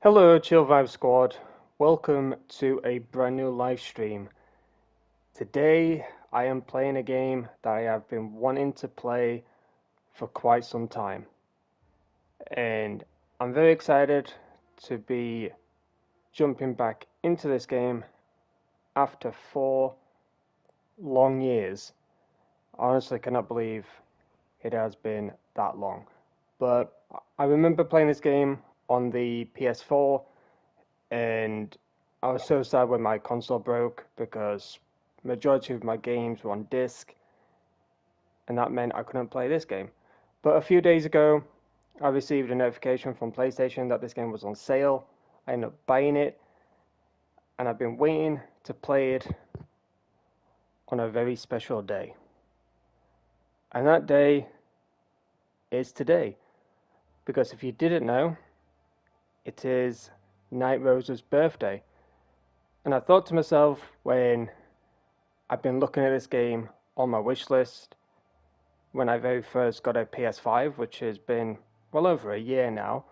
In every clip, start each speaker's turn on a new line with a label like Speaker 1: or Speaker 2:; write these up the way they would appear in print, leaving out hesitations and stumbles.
Speaker 1: Hello, Chill Vibe Squad. Welcome to a brand new live stream. Today, I am playing a game that I have been wanting to play for quite some time. And I'm very excited to be jumping back into this game after 4 long years. I honestly cannot believe it has been that long. But I remember playing this game on the PS4 and I was so sad when my console broke because majority of my games were on disc, and that meant I couldn't play this game. But a few days ago, I received a notification from PlayStation that this game was on sale. I ended up buying it, and I've been waiting to play it on a very special day. And that day is today. Because if you didn't know, it is NightRose's birthday. And I thought to myself when I've been looking at this game on my wish list when I very first got a PS5, which has been well over a year now.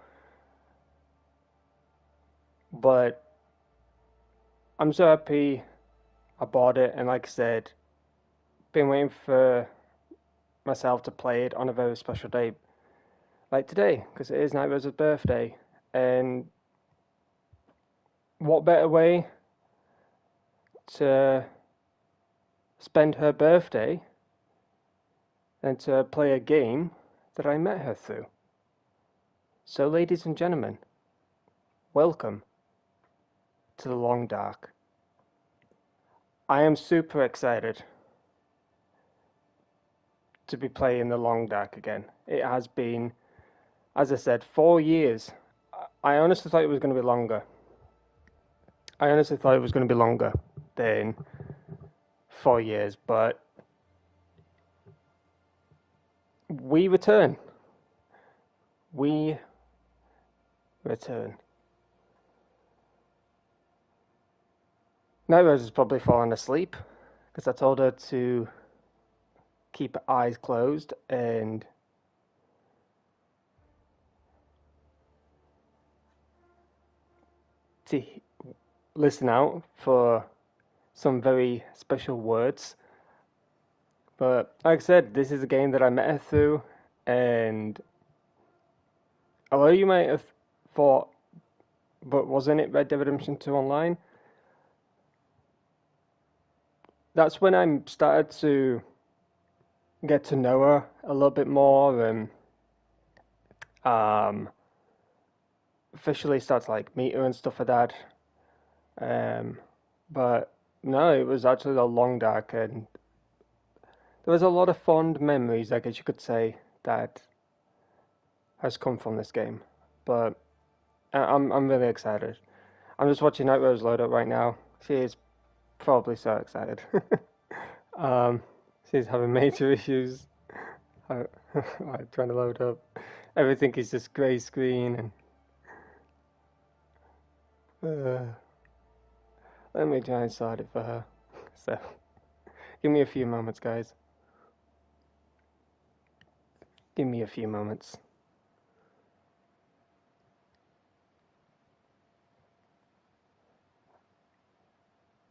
Speaker 1: But I'm so happy I bought it, and like I said, been waiting for myself to play it on a very special day like today, because it is NightRose's birthday. And what better way to spend her birthday than to play a game that I met her through. So ladies and gentlemen, welcome to the Long Dark. I am super excited to be playing the Long Dark again. It has been, as I said, 4 years. I honestly thought it was going to be longer. I honestly thought it was going to be longer than 4 years, but we return. We return. NightRose has probably fallen asleep because I told her to keep her eyes closed and to listen out for some very special words. But like I said, this is a game that I met her through, and although you might have thought, but wasn't it Red Dead Redemption 2 Online? That's when I started to get to know her a little bit more and officially start to like meet her and stuff like that. But no, it was actually the Long Dark, and there was a lot of fond memories, I guess you could say, that has come from this game. But I'm really excited. I'm just watching NightRose load up right now. She is probably so excited. She's having major issues trying to load up. Everything is just grey screen and let me try and sort it for her. So give me a few moments, guys. Give me a few moments.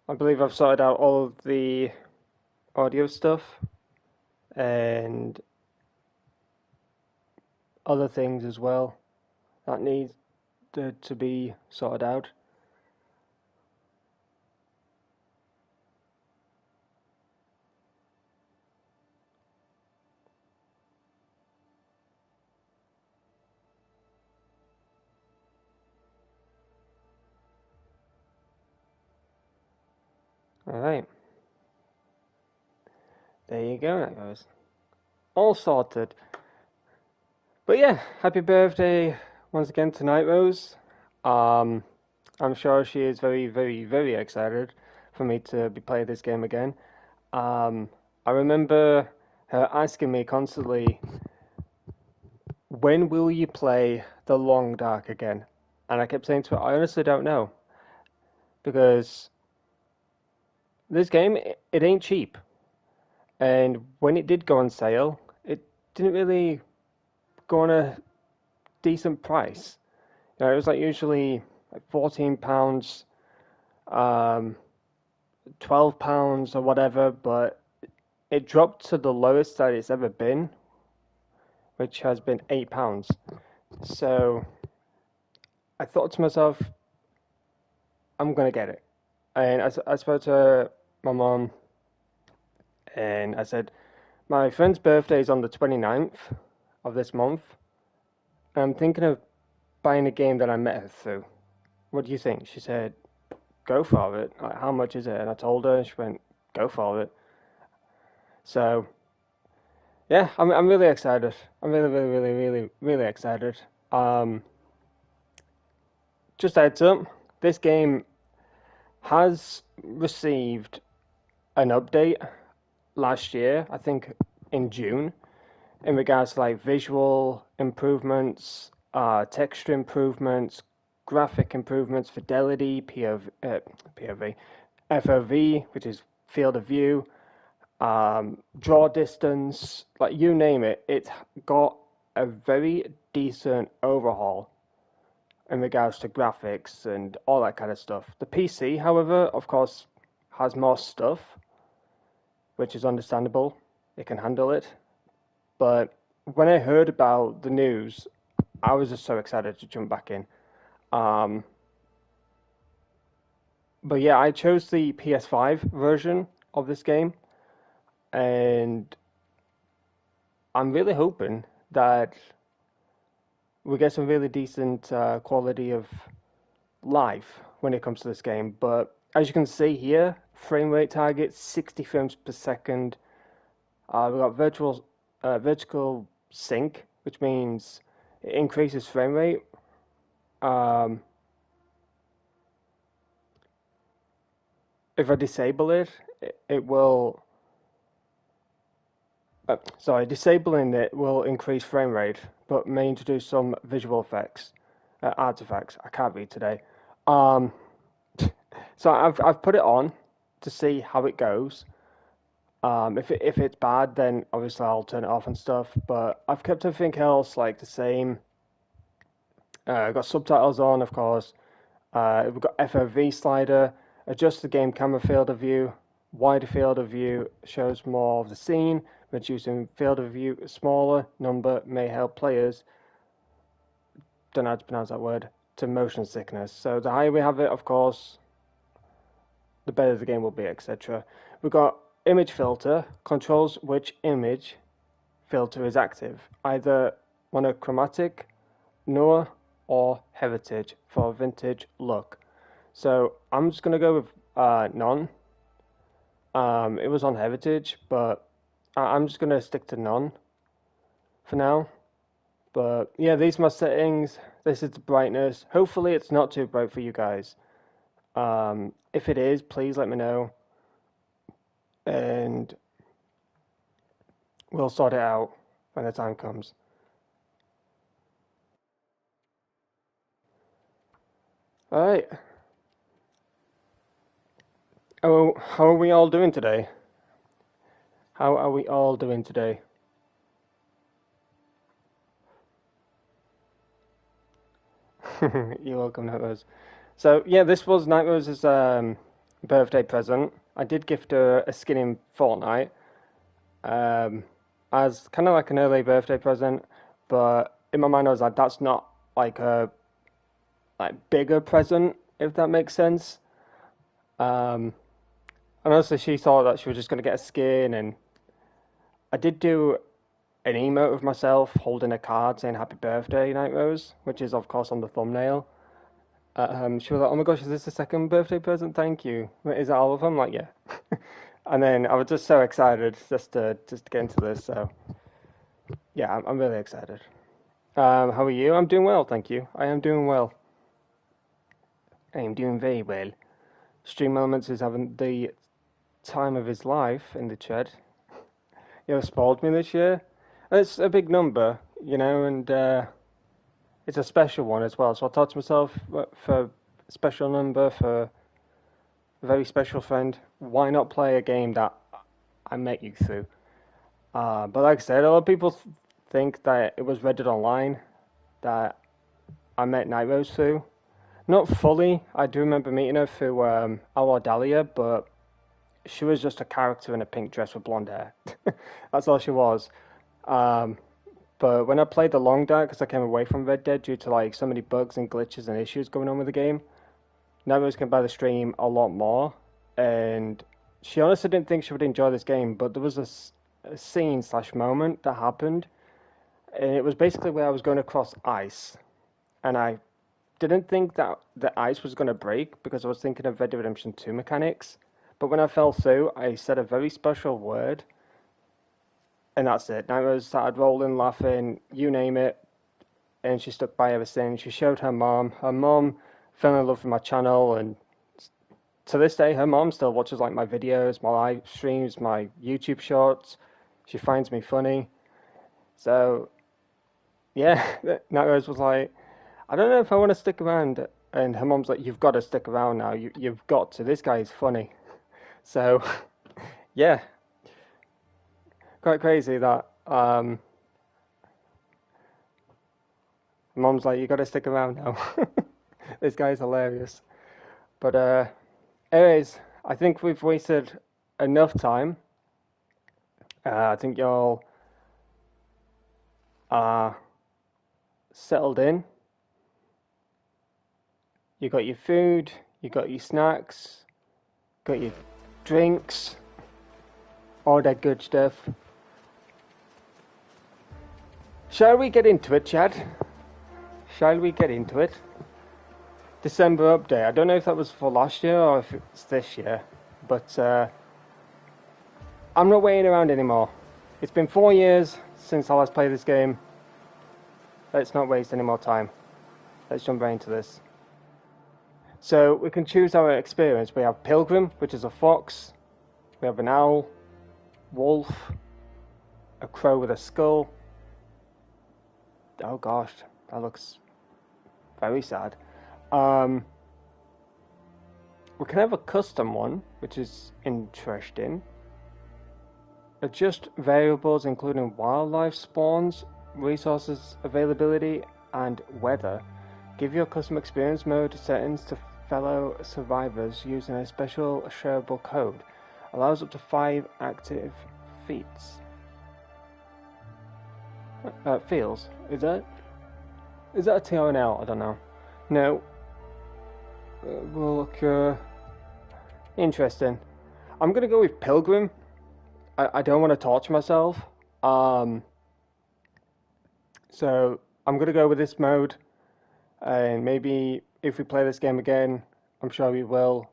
Speaker 1: I believe I've sorted out all of the audio stuff and other things as well that need to be sorted out. Alright. There you go, that goes. All sorted. But yeah, happy birthday once again to NightRose. I'm sure she is very, very, very excited for me to be playing this game again. I remember her asking me constantly, when will you play The Long Dark again? And I kept saying to her, I honestly don't know. Because this game, it ain't cheap. And when it did go on sale, it didn't really go on a decent price. You know, it was like usually like £14, £12 or whatever, but it dropped to the lowest that it's ever been, which has been £8. So I thought to myself, I'm gonna get it. And I spoke to my mom and I said, my friend's birthday is on the 29th of this month. I'm thinking of buying a game that I met her through. What do you think? She said, go for it. Like, how much is it? And I told her, and she went, go for it. So, yeah, I'm really excited. I'm really excited. Just a heads up, this game has received an update last year, I think in June, in regards to like visual improvements, texture improvements, graphic improvements, fidelity, POV, FOV, which is field of view, draw distance, like you name it, it's got a very decent overhaul in regards to graphics and all that kind of stuff. The PC, however, of course, has more stuff, which is understandable. It can handle it. But when I heard about the news, I was just so excited to jump back in. But yeah, I chose the PS5 version of this game, and I'm really hoping that we get some really decent quality of life when it comes to this game. But as you can see here, frame rate target 60 frames per second. We've got vertical sync, which means it increases frame rate. If I disable it, it will. Disabling it will increase frame rate, but may introduce some visual effects, artifacts. I can't read today. So I've put it on to see how it goes. If it's bad, then obviously I'll turn it off and stuff. But I've kept everything else like the same. I've got subtitles on, of course. We've got FOV slider, adjust the game camera field of view. Wider field of view shows more of the scene. Reducing field of view, smaller number may help players. Don't know how to pronounce that word. To motion sickness. So the higher we have it, of course, the better the game will be, etc. We've got image filter, controls which image filter is active, either monochromatic, noir, or heritage for a vintage look. So I'm just gonna go with none. It was on heritage, but I'm just gonna stick to none for now. But yeah, these are my settings. This is the brightness. Hopefully it's not too bright for you guys. If it is, please let me know. And we'll sort it out when the time comes. Alright. Oh, how are we all doing today? How are we all doing today? You're welcome, NightRose. So yeah, this was NightRose's birthday present. I did gift her a skin in Fortnite as kind of like an early birthday present, but in my mind I was like, that's not like a bigger present, if that makes sense. And also she thought that she was just going to get a skin, and I did do an emote of myself holding a card saying happy birthday, NightRose, which is of course on the thumbnail. She was like, oh my gosh, is this the second birthday present? Thank you. Is that all of them? Like, yeah. And then I was just so excited just to get into this. So yeah, I'm really excited. How are you? I'm doing well, thank you. I am doing well. I am doing very well. Stream Elements is having the time of his life in the chat. You have spoiled me this year. It's a big number, and it's a special one as well. So I thought to myself, for a special number, for a very special friend, why not play a game that I met you through? But like I said, a lot of people think that it was Reddit Online that I met NightRose through. Not fully. I do remember meeting her through Our Dahlia, but she was just a character in a pink dress with blonde hair. That's all she was. Um, but when I played the long dark, because I came away from Red Dead due to like so many bugs and glitches and issues going on with the game, NightRose came by the stream a lot more, and she honestly didn't think she would enjoy this game, but there was a scene slash moment that happened, and it was basically where I was going across ice, and I didn't think that the ice was going to break because I was thinking of Red Dead Redemption 2 mechanics, but when I fell through, I said a very special word, and that's it. NightRose started rolling, laughing, you name it, and she stuck by ever since. She showed her mom. Her mom fell in love with my channel, and to this day, her mom still watches like my videos, my live streams, my YouTube shorts. She finds me funny. So yeah, NightRose was like, I don't know if I want to stick around. And her mom's like, you've got to stick around now. You've got to. This guy is funny. So yeah, quite crazy that mom's like, you got to stick around now. This guy is hilarious. But anyways, I think we've wasted enough time. I think y'all are settled in. You got your food, you got your snacks, got your drinks, all that good stuff. Shall we get into it, Chad? Shall we get into it? December update. I don't know if that was for last year or if it's this year, but I'm not waiting around anymore. It's been 4 years since I last played this game. Let's not waste any more time. Let's jump right into this. So we can choose our experience. We have Pilgrim, which is a fox. We have an owl, wolf, a crow with a skull. Oh gosh, that looks very sad. We can have a custom one, which is interesting. Adjust variables including wildlife spawns, resources availability, and weather. Give your custom experience mode settings to fellow survivors using a special shareable code. Allows up to 5 active feats. Feels. Is that a T or an L? I don't know. No. We'll look interesting. I'm gonna go with Pilgrim. I don't want to torture myself. So I'm gonna go with this mode. And maybe if we play this game again, I'm sure we will.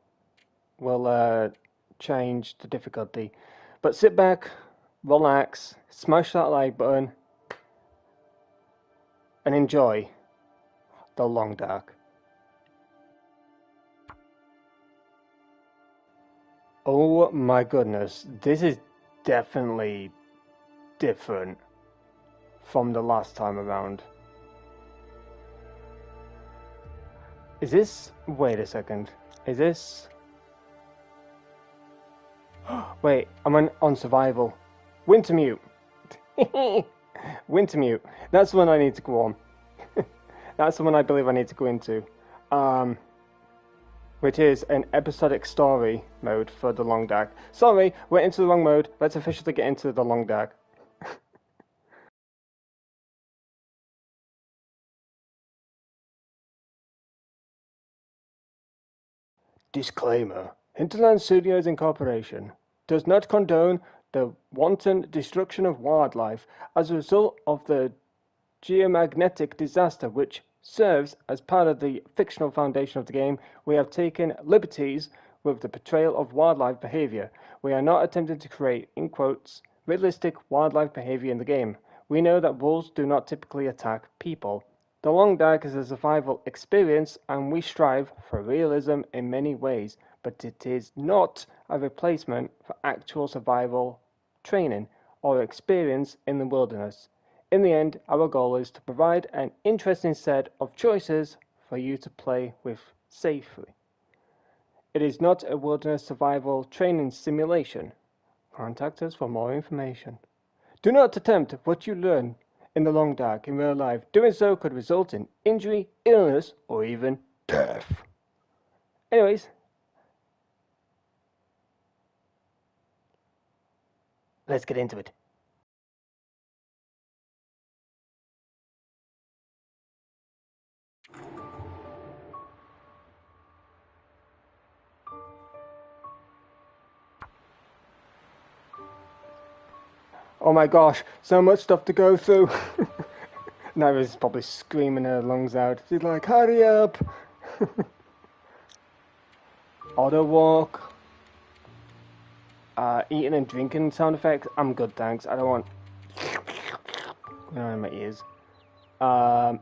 Speaker 1: We'll change the difficulty. But sit back, relax, smash that like button, and enjoy the long dark. Oh my goodness, this is definitely different from the last time around. Is this... Wait a second. Is this... Wait, I'm on survival. Winter mute. Winter mute. That's the one I need to go on. That's the one I believe I need to go into. Which is an episodic story mode for the long dark. Sorry, we're into the wrong mode. Let's officially get into the long dark. Disclaimer. Hinterland Studios Incorporation does not condone the wanton destruction of wildlife as a result of the geomagnetic disaster which serves as part of the fictional foundation of the game. We have taken liberties with the portrayal of wildlife behavior. We are not attempting to create, in quotes, realistic wildlife behavior in the game. We know that wolves do not typically attack people. The Long Dark is a survival experience and we strive for realism in many ways, but it is not a replacement for actual survival training or experience in the wilderness. In the end, our goal is to provide an interesting set of choices for you to play with safely. It is not a wilderness survival training simulation. Contact us for more information. Do not attempt what you learn in the Long Dark in real life. Doing so could result in injury, illness, or even death. Anyways, let's get into it. Oh my gosh, so much stuff to go through. NightRose is probably screaming her lungs out. She's like, hurry up! Auto walk. Eating and drinking sound effects. I'm good, thanks. I don't want going on in my ears.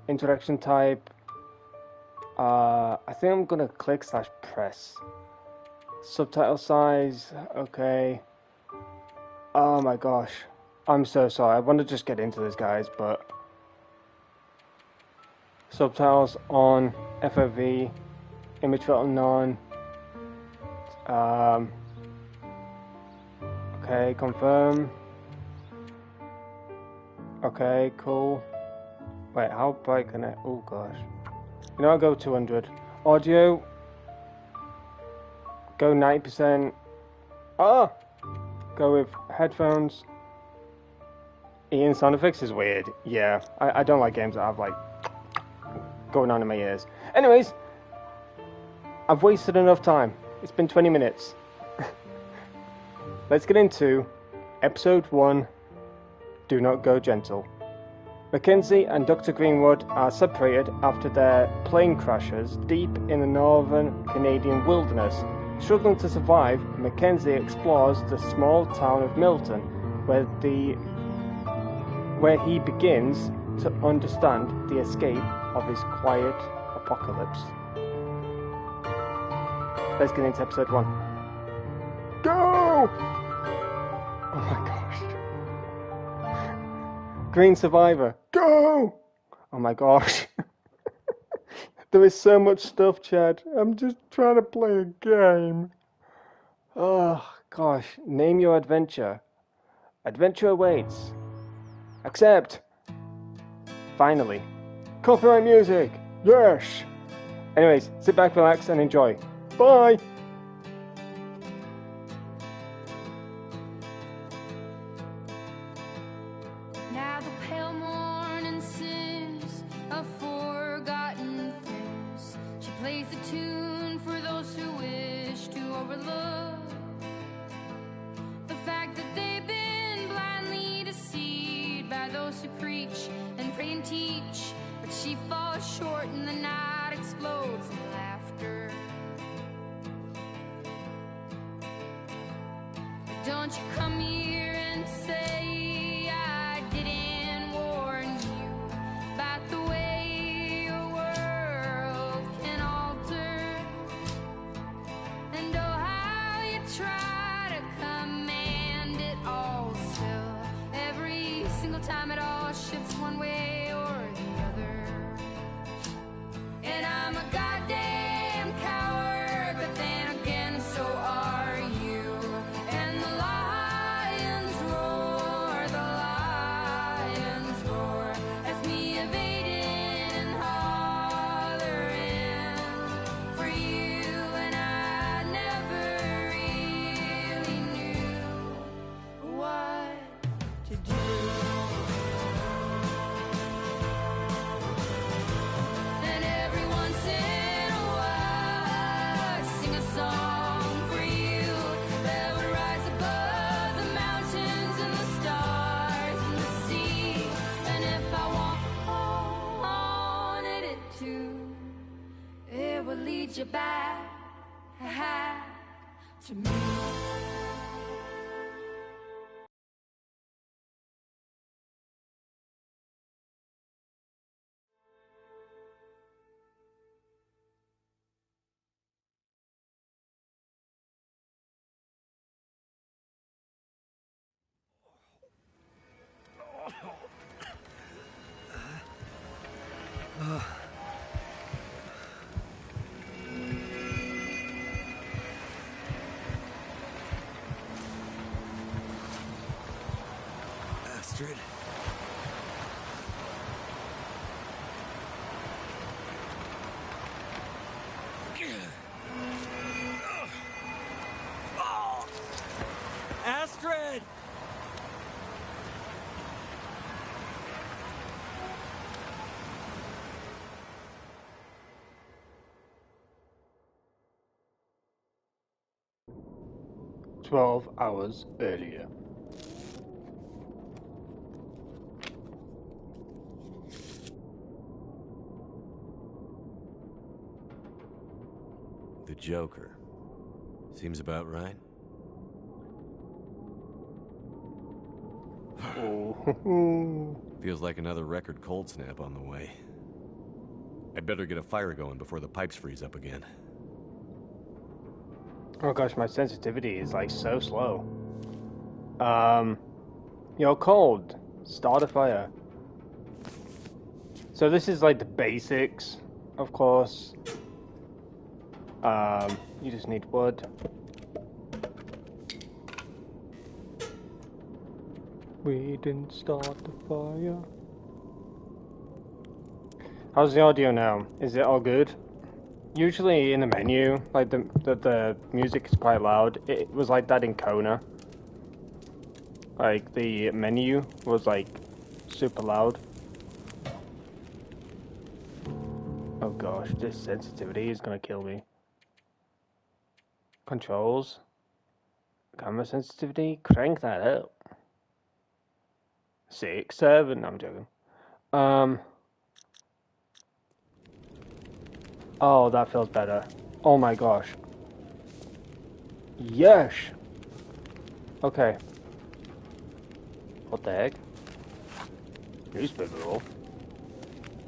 Speaker 1: Interaction type. I think I'm gonna click / press. Subtitle size. Okay. Oh my gosh. I'm so sorry. I want to just get into this, guys, but subtitles on, FOV, image filter none. Okay, confirm. Okay, cool. Wait, how bright can I? Oh gosh. You know, I'll go 200. Audio. Go 90%. Ah! Go with headphones. Ian sound effects is weird. Yeah, I don't like games that have like going on in my ears. Anyways, I've wasted enough time. It's been 20 minutes. Let's get into episode 1, Do Not Go Gentle. Mackenzie and Dr. Greenwood are separated after their plane crashes deep in the northern Canadian wilderness. Struggling to survive, Mackenzie explores the small town of Milton, where he begins to understand the escape of his quiet apocalypse. Let's get into episode 1. Go! Oh my gosh. Green Survivor. Go! Oh my gosh. There is so much stuff, Chad. I'm just trying to play a game. Oh gosh. Name your adventure. Adventure awaits. Accept. Finally. Copyright music. Yes. Anyways, sit back, relax, and enjoy. Bye.
Speaker 2: Now the pale morning sings of forgotten things. She plays the tune for those who wish to overlook the fact that they've been blindly deceived by those who preach and pray and teach. But she falls short and the night explodes in laughter. Don't you come here and say I didn't warn you about the way your world can alter. And oh, how you try to command it all still. Every single time it all shifts one way or the other. And I'm a goddamn coward, but then again so are you. And the lions roar as me evading and hollering for you. And I never really knew what to do. And every once in a while I sing a song for you that would rise above the mountains and the stars and the sea. And if I wanted it to, it would lead you back to me.
Speaker 3: Bastard.
Speaker 1: 12 hours earlier.
Speaker 3: The Joker. Seems about right.
Speaker 1: Oh.
Speaker 3: Feels like another record cold snap on the way. I'd better get a fire going before the pipes freeze up again.
Speaker 1: Oh gosh, my sensitivity is like so slow. You're cold. Start a fire. So this is like the basics, of course. You just need wood. We didn't start the fire. How's the audio now? Is it all good? Usually in the menu, like the music is quite loud. It was like that in Kona. Like the menu was like super loud. Oh gosh, this sensitivity is gonna kill me. Controls. Camera sensitivity, crank that up. 6, 7, no, I'm joking. Oh, that feels better. Oh my gosh. Yes! Okay. What the heck? Newspaper roll.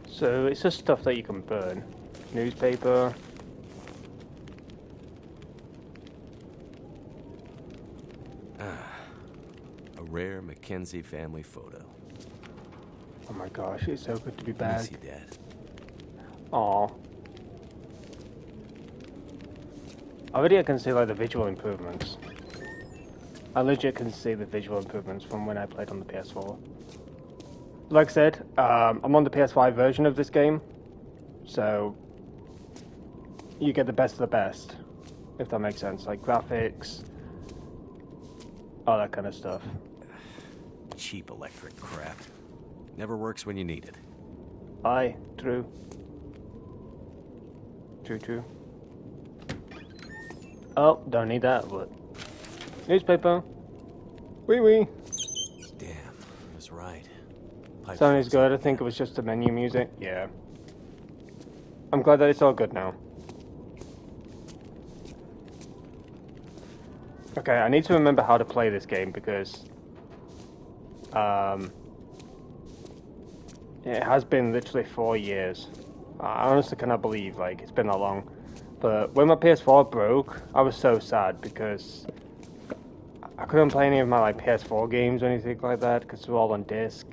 Speaker 1: So, it's just stuff that you can burn. Newspaper.
Speaker 3: A rare Mackenzie family photo.
Speaker 1: Oh my gosh, it's so good to be
Speaker 3: Miss
Speaker 1: back.
Speaker 3: you, Dad.
Speaker 1: Aw. Already I can see like the visual improvements. I legit can see the visual improvements from when I played on the PS4. Like I said, I'm on the PS5 version of this game, so you get the best of the best, if that makes sense. Like graphics, all that kind of stuff.
Speaker 3: Cheap electric crap. Never works when you need it.
Speaker 1: Aye, true. True. Oh, don't need that, but... Newspaper. Wee.
Speaker 3: Damn, I was right.
Speaker 1: Sound is good. I think it was just the menu music. Yeah. I'm glad that it's all good now. Okay, I need to remember how to play this game because... it has been literally 4 years. I honestly cannot believe, like, it's been that long. But when my PS4 broke, I was so sad because... I couldn't play any of my, like, PS4 games or anything like that because they were all on disc.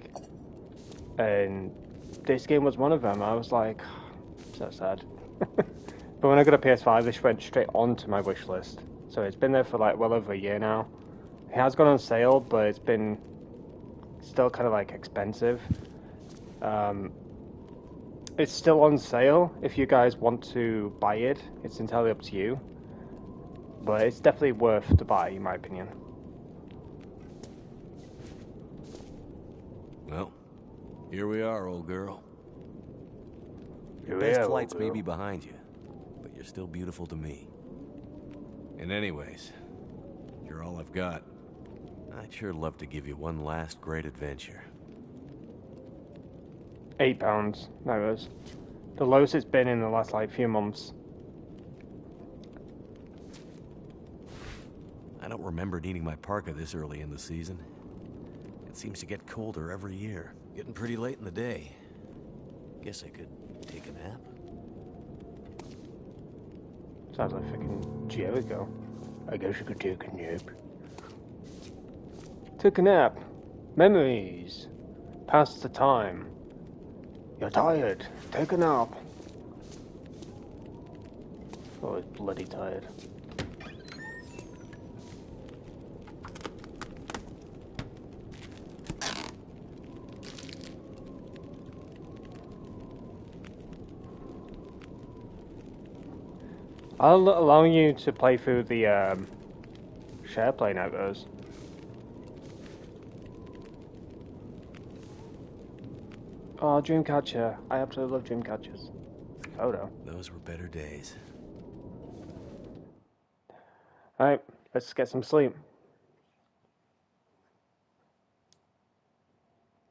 Speaker 1: And this game was one of them. I was like, so sad. But when I got a PS5, this went straight onto my wish list. So it's been there for like well over a year now. It has gone on sale, but it's been still kind of like expensive. It's still on sale if you guys want to buy it. It's entirely up to you. But it's definitely worth to buy, in my opinion.
Speaker 3: Well, here we are, old girl. Your
Speaker 1: Here we
Speaker 3: best
Speaker 1: are, old
Speaker 3: flights may
Speaker 1: girl.
Speaker 3: be behind you, but you're still beautiful to me. And anyways, you're all I've got. I'd sure love to give you one last great adventure.
Speaker 1: £8, NightRose. The lowest it's been in the last like few months.
Speaker 3: I don't remember needing my parka this early in the season. It seems to get colder every year. Getting pretty late in the day. Guess I could take a nap.
Speaker 1: Sounds like fucking Jericho. I guess you could take a nap. Took a nap. Memories. Pass the time. You're tired. Take a nap. Oh, it's bloody tired. I'll allow you to play through the share play NightRose. Oh, Dreamcatcher. I absolutely love Dreamcatchers. Photo.
Speaker 3: Those were better days.
Speaker 1: Alright. let's get some sleep.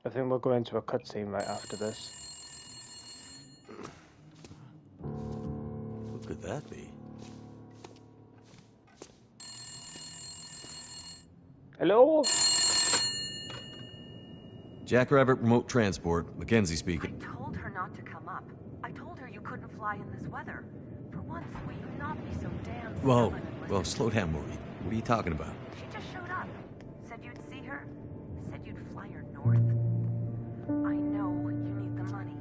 Speaker 1: I think we'll go into a cutscene right after this.
Speaker 3: What could that be?
Speaker 1: Hello?
Speaker 3: Jackrabbit Remote Transport, Mackenzie speaking.
Speaker 4: I told her not to come up. I told her you couldn't fly in this weather. For once, will you not be so damn
Speaker 3: Whoa,
Speaker 4: stubborn and
Speaker 3: whoa,
Speaker 4: listen?
Speaker 3: slow down, Maureen. What are you talking about?
Speaker 4: She just showed up. Said you'd see her. Said you'd fly her north. I know you need the money.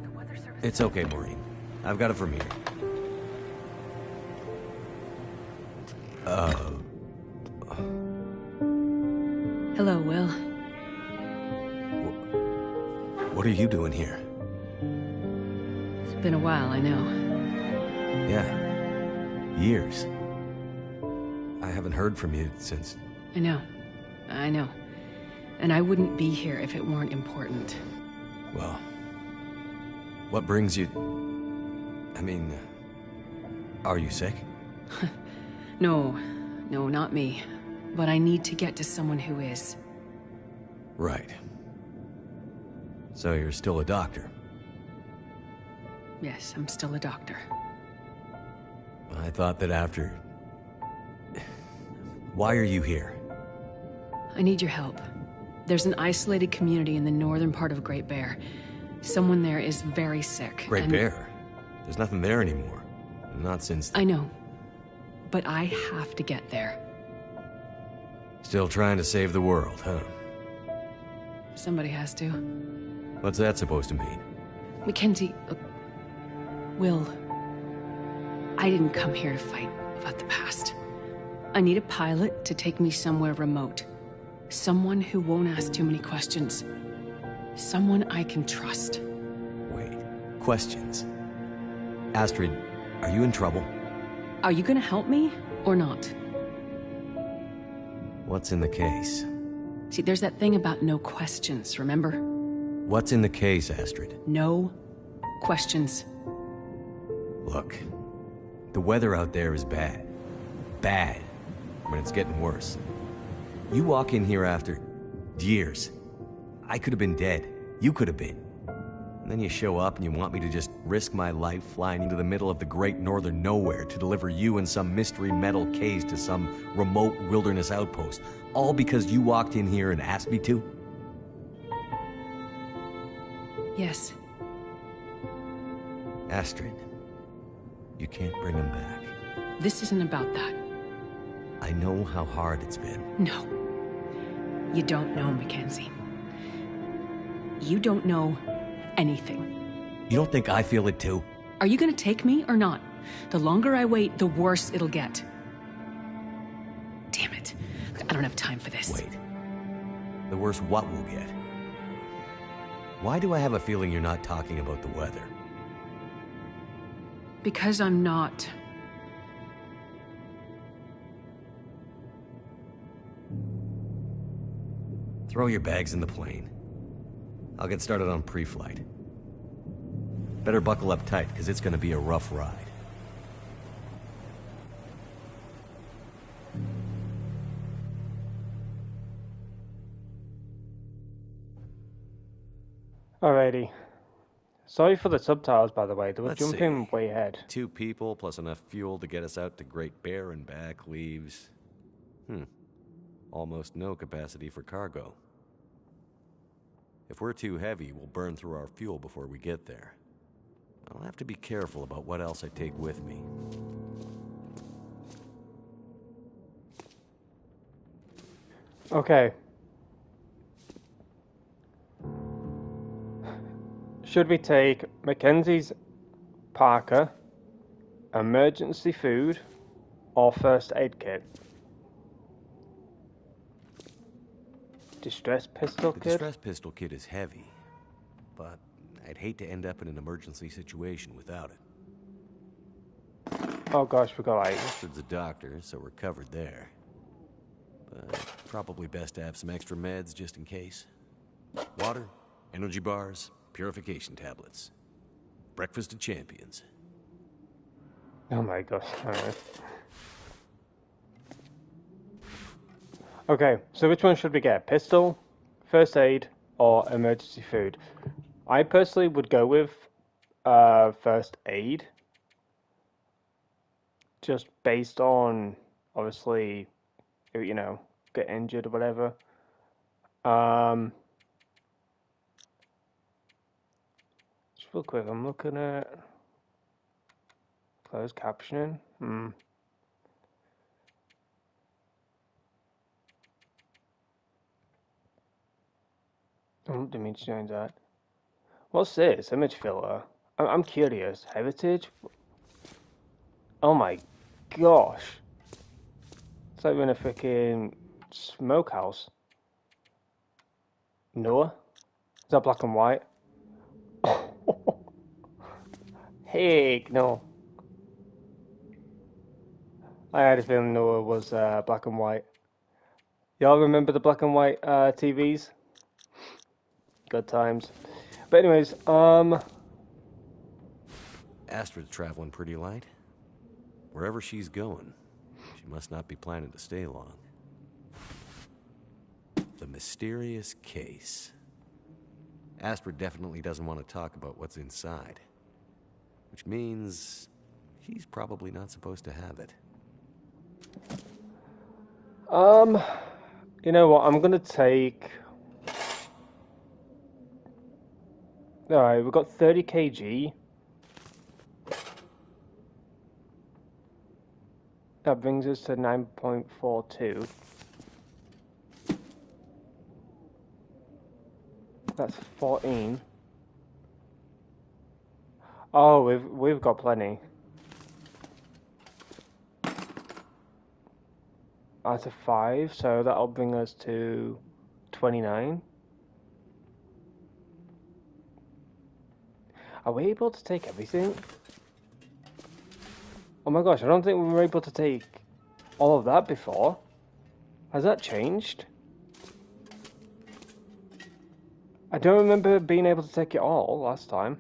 Speaker 4: The weather service...
Speaker 3: It's okay, Maureen. I've got it from here.
Speaker 5: Hello, Will.
Speaker 3: What are you doing here?
Speaker 5: It's been a while, I know.
Speaker 3: Yeah. Years. I haven't heard from you since...
Speaker 5: I know. And I wouldn't be here if it weren't important.
Speaker 3: Well... What brings you... I mean... Are you sick?
Speaker 5: No, not me. But I need to get to someone who is.
Speaker 3: Right. So you're still a doctor?
Speaker 5: Yes, I'm still a doctor.
Speaker 3: I thought that after... Why are you here?
Speaker 5: I need your help. There's an isolated community in the northern part of Great Bear. Someone there is very sick.
Speaker 3: Great Bear? There's nothing there anymore. Not since...
Speaker 5: I know. But I have to get there.
Speaker 3: Still trying to save the world, huh?
Speaker 5: Somebody has to.
Speaker 3: What's that supposed to mean?
Speaker 5: Mackenzie... Will... I didn't come here to fight about the past. I need a pilot to take me somewhere remote. Someone who won't ask too many questions. Someone I can trust.
Speaker 3: Wait. Questions? Astrid, are you in trouble?
Speaker 5: Are you gonna help me, or not?
Speaker 3: What's in the case?
Speaker 5: See, there's that thing about no questions, remember?
Speaker 3: What's in the case, Astrid?
Speaker 5: No questions.
Speaker 3: Look, the weather out there is bad. Bad. But it's getting worse. You walk in here after years. I could have been dead. You could have been. And then you show up and you want me to just risk my life flying into the middle of the great northern nowhere to deliver you in some mystery metal case to some remote wilderness outpost. All because you walked in here and asked me to?
Speaker 5: Yes.
Speaker 3: Astrid, you can't bring him back.
Speaker 5: This isn't about that.
Speaker 3: I know how hard it's been.
Speaker 5: No. You don't know, Mackenzie. You don't know anything.
Speaker 3: You don't think I feel it too?
Speaker 5: Are you gonna take me or not? The longer I wait, the worse it'll get. Damn it. I don't have time for this.
Speaker 3: Wait. The worse what we'll get? Why do I have a feeling you're not talking about the weather?
Speaker 5: Because I'm not.
Speaker 3: Throw your bags in the plane. I'll get started on pre-flight. Better buckle up tight, because it's gonna be a rough ride.
Speaker 1: Alrighty. Sorry for the subtitles, by the way. They were
Speaker 3: Let's
Speaker 1: jumping
Speaker 3: see.
Speaker 1: way ahead.
Speaker 3: 2 people plus enough fuel to get us out to Great Bear and back leaves... almost no capacity for cargo. If we're too heavy, we'll burn through our fuel before we get there. I'll have to be careful about what else I take with me.
Speaker 1: Okay. Should we take Mackenzie's parka, emergency food, or first aid kit? Distress pistol
Speaker 3: The
Speaker 1: kit?
Speaker 3: distress pistol kit is heavy, but I'd hate to end up in an emergency situation without it.
Speaker 1: Oh gosh, we got Aidan.
Speaker 3: Astrid's a doctor, so we're covered there. But probably best to have some extra meds just in case. Water, energy bars, purification tablets. Breakfast of champions.
Speaker 1: Oh my gosh. Alright. Okay, so which one should we get? Pistol, first aid, or emergency food? I personally would go with first aid, just based on obviously, you know, get injured or whatever. Just real quick, I'm looking at closed captioning. Oh, didn't mean to change that. What's this? Image filler. I'm curious. Heritage? Oh my gosh. It's like we're in a freaking smokehouse. Noah? Is that black and white? Heck no. I had a feeling Noah was black and white. Y'all remember the black and white TVs? Good times. But anyways,
Speaker 3: Astra's traveling pretty light. Wherever she's going, she must not be planning to stay long. The mysterious case. Astra definitely doesn't want to talk about what's inside. Which means she's probably not supposed to have it.
Speaker 1: you know what? I'm gonna take. Alright, we've got 30 kg. That brings us to 9.42. That's 14. Oh, we've got plenty. That's a 5, so that'll bring us to 29. Are we able to take everything? Oh my gosh, I don't think we were able to take all of that before. Has that changed? I don't remember being able to take it all last time.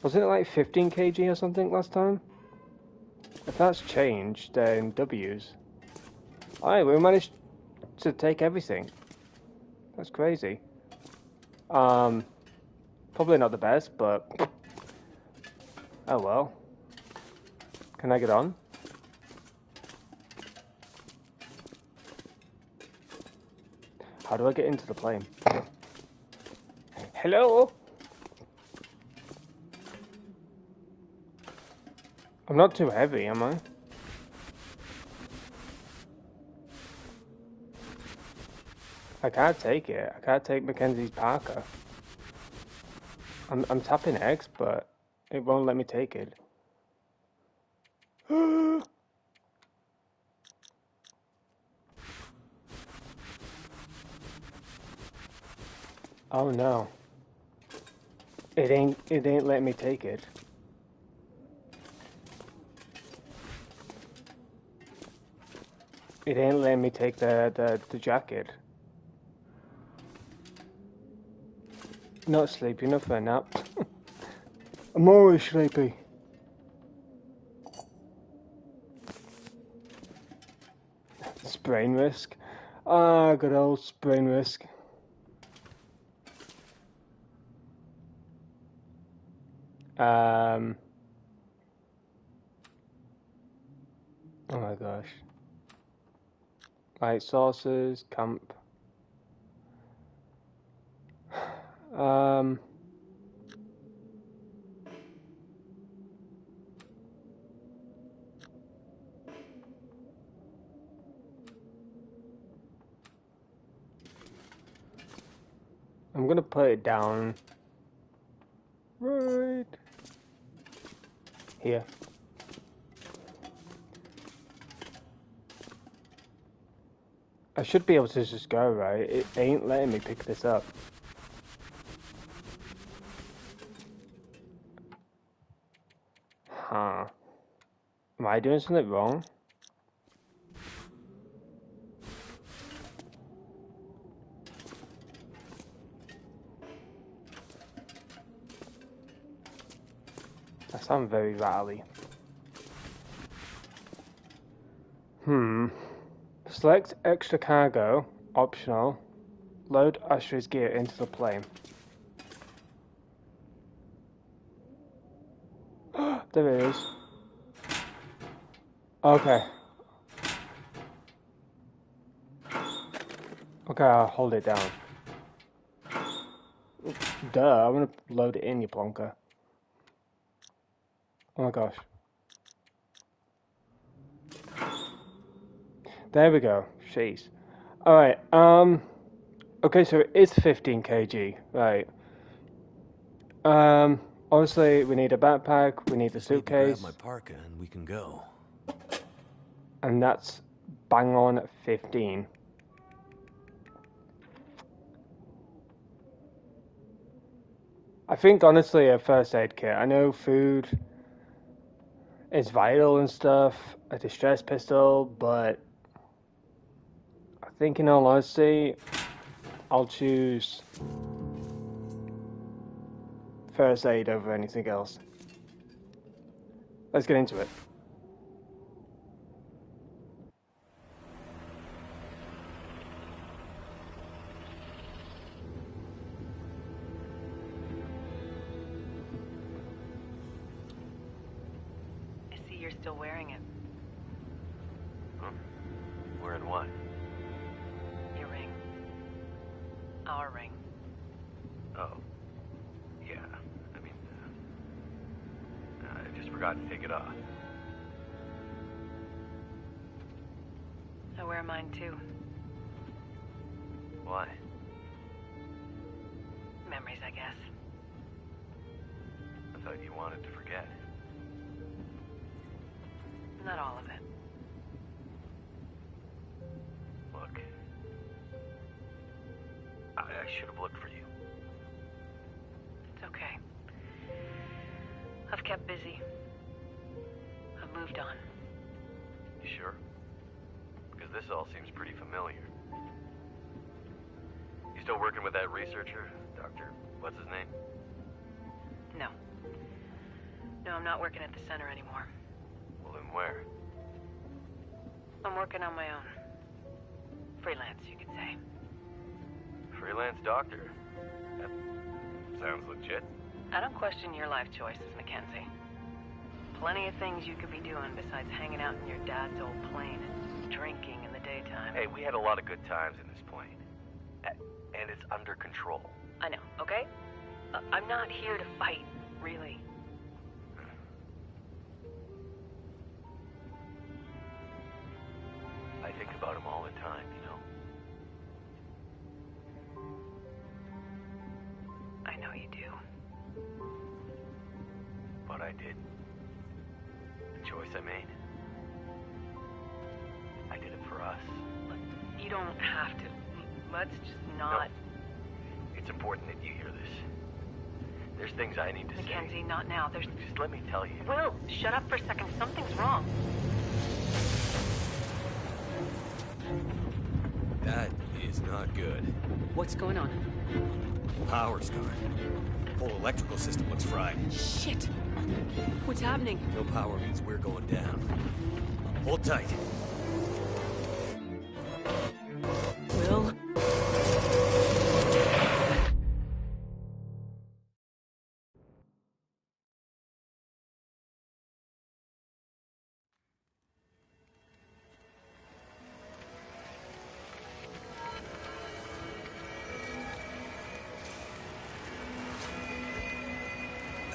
Speaker 1: Wasn't it like 15 kg or something last time? If that's changed, then W's. Alright, we managed to take everything. That's crazy. Probably not the best, but oh well. Can I get on? How do I get into the plane? Hello? I'm not too heavy, am I? I can't take it. I can't take Mackenzie's Parker. I'm tapping X, but it won't let me take it. Oh no. It ain't letting me take it. It ain't letting me take the jacket. Not sleepy enough for a nap. I'm always sleepy. Sprain risk. Ah, good old sprain risk. Oh my gosh. Light sources, camp. I'm gonna put it down right here. I should be able to just go, right? It ain't letting me pick this up. Huh. Am I doing something wrong? I sound very rattly. Select extra cargo, optional. Load Astra's gear into the plane. There it is. Okay. Okay, I'll hold it down. Duh, I'm gonna load it in, you plonker. Oh my gosh. There we go. Jeez. Alright, okay, so it is 15 kg, right. Obviously we need a backpack, we need a suitcase.
Speaker 3: Grab my parka and we can go.
Speaker 1: And that's bang on 15. I think honestly a first aid kit. I know food is vital and stuff, a distress pistol, but I think in all honesty, I'll choose first aid over anything else. Let's get into it.
Speaker 4: You're still wearing it.
Speaker 3: Huh? Wearing what?
Speaker 4: Your ring. Our ring.
Speaker 3: Oh. Yeah. I mean, I just forgot to take it off.
Speaker 4: I wear mine too.
Speaker 3: Why?
Speaker 4: Memories, I guess.
Speaker 3: I thought you wanted to forget.
Speaker 4: Not all of it.
Speaker 3: Look. I should have looked for you.
Speaker 4: It's okay. I've kept busy. I've moved on.
Speaker 3: You sure? Because this all seems pretty familiar. You still working with that researcher? Dr. What's his name?
Speaker 4: No. No, I'm not working at the center anymore.
Speaker 3: Well, then where?
Speaker 4: I'm working on my own. Freelance, you could say.
Speaker 3: Freelance doctor? That sounds legit.
Speaker 4: I don't question your life choices, Mackenzie. Plenty of things you could be doing besides hanging out in your dad's old plane and drinking in the daytime.
Speaker 3: Hey, we had a lot of good times in this plane. And it's under control.
Speaker 4: I know, okay? I'm not here to fight, really.
Speaker 3: I think about him all the time, you know?
Speaker 4: I know you do.
Speaker 3: But I did. The choice I made. I did it for us.
Speaker 4: You don't have to. Let's just not...
Speaker 3: No. It's important that you hear this. There's things I need to say.
Speaker 4: Mackenzie, not now. There's...
Speaker 3: Just let me tell you.
Speaker 4: Will, shut up for a second. Something's wrong.
Speaker 3: That is not good.
Speaker 5: What's going on?
Speaker 3: Power's gone. Whole electrical system looks fried.
Speaker 5: Shit! What's happening?
Speaker 3: No power means we're going down. Hold tight.
Speaker 5: Will?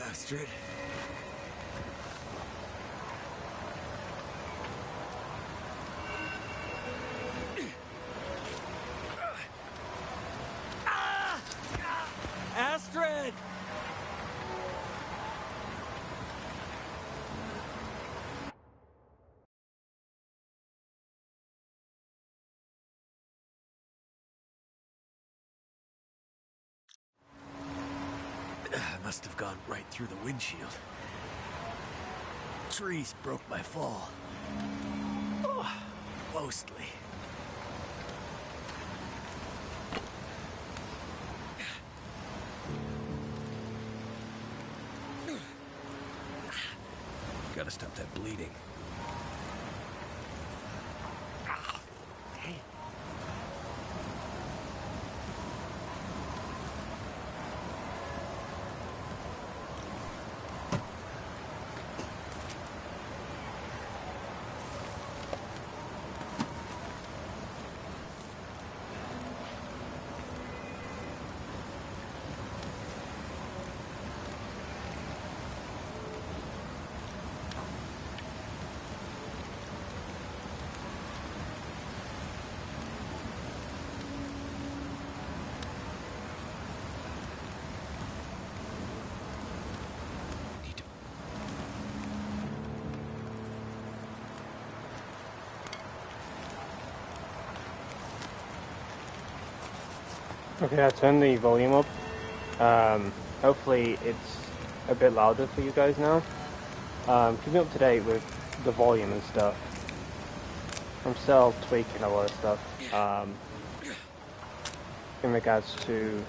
Speaker 3: Astrid? Astrid! I must have gone right through the windshield. Trees broke my fall. Oh, mostly. Gotta stop that bleeding.
Speaker 1: Okay, I turned the volume up. Hopefully it's a bit louder for you guys now. Keep me up to date with the volume and stuff. I'm still tweaking a lot of stuff in regards to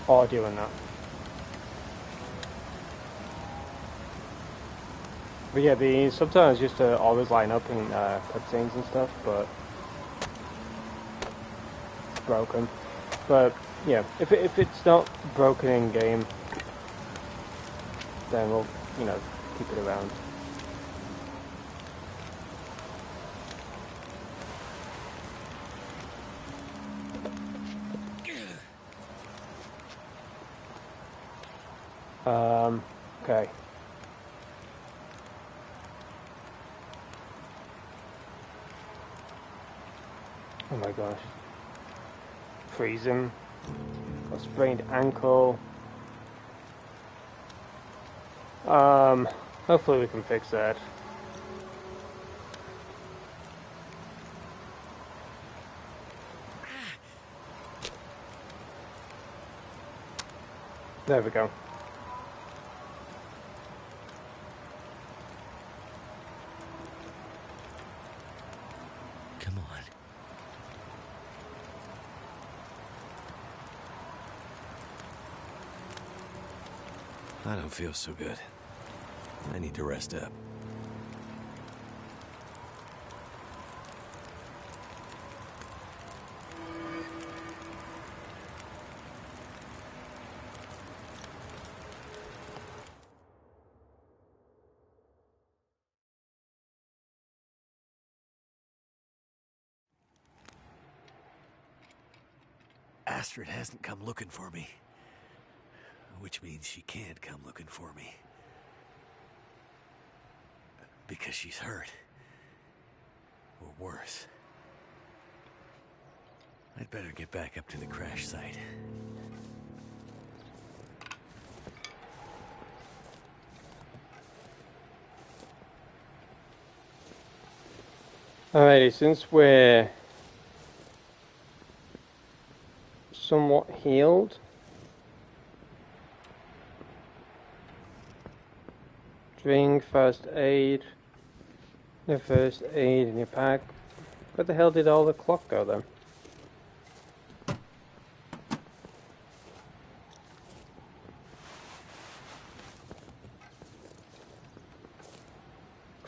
Speaker 1: audio and that. But yeah, the subtitles used to always line up in cutscenes and stuff, but it's broken. But yeah, if it's not broken in game, then we'll, you know, keep it around. Okay. Oh my gosh. Freezing. A sprained ankle. Hopefully we can fix that. There we go.
Speaker 3: Come on. I don't feel so good. I need to rest up. Astrid hasn't come looking for me. Which means she can't come looking for me. Because she's hurt. Or worse. I'd better get back up to the crash site.
Speaker 1: Alrighty, since we're somewhat healed, drink first aid. No first aid in your pack. Where the hell did all the clock go then?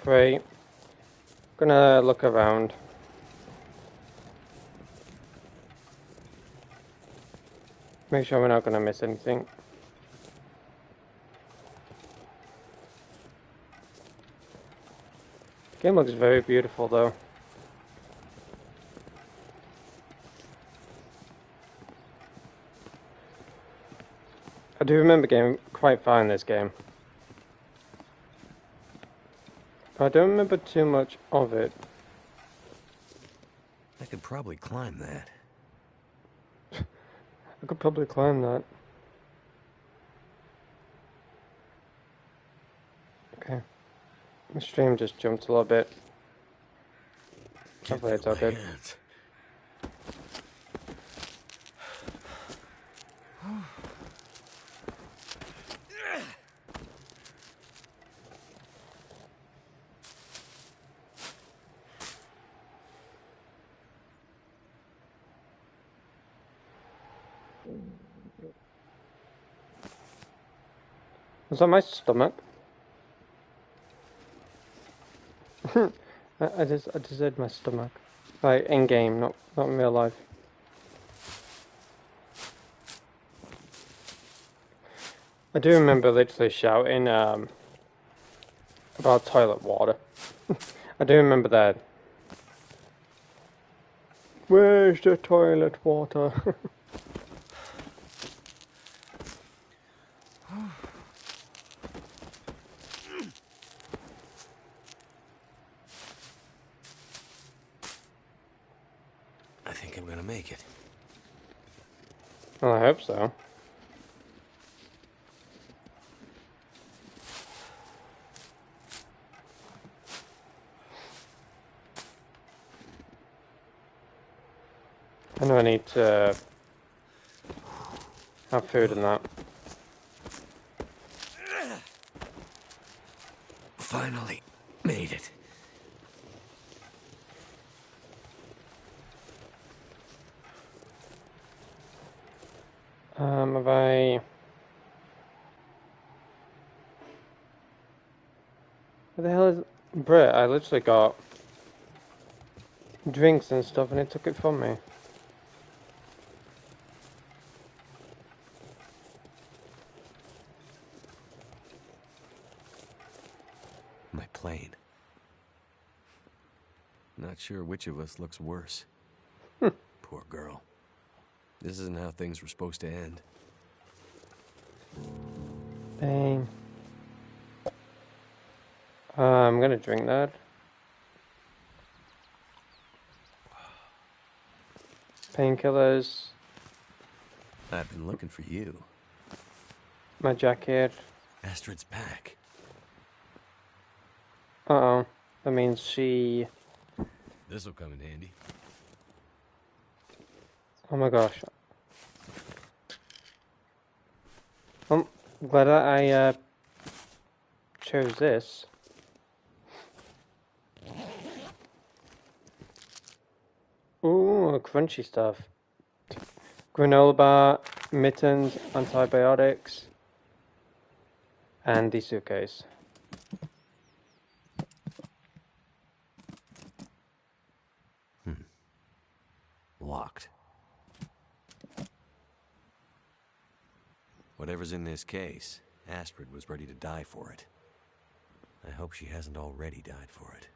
Speaker 1: Great. Gonna look around. Make sure we're not gonna miss anything. Game looks very beautiful though. I do remember getting quite far in this game. But I don't remember too much of it.
Speaker 3: I could probably climb that.
Speaker 1: I could probably climb that. Okay. My stream just jumped a little bit. Hopefully it's all good.
Speaker 3: Hands.
Speaker 1: Was that my stomach? I just said my stomach. Like in game, not in real life. I do remember literally shouting about toilet water. I do remember that. Where's the toilet water?
Speaker 3: I think I'm gonna make it.
Speaker 1: Well, I hope so. I know I need to have food and that.
Speaker 3: Finally made it.
Speaker 1: Have I... What the hell is... Brit, I literally got drinks and stuff and it took it from me.
Speaker 3: My plane. Not sure which of us looks worse. Poor girl. This isn't how things were supposed to end.
Speaker 1: Bang. I'm gonna drink that. Painkillers.
Speaker 3: I've been looking for you.
Speaker 1: My jacket.
Speaker 3: Astrid's pack.
Speaker 1: Uh-oh. That means she...
Speaker 3: This'll come in handy.
Speaker 1: Oh my gosh. I'm glad that I chose this. Ooh, crunchy stuff. Granola bar, mittens, antibiotics, and the suitcase.
Speaker 3: Locked. Whatever's in this case, Astrid was ready to die for it. I hope she hasn't already died for it.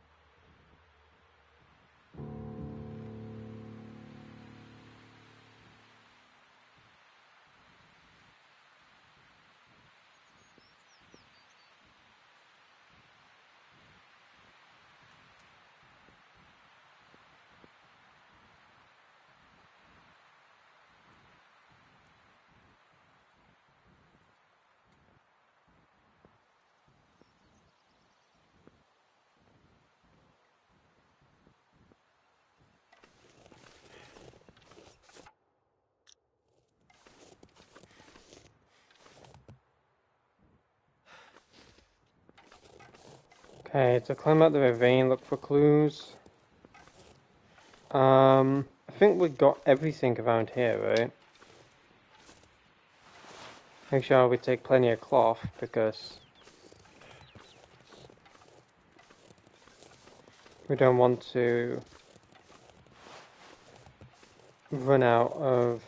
Speaker 1: Okay, to climb out the ravine, look for clues. I think we got everything around here, right? Make sure we take plenty of cloth, because we don't want to run out of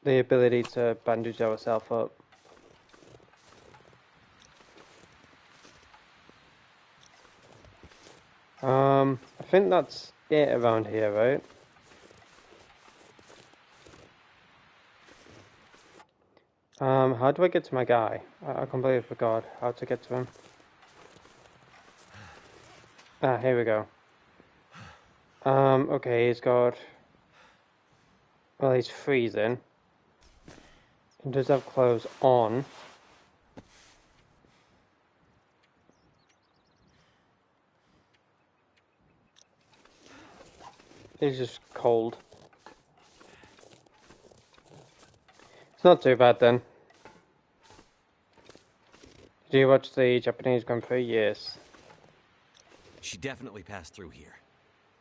Speaker 1: the ability to bandage ourselves up. I think that's it around here, right? How do I get to my guy? I completely forgot how to get to him. Ah, here we go. Okay, he's got... Well, he's freezing. He does have clothes on. He's just cold. It's not too bad then. Did you watch the Japanese Grand Prix? Yes.
Speaker 3: She definitely passed through here.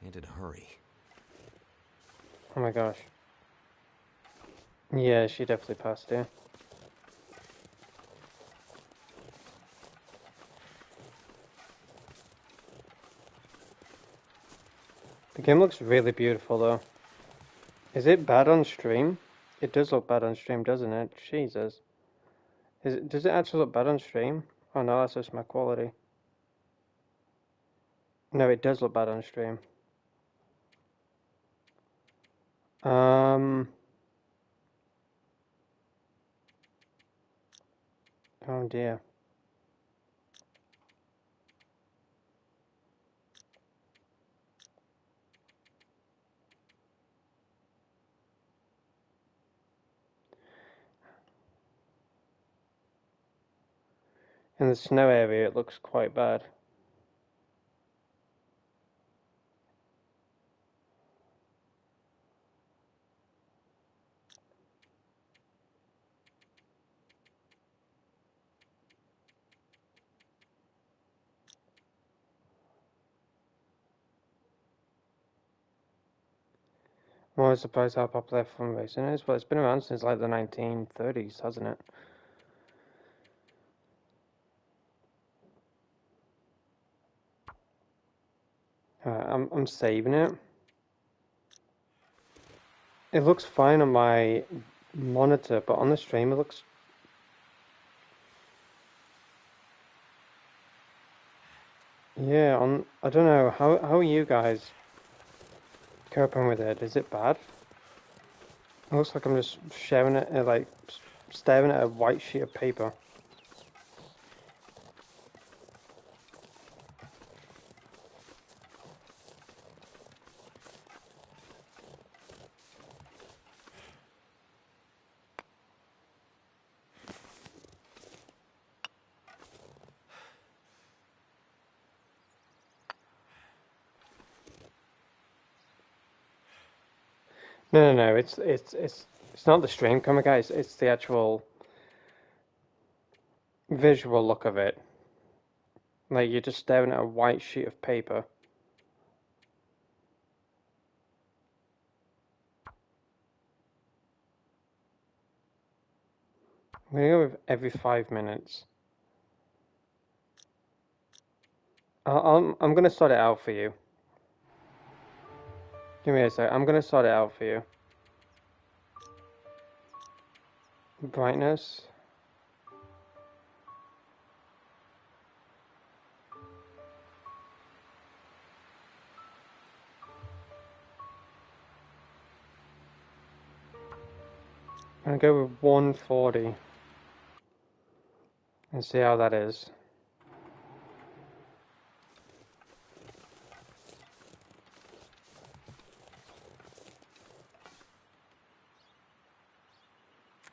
Speaker 3: And in a hurry.
Speaker 1: Oh my gosh. Yeah, she definitely passed here. The game looks really beautiful though. Is it bad on stream? It does look bad on stream, doesn't it? Jesus. Does it actually look bad on stream? Oh no, that's just my quality. No, it does look bad on stream. Oh dear. In the snow area, it looks quite bad. I'm always surprised how popular fundraising is, but it's been around since like the 1930s, hasn't it? I'm saving it. It looks fine on my monitor, but on the stream it looks... Yeah, I don't know, how are you guys coping with it? Is it bad? It looks like I'm just sharing it, like staring at a white sheet of paper. No, it's not the stream camera, guys. It's the actual visual look of it. Like you're just staring at a white sheet of paper. I'm gonna go with every 5 minutes. I'm gonna sort it out for you. Give me a sec. I'm gonna sort it out for you. Brightness. I'm gonna go with 140 and see how that is.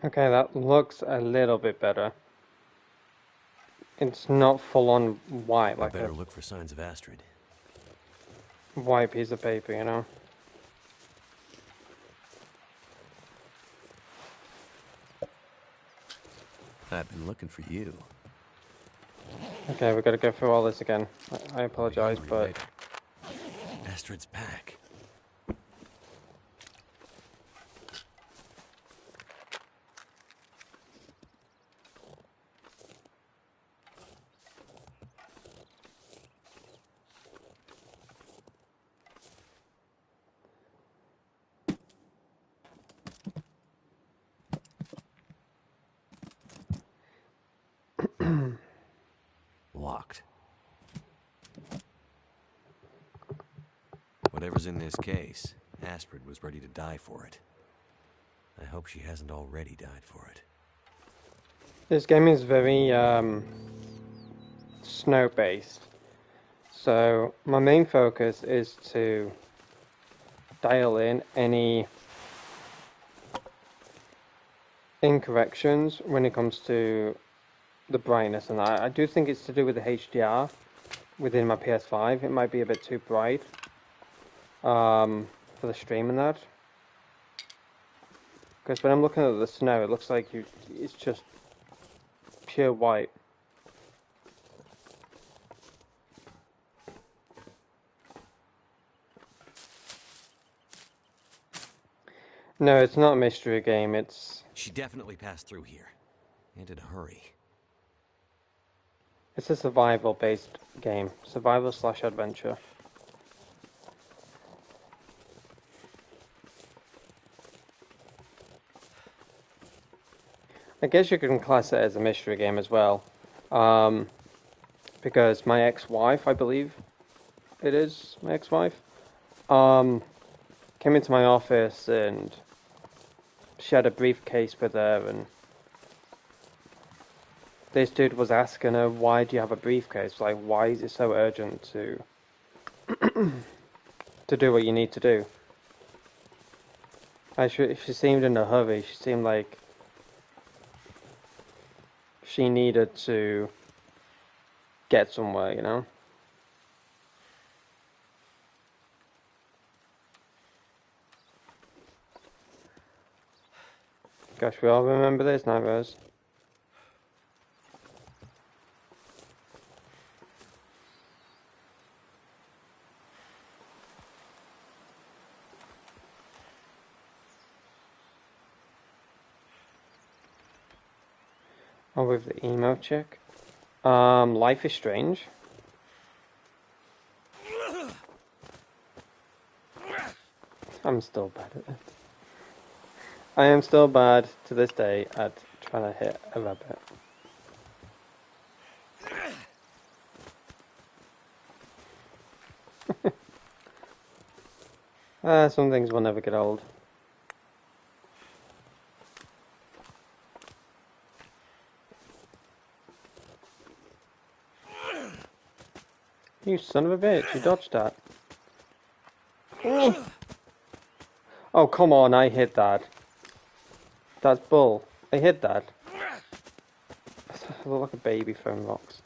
Speaker 1: Okay, that looks a little bit better. It's not full on white,
Speaker 3: I
Speaker 1: like
Speaker 3: better
Speaker 1: a
Speaker 3: look for signs of Astrid.
Speaker 1: white piece of paper, you know?
Speaker 3: I've been looking for you.
Speaker 1: Okay, we gotta go through all this again. I apologize,
Speaker 3: Hungry
Speaker 1: but...
Speaker 3: later. Astrid's pack. Locked. Whatever's in this case, Astrid was ready to die for it. I hope she hasn't already died for it.
Speaker 1: This game is very snow-based. So my main focus is to dial in any incorrections when it comes to the brightness, and I do think it's to do with the HDR within my PS5. It might be a bit too bright for the stream and that. Because when I'm looking at the snow, it looks like it's just pure white. No, it's not a mystery game, it's
Speaker 3: She definitely passed through here. And in a hurry.
Speaker 1: a survival-based game. Survival/adventure. I guess you can class it as a mystery game as well. Because my ex-wife, I believe it is my ex-wife, came into my office and she had a briefcase with her, and this dude was asking her, why do you have a briefcase? Like, why is it so urgent to do what you need to do? She seemed in a hurry. She seemed like she needed to get somewhere, you know? Gosh, we all remember this, NightRose. Oh, with the emo chick. Life is Strange. I'm still bad at it. I am still bad to this day at trying to hit a rabbit. Some things will never get old. You son of a bitch, you dodged that. Oh, come on, I hit that. That's bull. I hit that. I look like a baby throwing rocks.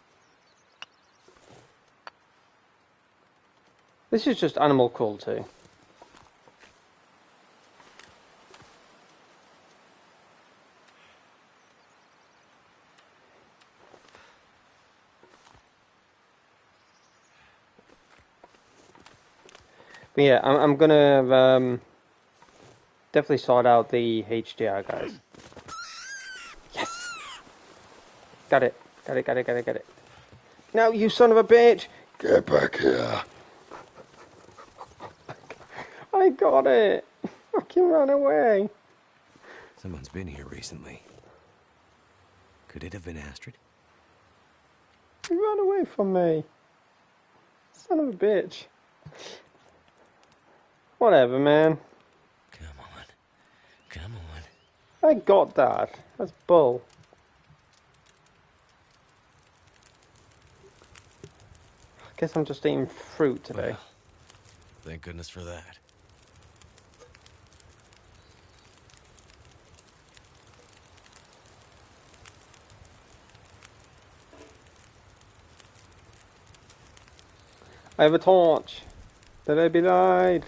Speaker 1: This is just animal cruelty. But yeah, I'm gonna definitely sort out the HDR, guys. Yes! Got it. Got it, got it, got it, got it. Now, you son of a bitch! Get back here! I got it! Fucking ran away!
Speaker 3: Someone's been here recently. Could it have been Astrid?
Speaker 1: He ran away from me. Son of a bitch. Whatever, man.
Speaker 3: Come on. Come on.
Speaker 1: I got that. That's bull. I guess I'm just eating fruit today.
Speaker 3: Well, thank goodness for that.
Speaker 1: I have a torch. Let it be light.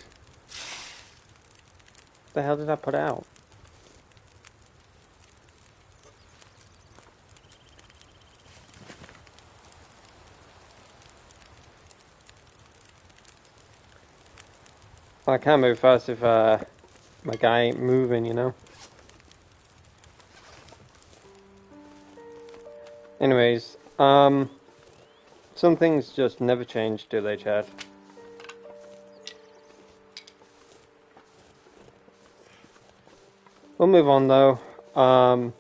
Speaker 1: The hell did I put out? I can't move fast if my guy ain't moving, you know. Anyways, some things just never change, do they, Chad? We'll move on though. I'm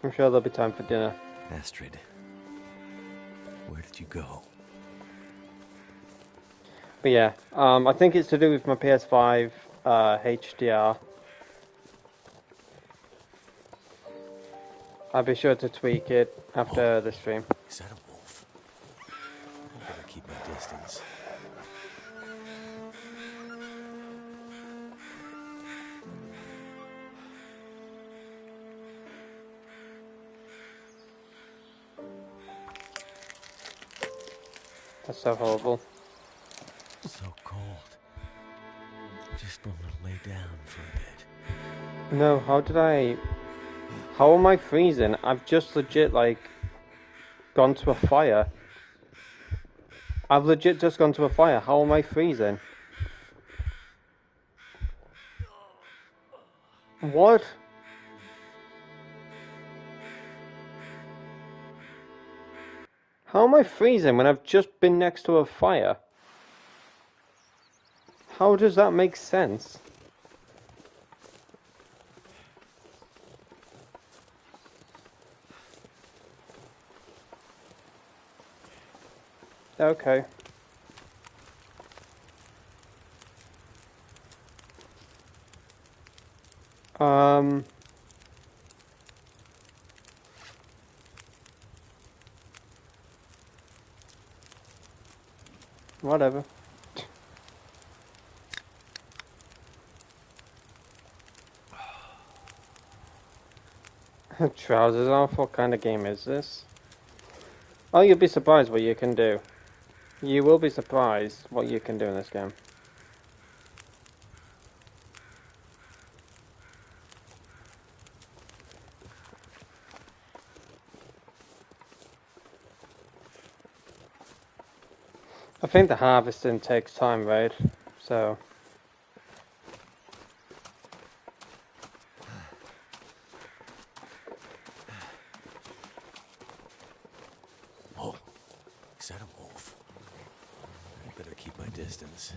Speaker 1: sure there'll be time for dinner.
Speaker 3: Astrid, where did you go?
Speaker 1: But yeah, I think it's to do with my PS5 HDR. I'll be sure to tweak it after the stream.
Speaker 3: Is that a wolf? I better keep my distance.
Speaker 1: That's so horrible.
Speaker 3: So cold. Just want to lay down for a bit.
Speaker 1: No, how am I freezing? I've just legit, like, gone to a fire. I've legit just gone to a fire. How am I freezing? What? How am I freezing when I've just been next to a fire? How does that make sense? Okay. Whatever. Trousers off? What kind of game is this? Oh, you'll be surprised what you can do. You will be surprised what you can do in this game. I think the harvesting takes time, right? So...
Speaker 3: Is that a wolf? I better keep my distance.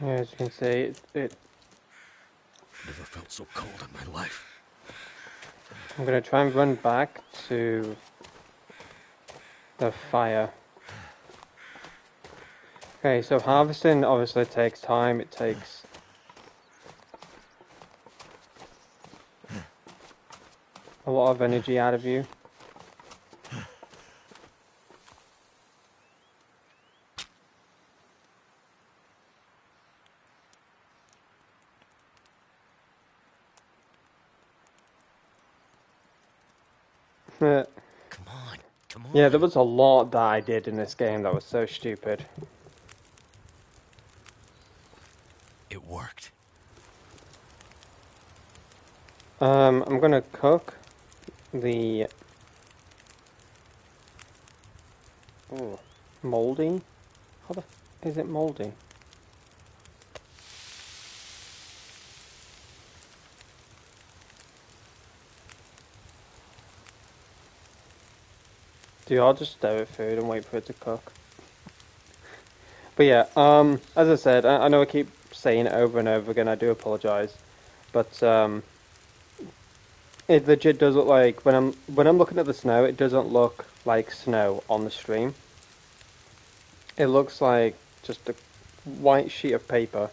Speaker 1: Yeah, as you can see, it.
Speaker 3: Never felt so cold in my life.
Speaker 1: I'm gonna try and run back to the fire. Okay, so harvesting obviously takes time. It takes a lot of energy out of you.
Speaker 3: Come on, come on.
Speaker 1: Yeah, there was a lot that I did in this game that was so stupid.
Speaker 3: It worked.
Speaker 1: I'm gonna cook the moldy. How the is it moldy? Do y'all just stir with food and wait for it to cook? But yeah, as I said, I know I keep saying it over and over again. I do apologize, but it legit does look like when I'm looking at the snow, it doesn't look like snow on the stream. It looks like just a white sheet of paper.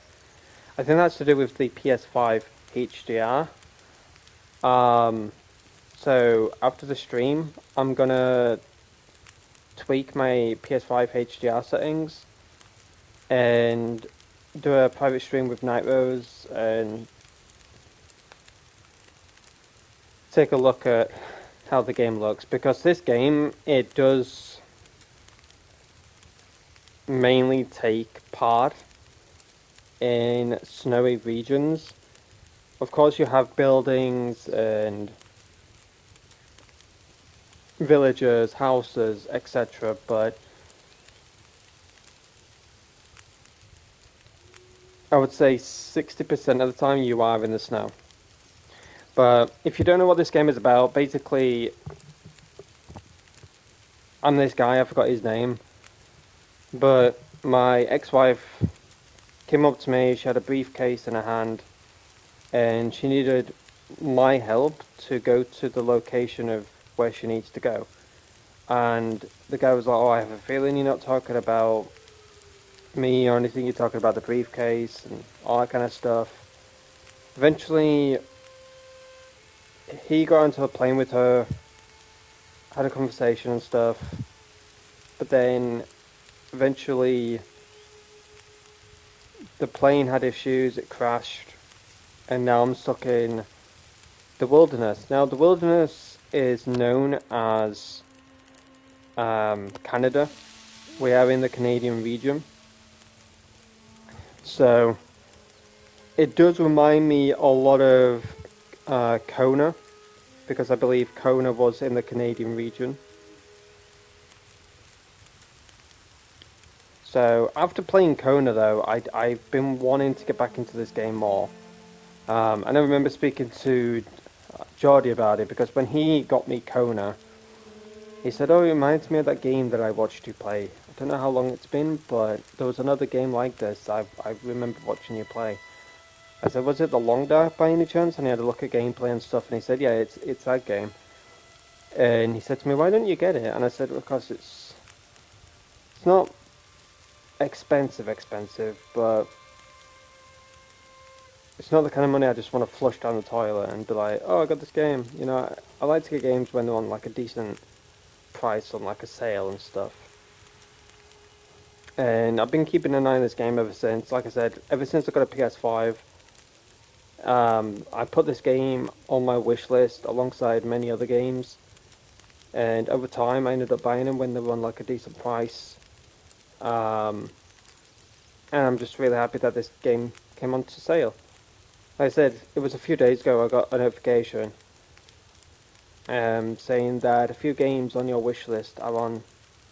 Speaker 1: I think that's to do with the PS5 HDR. So after the stream, I'm gonna tweak my PS5 HDR settings and do a private stream with NightRose and take a look at how the game looks, because this game, it does mainly take part in snowy regions. Of course you have buildings and villages, houses, etc., but I would say 60% of the time you are in the snow. But if you don't know what this game is about, basically, I'm this guy, I forgot his name, but my ex-wife came up to me, she had a briefcase in her hand, and she needed my help to go to the location of where she needs to go. And the guy was like, oh, I have a feeling you're not talking about me or anything, you're talking about the briefcase and all that kind of stuff. Eventually, he got onto a plane with her, had a conversation and stuff, but then eventually the plane had issues, it crashed, and now I'm stuck in the wilderness. Now, the wilderness is known as Canada. We are in the Canadian region. So, it does remind me a lot of Kona, because I believe Kona was in the Canadian region. So, after playing Kona though, I've been wanting to get back into this game more. And I remember speaking to Jordy about it, because when he got me Kona, he said, oh, it reminds me of that game that I watched you play. I don't know how long it's been, but there was another game like this I remember watching you play. I said, was it The Long Dark by any chance? And he had a look at gameplay and stuff, and he said, yeah, it's that game. And he said to me, why don't you get it? And I said, because it's not expensive, but it's not the kind of money I just want to flush down the toilet and be like, oh, I got this game. You know, I like to get games when they're on like a decent price on like a sale and stuff. And I've been keeping an eye on this game ever since. Like I said, ever since I got a PS5, I put this game on my wish list alongside many other games. And over time, I ended up buying them when they were on like a decent price. And I'm just really happy that this game came onto sale. Like I said, it was a few days ago I got a notification saying that a few games on your wish list are on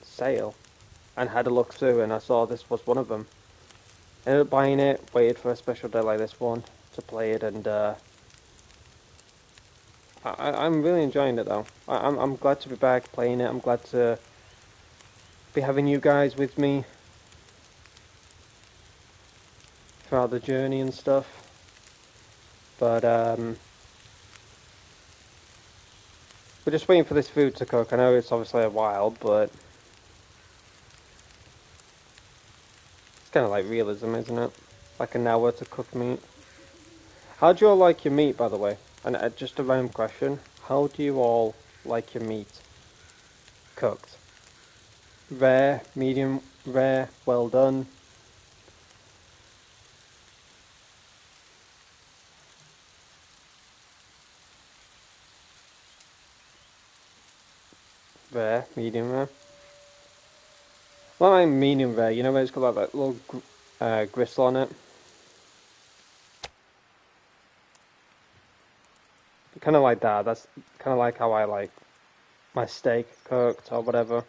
Speaker 1: sale. and had a look through, and I saw this was one of them. Ended up buying it, waited for a special day like this one to play it, and I'm really enjoying it though. I'm glad to be back playing it. I'm glad to be having you guys with me throughout the journey and stuff. But we're just waiting for this food to cook. I know it's obviously a while, but it's kind of like realism, isn't it? Like an hour to cook meat. How do you all like your meat, by the way? And just a random question. How do you all like your meat cooked? Rare, medium rare, well done? Rare, medium rare? Well, I mean medium rare, you know where it's got that little gristle on it? Kind of like that. That's kind of like how I like my steak cooked or whatever.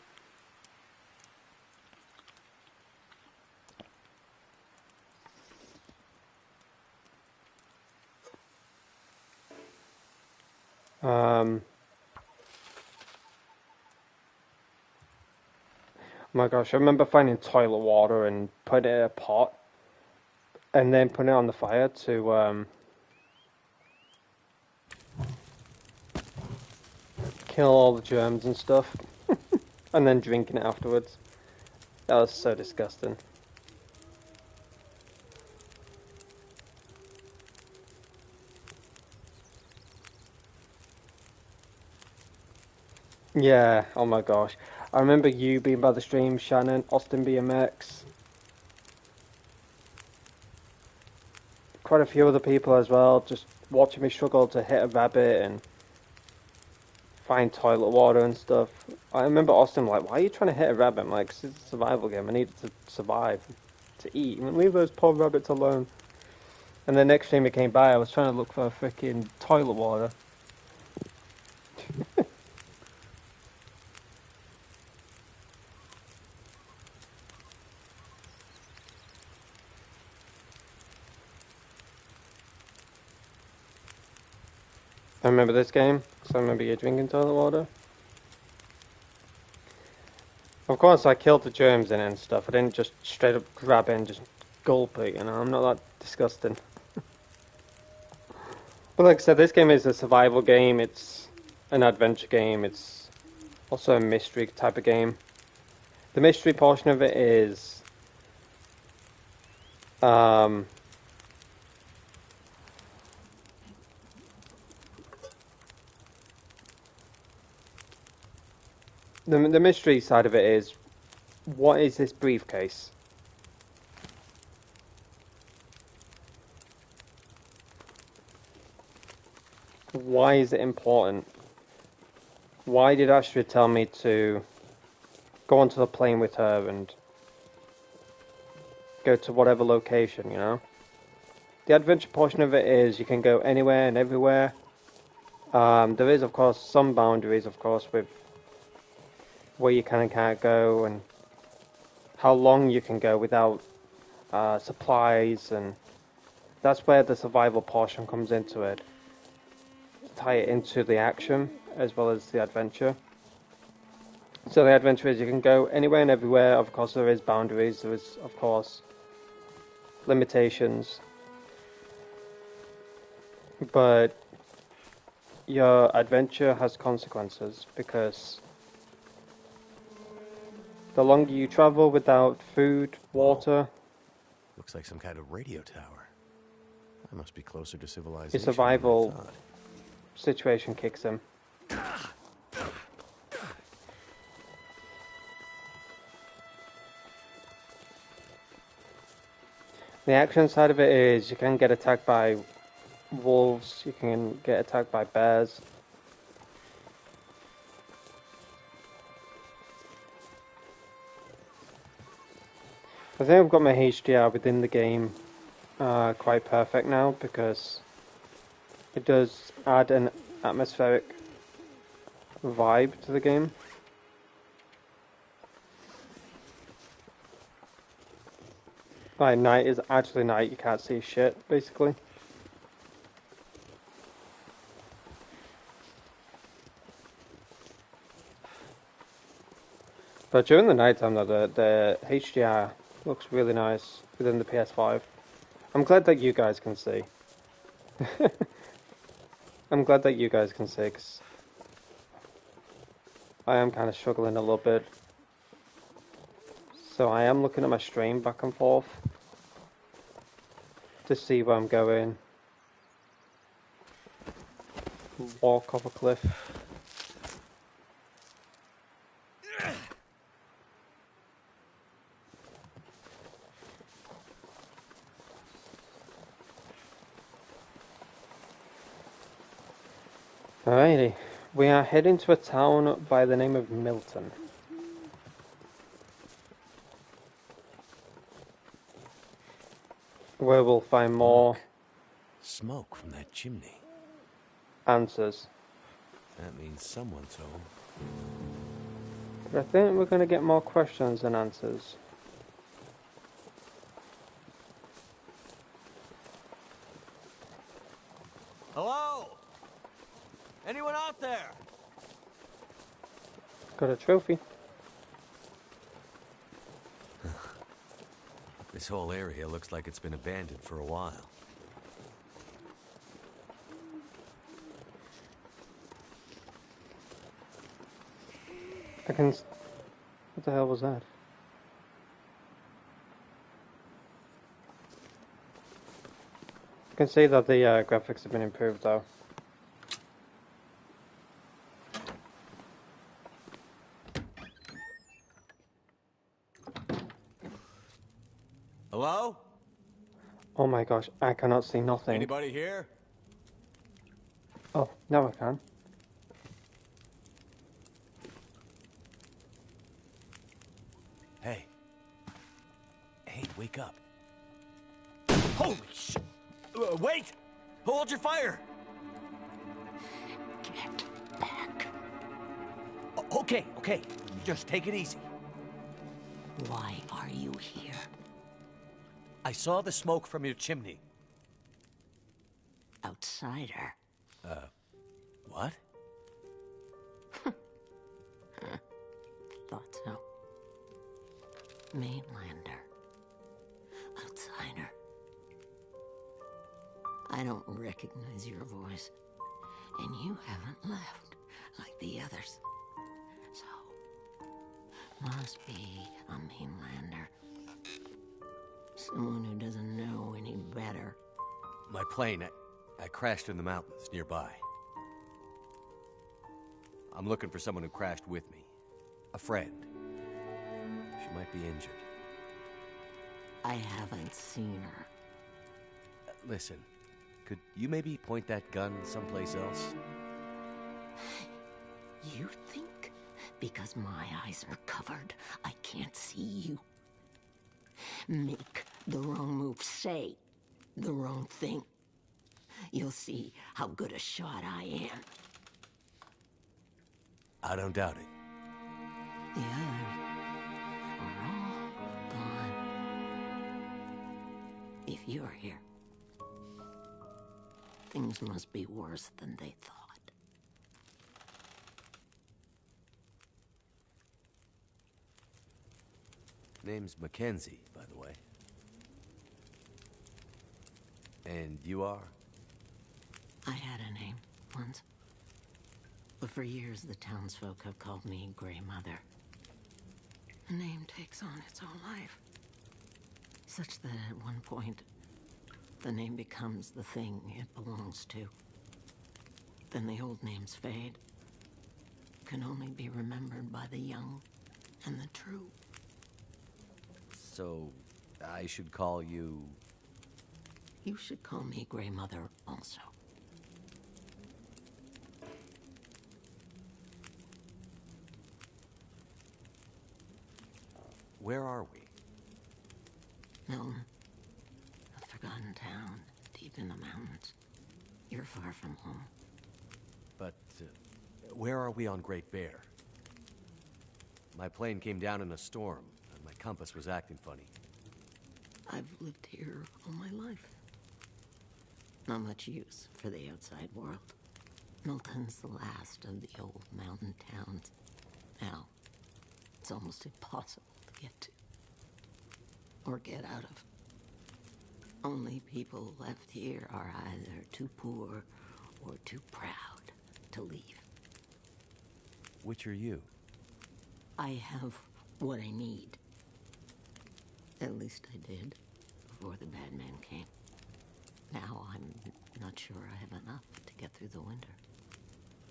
Speaker 1: Oh my gosh, I remember finding toilet water and putting it in a pot and then putting it on the fire to kill all the germs and stuff, and then drinking it afterwards. That was so disgusting. Yeah, oh my gosh. I remember you being by the stream, Shannon, Austin BMX, quite a few other people as well, just watching me struggle to hit a rabbit and find toilet water and stuff. I remember Austin like, why are you trying to hit a rabbit? I'm like, 'cause it's a survival game, I needed to survive, to eat. I mean, leave those poor rabbits alone. And the next stream it came by, I was trying to look for freaking toilet water. I remember this game, so I remember you drinking toilet water. Of course, I killed the germs in it and stuff. I didn't just straight up grab it and just gulp it, you know. I'm not that disgusting. But like I said, this game is a survival game. It's an adventure game. It's also a mystery type of game. The mystery portion of it is the mystery side of it is, what is this briefcase? Why is it important? Why did Astrid tell me to go onto the plane with her and go to whatever location, you know? The adventure portion of it is you can go anywhere and everywhere. There is, of course, some boundaries, of course, with where you can and can't go and how long you can go without supplies, and that's where the survival portion comes into it. Tie it into the action as well as the adventure. So the adventure is you can go anywhere and everywhere. Of course, there is boundaries. There is, of course, limitations. But your adventure has consequences, because the longer you travel without food, water,
Speaker 6: Looks like some kind of radio tower. I must be closer to civilization.
Speaker 1: your survival situation kicks in. The action side of it is you can get attacked by wolves, you can get attacked by bears. I think I've got my HDR within the game quite perfect now, because it does add an atmospheric vibe to the game. Like, night is actually night, you can't see shit, basically. But during the nighttime, though, the HDR looks really nice within the PS5. I'm glad that you guys can see. I'm glad that you guys can see, 'cause I am kind of struggling a little bit. So I am looking at my stream back and forth to see where I'm going. Walk off a cliff. Alrighty, we are heading to a town by the name of Milton. Where we'll find more
Speaker 6: Smoke from that chimney.
Speaker 1: answers.
Speaker 6: That means someone's home.
Speaker 1: But I think we're going to get more questions than answers.
Speaker 6: Hello? Anyone out there?
Speaker 1: Got a trophy.
Speaker 3: This whole area looks like it's been abandoned for a while.
Speaker 1: I can... What the hell was that? I can see that the graphics have been improved though.
Speaker 6: Hello?
Speaker 1: Oh my gosh, I cannot see nothing.
Speaker 6: Anybody here?
Speaker 1: Oh, now I can.
Speaker 6: Hey. Hey, wake up. Holy shit! Wait! Hold your fire!
Speaker 4: Get back.
Speaker 6: Okay, okay. Just take it easy.
Speaker 4: Why are you here?
Speaker 6: I saw the smoke from your chimney.
Speaker 4: Outsider.
Speaker 6: What?
Speaker 4: Thought so. Mainlander. Outsider. I don't recognize your voice. And you haven't left like the others. So, must be a mainlander. Someone who doesn't know any better.
Speaker 3: My plane, I crashed in the mountains nearby. I'm looking for someone who crashed with me. A friend. She might be injured.
Speaker 4: I haven't seen her.
Speaker 3: Listen, could you maybe point that gun someplace else?
Speaker 4: You think because my eyes are covered, I can't see you? Make the wrong move, say the wrong thing. You'll see how good a shot I am.
Speaker 3: I don't doubt it.
Speaker 4: The others are all gone. If you're here, things must be worse than they thought.
Speaker 3: Name's Mackenzie, by the way. And you are?
Speaker 4: I had a name once. But for years, the townsfolk have called me Grey Mother. A name takes on its own life. Such that at one point, the name becomes the thing it belongs to. Then the old names fade. Can only be remembered by the young and the true.
Speaker 3: So, I should call you...
Speaker 4: You should call me Grey Mother also.
Speaker 3: Where are we?
Speaker 4: Milton, a forgotten town, deep in the mountains. You're far from home.
Speaker 3: But, where are we on Great Bear? My plane came down in a storm, and my compass was acting funny.
Speaker 4: I've lived here all my life. Not much use for the outside world. Milton's the last of the old mountain towns. Now, it's almost impossible to get to. Or get out of. Only people left here are either too poor or too proud to leave.
Speaker 6: Which are you?
Speaker 4: I have what I need. At least I did, before the bad man came. Now I'm not sure I have enough to get through the winter.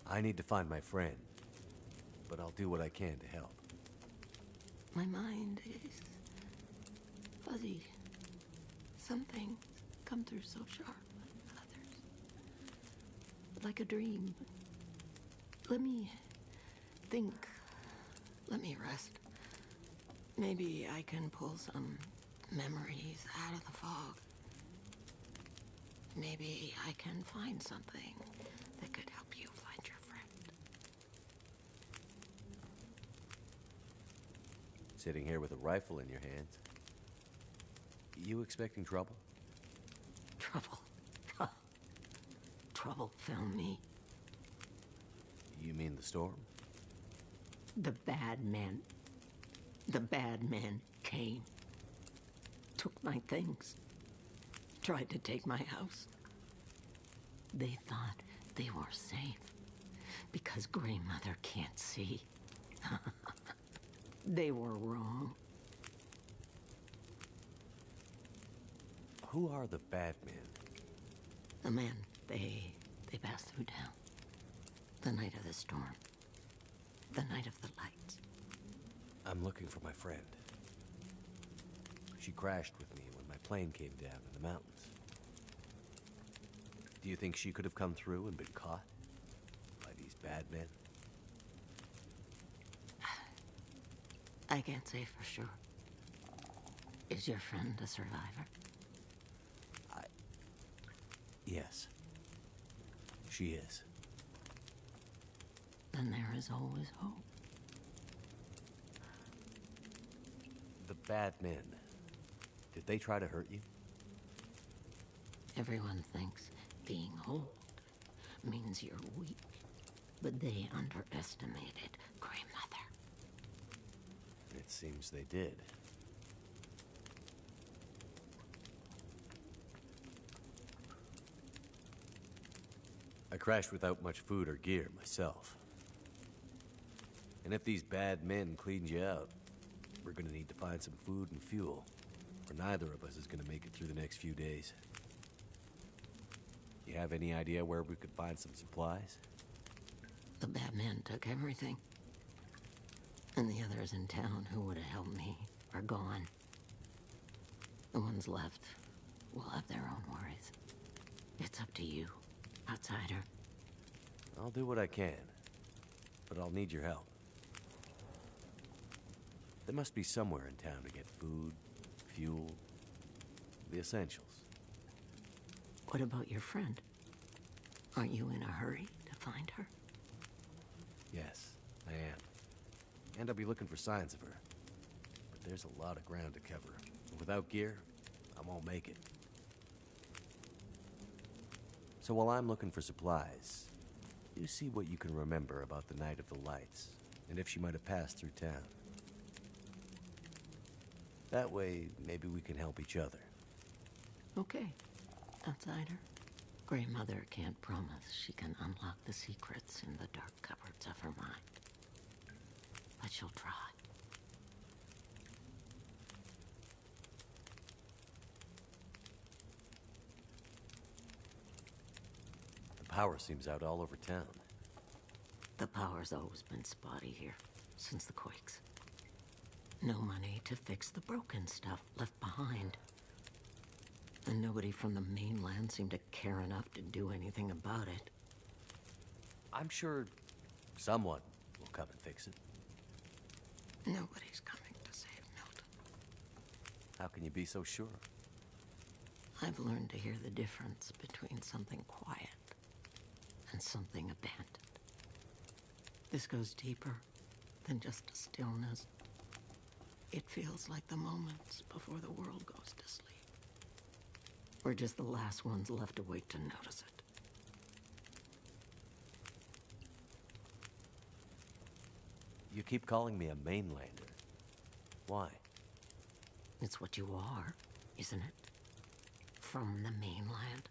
Speaker 6: I need to find my friend, but I'll do what I can to help.
Speaker 4: My mind is fuzzy. Some things come through so sharp, others like a dream. Let me think. Let me rest. Maybe I can pull some memories out of the fog. Maybe I can find something that could help you find your friend.
Speaker 6: Sitting here with a rifle in your hands. You expecting trouble?
Speaker 4: Trouble. Trouble found me.
Speaker 6: You mean the storm?
Speaker 4: The bad men. The bad men came. Took my things. Tried to take my house. They thought they were safe because Grey Mother can't see. They were wrong.
Speaker 6: Who are the bad men?
Speaker 4: The men they passed through town. The night of the storm. The night of the lights.
Speaker 6: I'm looking for my friend. She crashed with me when my plane came down in the mountains. Do you think she could have come through and been caught by these bad men?
Speaker 4: I can't say for sure. Is your friend a survivor?
Speaker 6: Yes. She is.
Speaker 4: Then there is always hope.
Speaker 6: The bad men. Did they try to hurt you?
Speaker 4: Everyone thinks being old means you're weak, but they underestimated Grey Mother.
Speaker 6: It seems they did. I crashed without much food or gear myself. And if these bad men cleaned you out, we're gonna need to find some food and fuel, or neither of us is gonna make it through the next few days. You have any idea where we could find some supplies?
Speaker 4: The bad men took everything. And the others in town who would have helped me are gone. The ones left will have their own worries. It's up to you, outsider.
Speaker 6: I'll do what I can, but I'll need your help. There must be somewhere in town to get food, fuel, the essentials.
Speaker 4: What about your friend? Are you in a hurry to find her?
Speaker 6: Yes, I am. And I'll be looking for signs of her. But there's a lot of ground to cover. And without gear, I won't make it. So while I'm looking for supplies, you see what you can remember about the night of the lights, and if she might have passed through town. That way, maybe we can help each other.
Speaker 4: Okay, outsider. Grey Mother can't promise she can unlock the secrets in the dark cupboards of her mind. But she'll try.
Speaker 6: The power seems out all over town.
Speaker 4: The power's always been spotty here, since the quakes. No money to fix the broken stuff left behind. And nobody from the mainland seemed to care enough to do anything about it.
Speaker 6: I'm sure someone will come and fix it.
Speaker 4: Nobody's coming to save Milton.
Speaker 6: How can you be so sure?
Speaker 4: I've learned to hear the difference between something quiet and something abandoned. This goes deeper than just a stillness. It feels like the moments before the world goes to sleep. We're just the last ones left awake to notice it.
Speaker 6: You keep calling me a mainlander. Why?
Speaker 4: It's what you are, isn't it? From the mainland,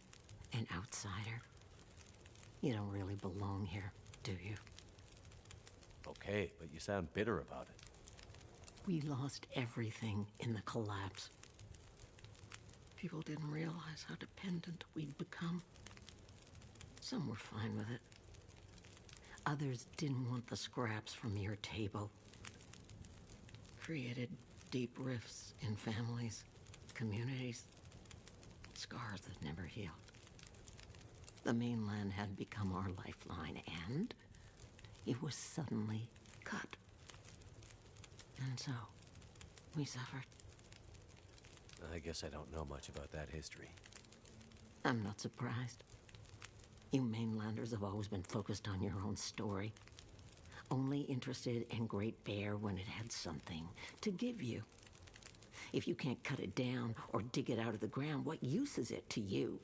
Speaker 4: an outsider. You don't really belong here, do you?
Speaker 6: Okay, but you sound bitter about it.
Speaker 4: We lost everything in the collapse. People didn't realize how dependent we'd become. Some were fine with it. Others didn't want the scraps from your table. Created deep rifts in families, communities, scars that never healed. The mainland had become our lifeline, and it was suddenly cut. And so, we suffered.
Speaker 6: I guess I don't know much about that history.
Speaker 4: I'm not surprised. You mainlanders have always been focused on your own story. Only interested in Great Bear when it had something to give you. If you can't cut it down or dig it out of the ground, what use is it to you?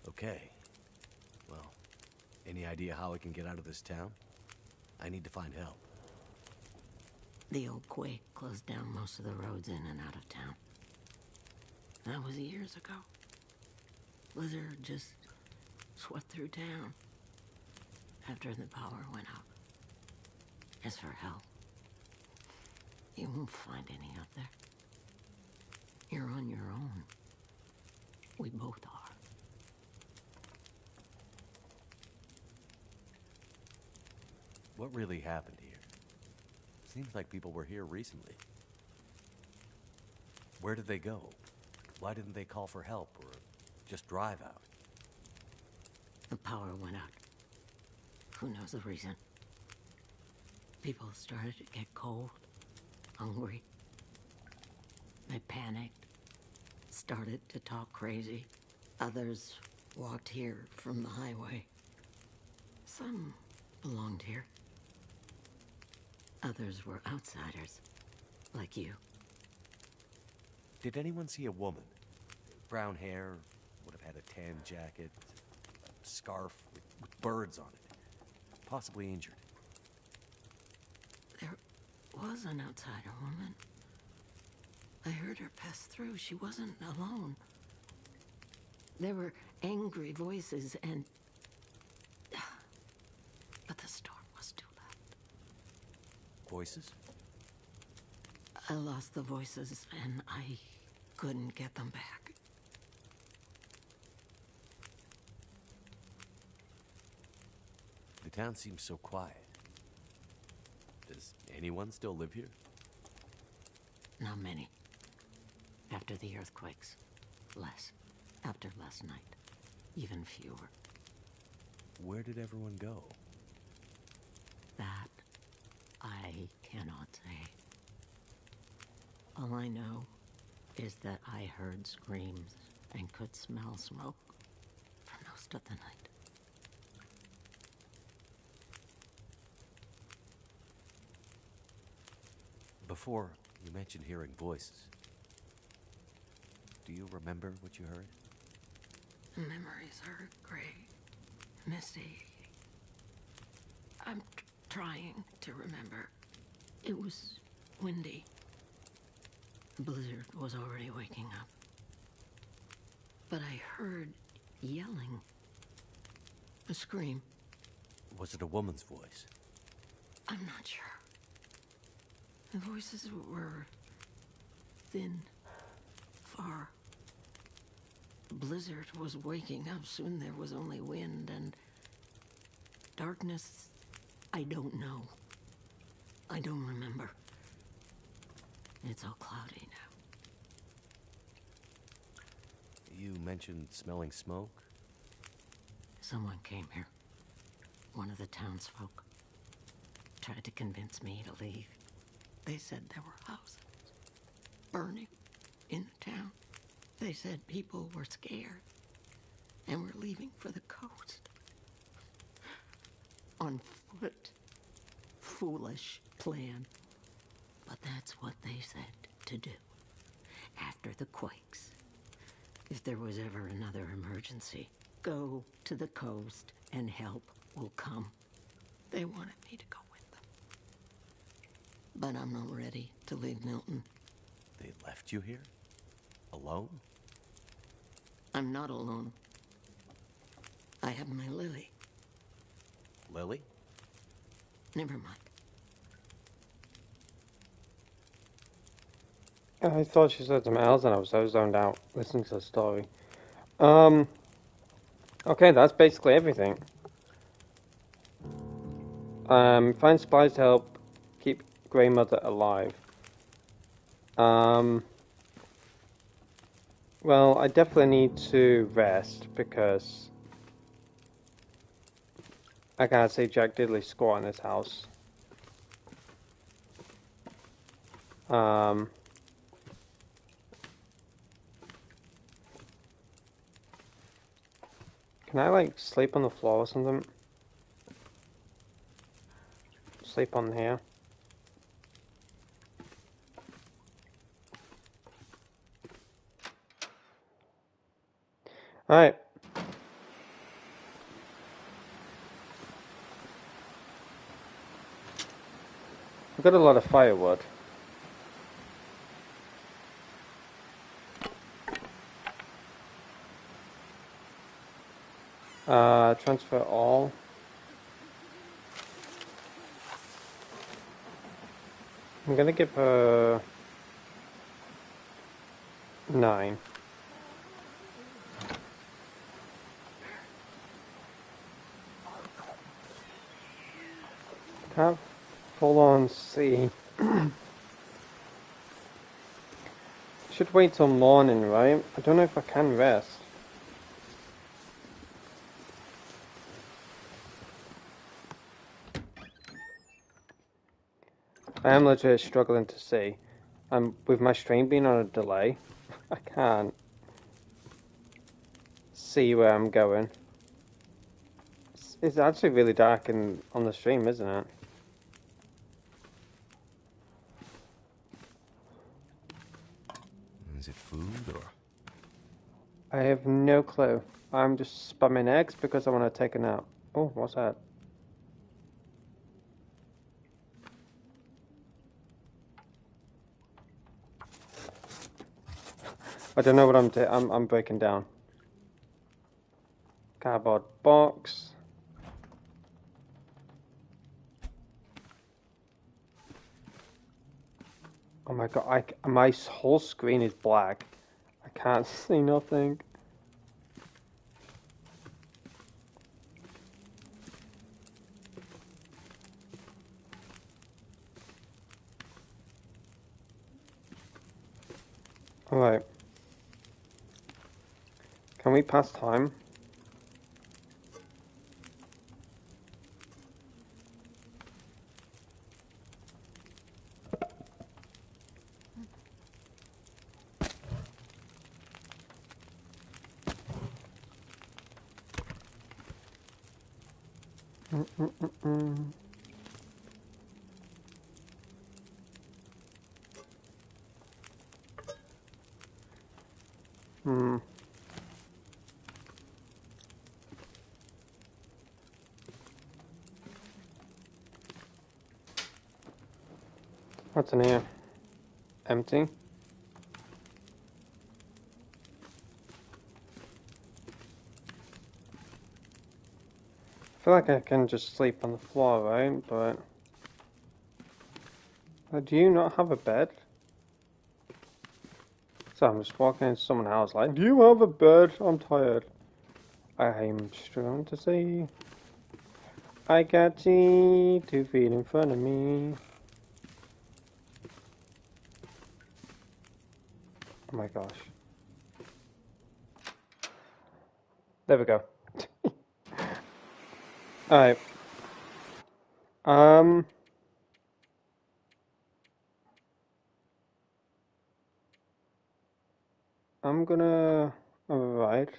Speaker 6: Okay. Well, any idea how I can get out of this town? I need to find help.
Speaker 4: The old quake closed down most of the roads in and out of town. That was years ago. Blizzard just swept through town after the power went out. As for help, you won't find any out there. You're on your own. We both are.
Speaker 6: What really happened here? Seems like people were here recently. Where did they go? Why didn't they call for help or just drive out?
Speaker 4: The power went out. Who knows the reason? People started to get cold, hungry. They panicked, started to talk crazy. Others walked here from the highway. Some belonged here. Others were outsiders, like you.
Speaker 6: Did anyone see a woman? Brown hair, would have had a tan jacket, a scarf with birds on it. Possibly injured.
Speaker 4: There was an outsider woman. I heard her pass through. She wasn't alone. There were angry voices and... But the storm was too loud.
Speaker 6: Voices?
Speaker 4: I lost the voices and I couldn't get them back.
Speaker 6: The town seems so quiet. Does anyone still live here?
Speaker 4: Not many. After the earthquakes, less. After last night, even fewer.
Speaker 6: Where did everyone go?
Speaker 4: That I cannot say. All I know is that I heard screams and could smell smoke for most of the night.
Speaker 6: Before, you mentioned hearing voices. Do you remember what you heard?
Speaker 4: Memories are gray, misty. I'm trying to remember. It was windy. The blizzard was already waking up. But I heard yelling. A scream.
Speaker 6: Was it a woman's voice?
Speaker 4: I'm not sure. The voices were thin, far. The blizzard was waking up. Soon there was only wind and darkness. I don't know. I don't remember. It's all cloudy now.
Speaker 6: You mentioned smelling smoke?
Speaker 4: Someone came here. One of the townsfolk. Tried to convince me to leave. They said there were houses burning in the town. They said people were scared and were leaving for the coast. On foot. Foolish plan. But that's what they said. to do. After the quakes, if there was ever another emergency, go to the coast and help will come. They wanted me to go with them. But I'm not ready to leave Milton.
Speaker 6: They left you here? Alone?
Speaker 4: I'm not alone. I have my Lily.
Speaker 6: Lily?
Speaker 4: Never mind.
Speaker 1: I thought she said something else and I was so zoned out listening to the story. Okay, that's basically everything. Find supplies to help keep Grey Mother alive. Well, I definitely need to rest because I can't see Jack Diddley score in this house. Can I like sleep on the floor or something? Sleep on here. Alright. I've got a lot of firewood. Transfer all. I'm gonna give her 9. Can't full on see. Should wait till morning, right? I don't know if I can rest. I am literally struggling to see. With my stream being on a delay, I can't see where I'm going. It's actually really dark on the stream, isn't it?
Speaker 6: Is it food or?
Speaker 1: I have no clue. I'm just spamming eggs because I want to take a nap. Oh, what's that? I don't know what I'm breaking down. Cardboard box. Oh my god, my whole screen is black. I can't see nothing. Alright. Can we pass time? Hmm. What's in here? Empty. I feel like I can just sleep on the floor, right? But do you not have a bed? So I'm just walking into someone's house like, do you have a bed? I'm tired. I'm struggling to see. I got tea, 2 feet in front of me. Oh my gosh. There we go. Alright. I'm gonna override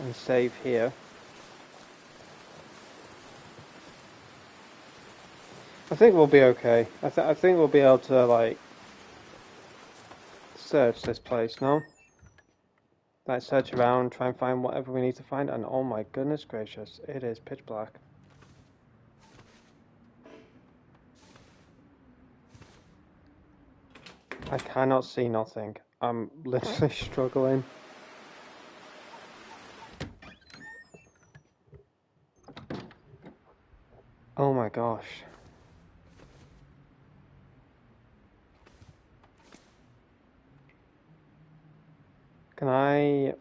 Speaker 1: and save here. I think we'll be okay. I think we'll be able to, like, search this place, no? Like, search around, try and find whatever we need to find, and oh my goodness gracious, it is pitch black. I cannot see nothing. I'm literally struggling. Oh my gosh. Can I...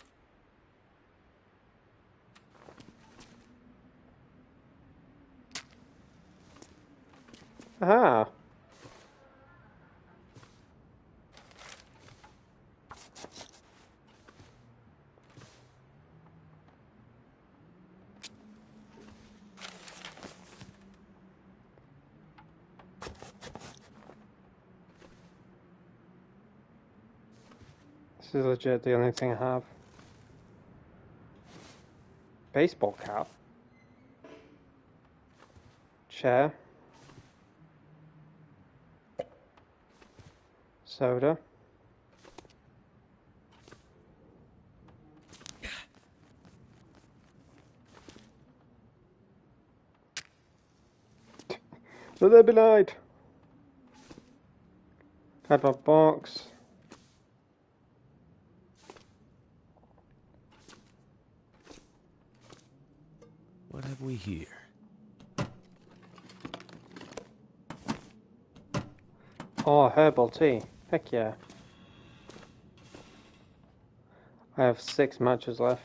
Speaker 1: Aha! This is legit the only thing I have. Baseball cap. Chair. Soda. Let there be light! Cardboard box.
Speaker 6: What have we here?
Speaker 1: Oh, herbal tea. Heck yeah. I have 6 matches left.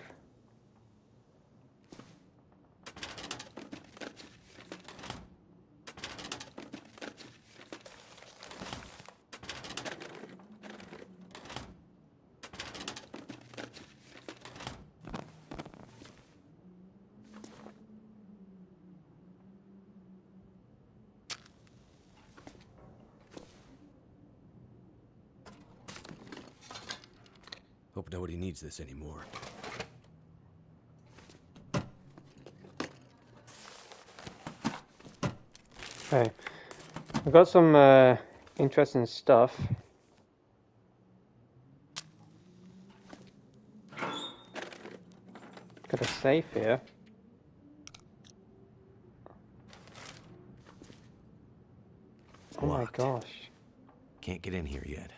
Speaker 6: Hope nobody needs this anymore.
Speaker 1: Okay. We've got some interesting stuff. Got a safe here. Oh my
Speaker 6: Locked.
Speaker 1: gosh.
Speaker 6: Can't get in here yet.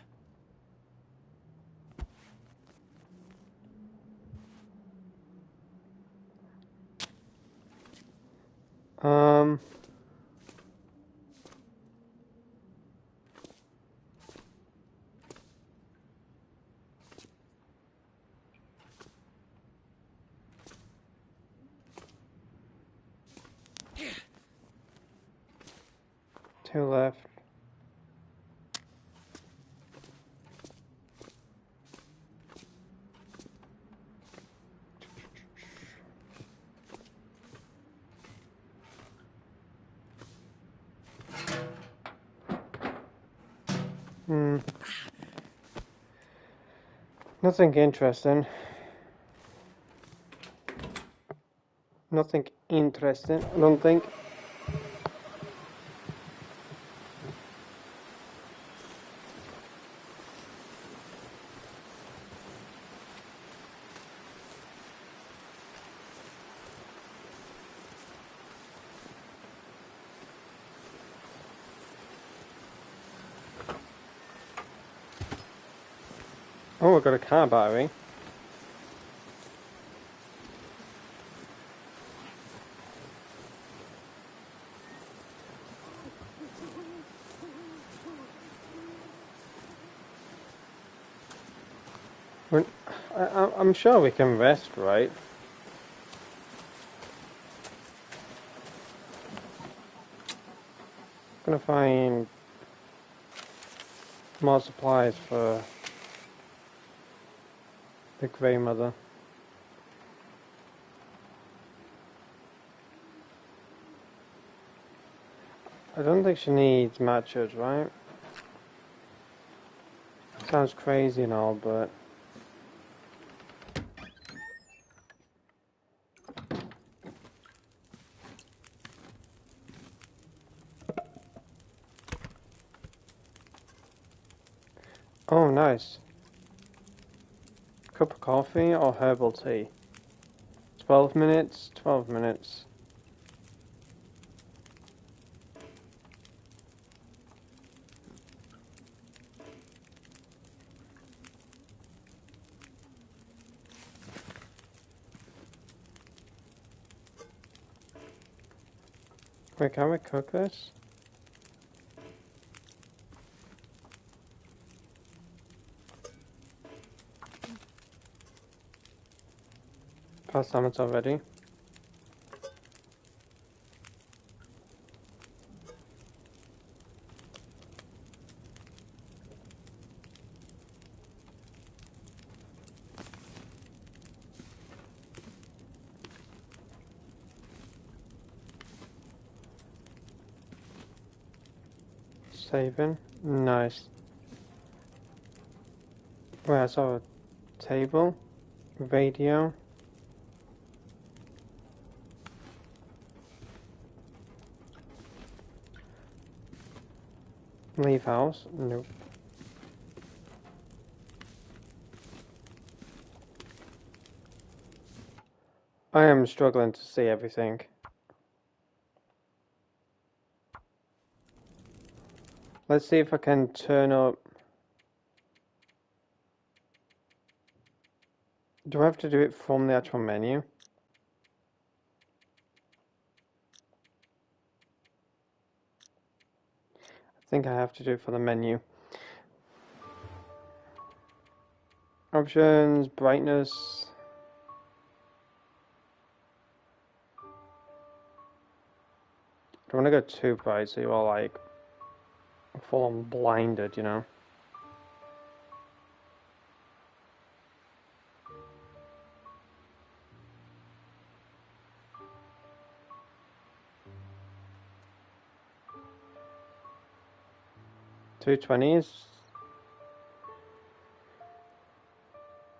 Speaker 1: Um... Two left. Nothing interesting. Nothing interesting, I don't think. Oh, I got a car battery. I'm sure we can rest, right? Gonna find more supplies for the Grey Mother. I don't think she needs matches, right? Sounds crazy and all, but... Oh, nice. Cup of coffee or herbal tea? 12 minutes, 12 minutes. Wait, can we cook this? Past salmon's already. Saving. Nice. Wait, I saw a table. Radio. Leave house. Nope. I am struggling to see everything. Let's see if I can turn up. Do I have to do it from the actual menu? I think I have to do it for the menu. Options, brightness. Don't want to go too bright so you're like full on blinded, you know? $220s.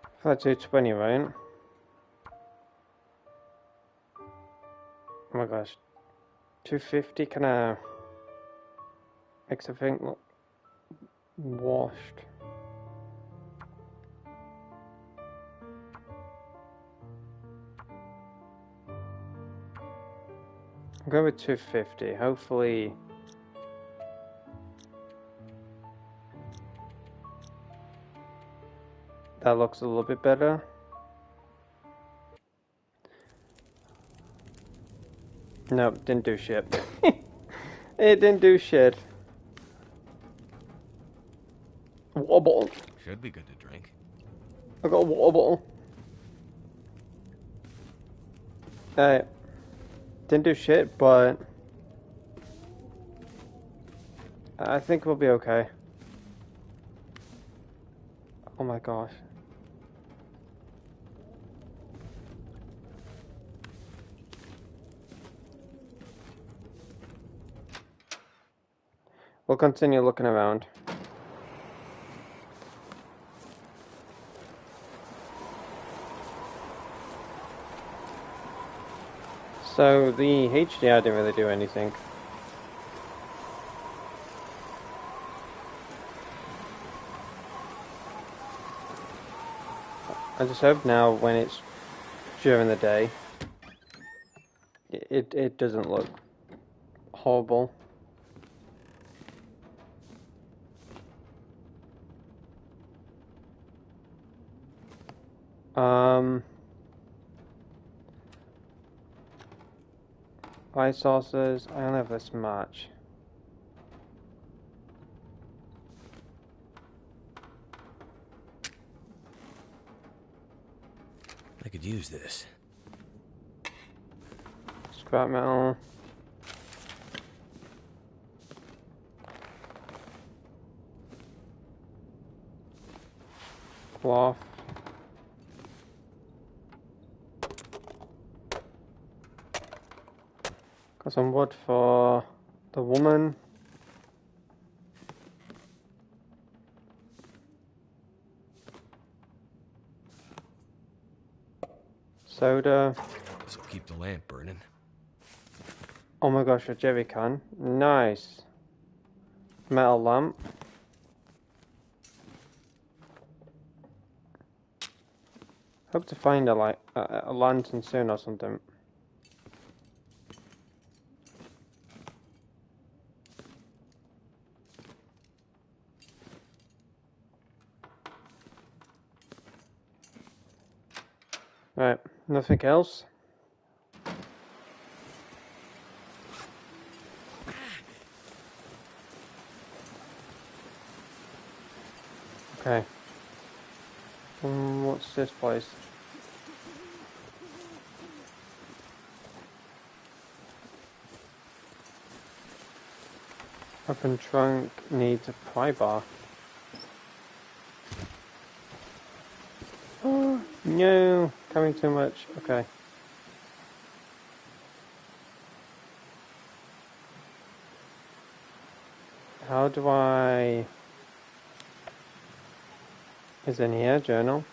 Speaker 1: I feel like 220, right? Oh my gosh. 250 kind of makes everything look washed. I'll go with 250. Hopefully that looks a little bit better. Nope, didn't do shit. It didn't do shit. Wobble.
Speaker 6: Should be good to drink.
Speaker 1: I got a wobble. Didn't do shit, but I think we'll be okay. Oh my gosh. We'll continue looking around. So the HDR didn't really do anything. I just hope now when it's during the day, it doesn't look horrible. Light sources, I only have this much.
Speaker 6: I could use this.
Speaker 1: Scrap metal. Cloth. Got some wood for the woman. Soda.
Speaker 6: This will keep the lamp burning.
Speaker 1: Oh my gosh, a jerry can. Nice. Metal lamp. Hope to find a lantern soon or something. Right, nothing else? Okay. What's this place? Open trunk needs a pry bar. Oh, no, carrying too much. Okay. How do I... Is in here, journal?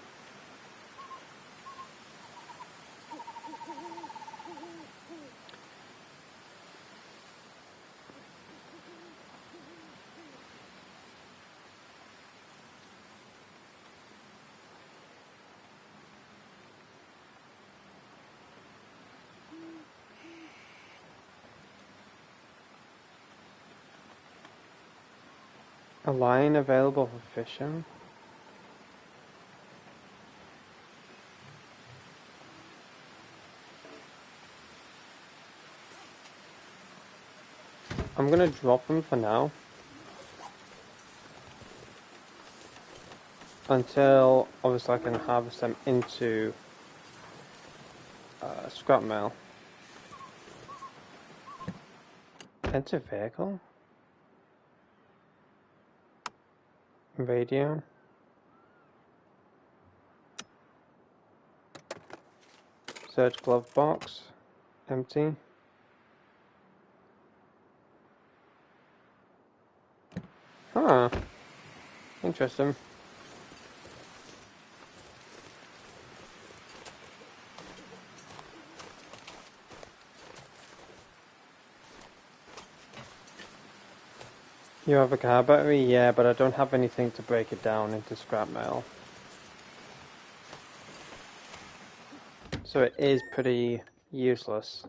Speaker 1: A line available for fishing? I'm gonna drop them for now. Until, obviously, I can harvest them into scrap mail. Enter vehicle? Radio? Search glove box? Empty. Huh. Interesting. You have a car battery? Yeah, but I don't have anything to break it down into scrap metal. So it is pretty useless.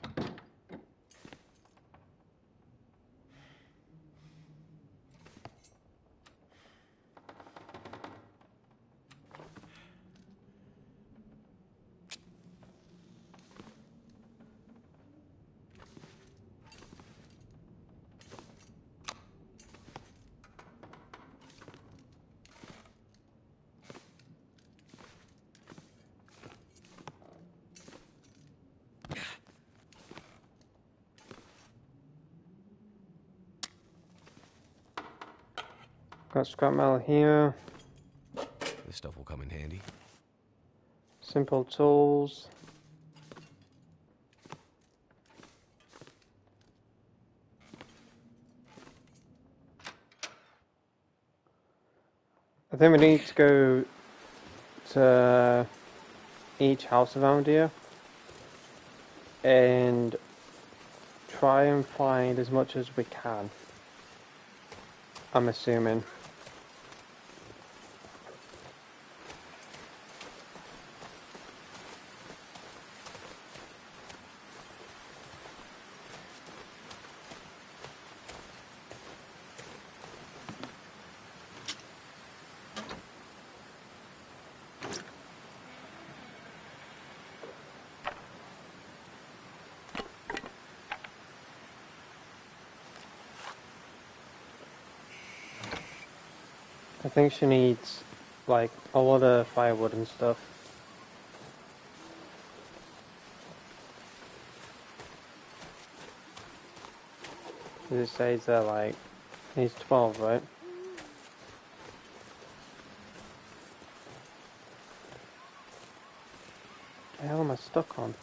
Speaker 1: Got scrap metal here.
Speaker 6: This stuff will come in handy.
Speaker 1: Simple tools. I think we need to go to each house around here and try and find as much as we can. I'm assuming. I think she needs, like, a lot of firewood and stuff. It says that, like, needs 12, right? What the hell am I stuck on?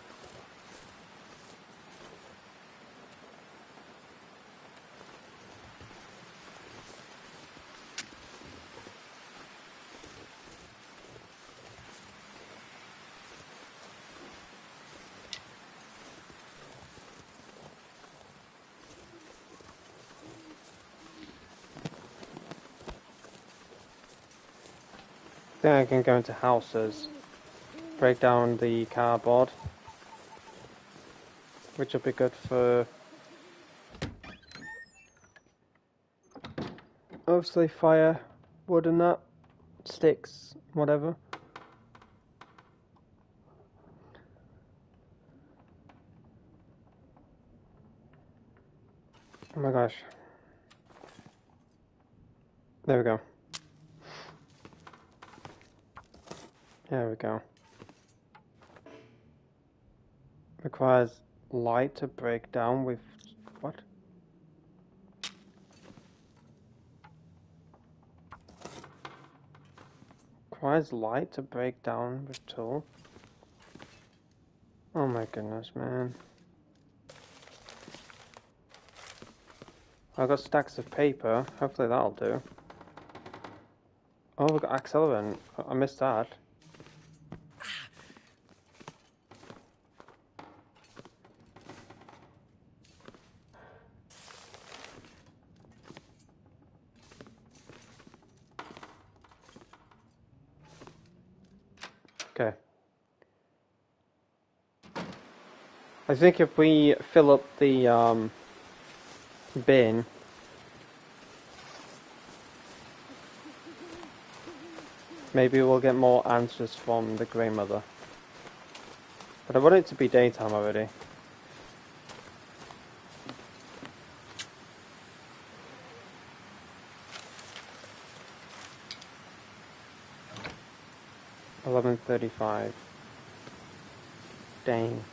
Speaker 1: I think I can go into houses break down the cardboard, which will be good for obviously fire, wood and that, sticks, whatever. Oh my gosh. There we go. There we go. Requires light to break down with what? Requires light to break down with tool. Oh my goodness, man. I've got stacks of paper. Hopefully that'll do. Oh, we've got accelerant. I missed that. Okay. I think if we fill up the bin, maybe we'll get more answers from the Grey Mother. But I want it to be daytime already. $11:35. Dang.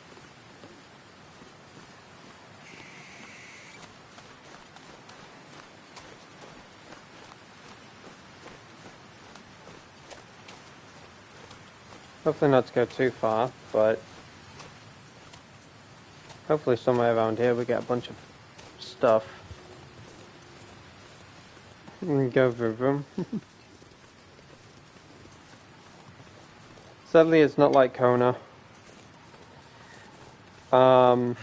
Speaker 1: Hopefully not to go too far, but hopefully somewhere around here we get a bunch of stuff. And go through them. Sadly, it's not like Kona. The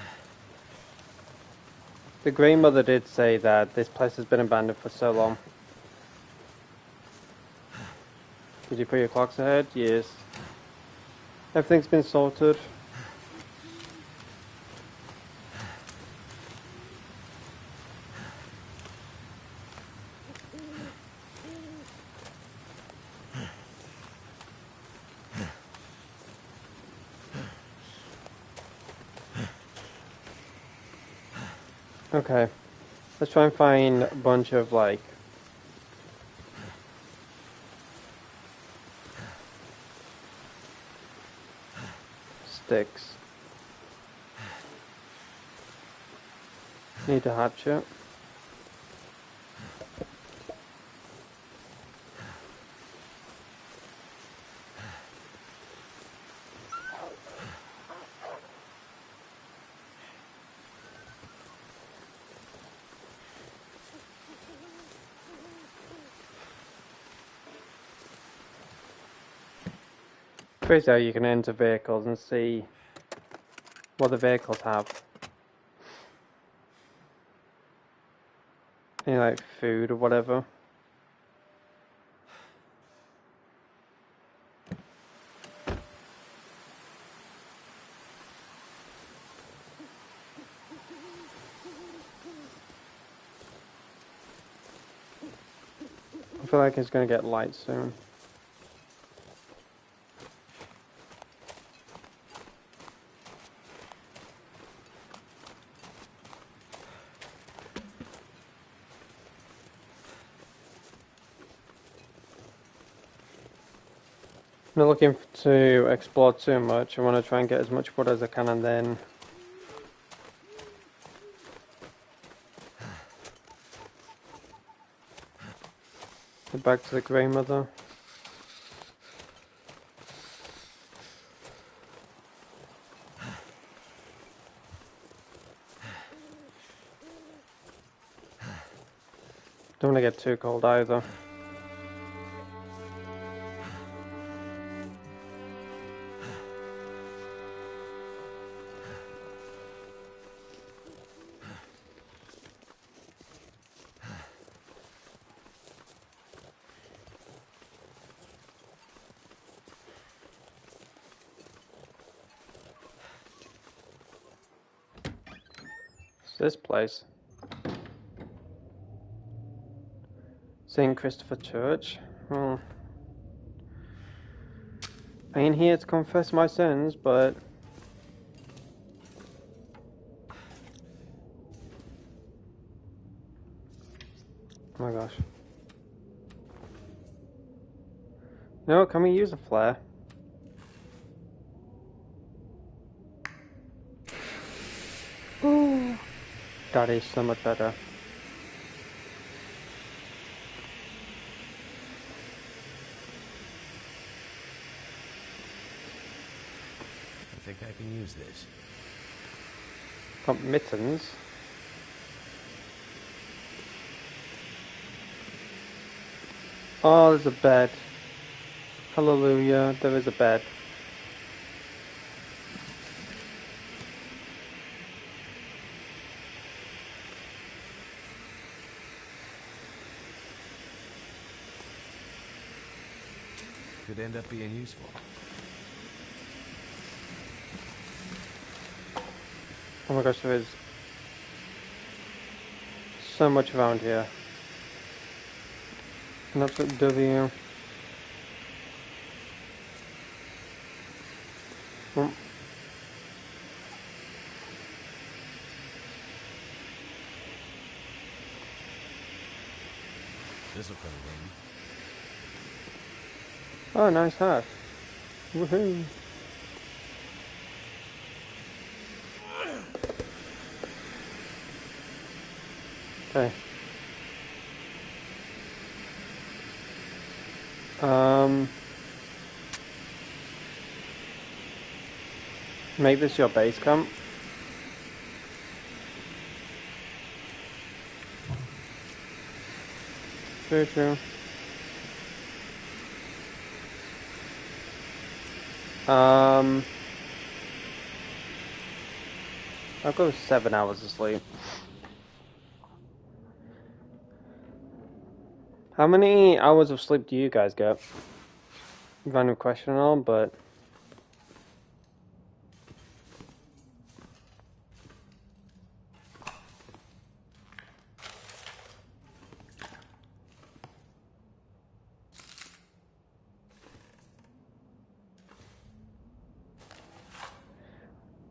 Speaker 1: Grey Mother did say that this place has been abandoned for so long. Did you put your clocks ahead? Yes. Everything's been sorted. Okay. Let's try and find a bunch of, like, sticks. Need a hatchet. Crazy how you can enter vehicles and see what the vehicles have. Any, like, food or whatever. I feel like it's gonna get light soon. I'm not looking to explore too much. I want to try and get as much wood as I can and then head back to the Grey Mother. Don't want to get too cold either. This place? St. Christopher Church? Well, I ain't here to confess my sins, but... Oh my gosh. No, can we use a flare? Ooh. That is so much better.
Speaker 6: I think I can use this.
Speaker 1: Got mittens. Oh, there's a bed. Hallelujah, there is a bed.
Speaker 6: Could end up being useful.
Speaker 1: Oh my gosh, there is so much around here. An absolute W. Oh.
Speaker 6: This'll come in handy.
Speaker 1: Oh, nice hat. Woohoo. Okay. Make this your base camp. Very true. I'll go with 7 hours of sleep. How many hours of sleep do you guys get? Random question and all, but...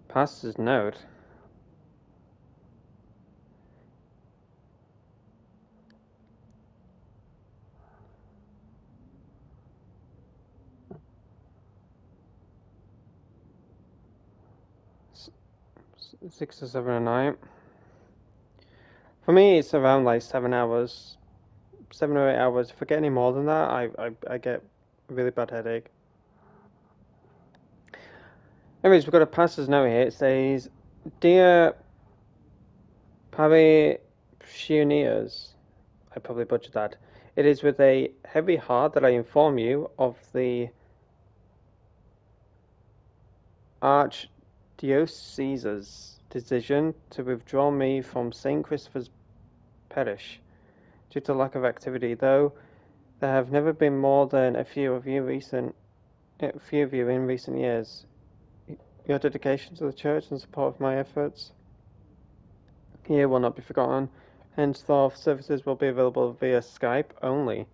Speaker 1: Pastor's note. Six or 7 a night. For me, it's around like 7 hours, 7 or 8 hours. If I get any more than that, I get a really bad headache. Anyways, we've got a pastor's note here. It says, "Dear Parishioners," I probably butchered that. "It is with a heavy heart that I inform you of the Archdiocese's decision to withdraw me from St. Christopher's Parish due to lack of activity, though there have never been more than a few of you in recent years. Your dedication to the church and support of my efforts here will not be forgotten. Henceforth, services will be available via Skype only.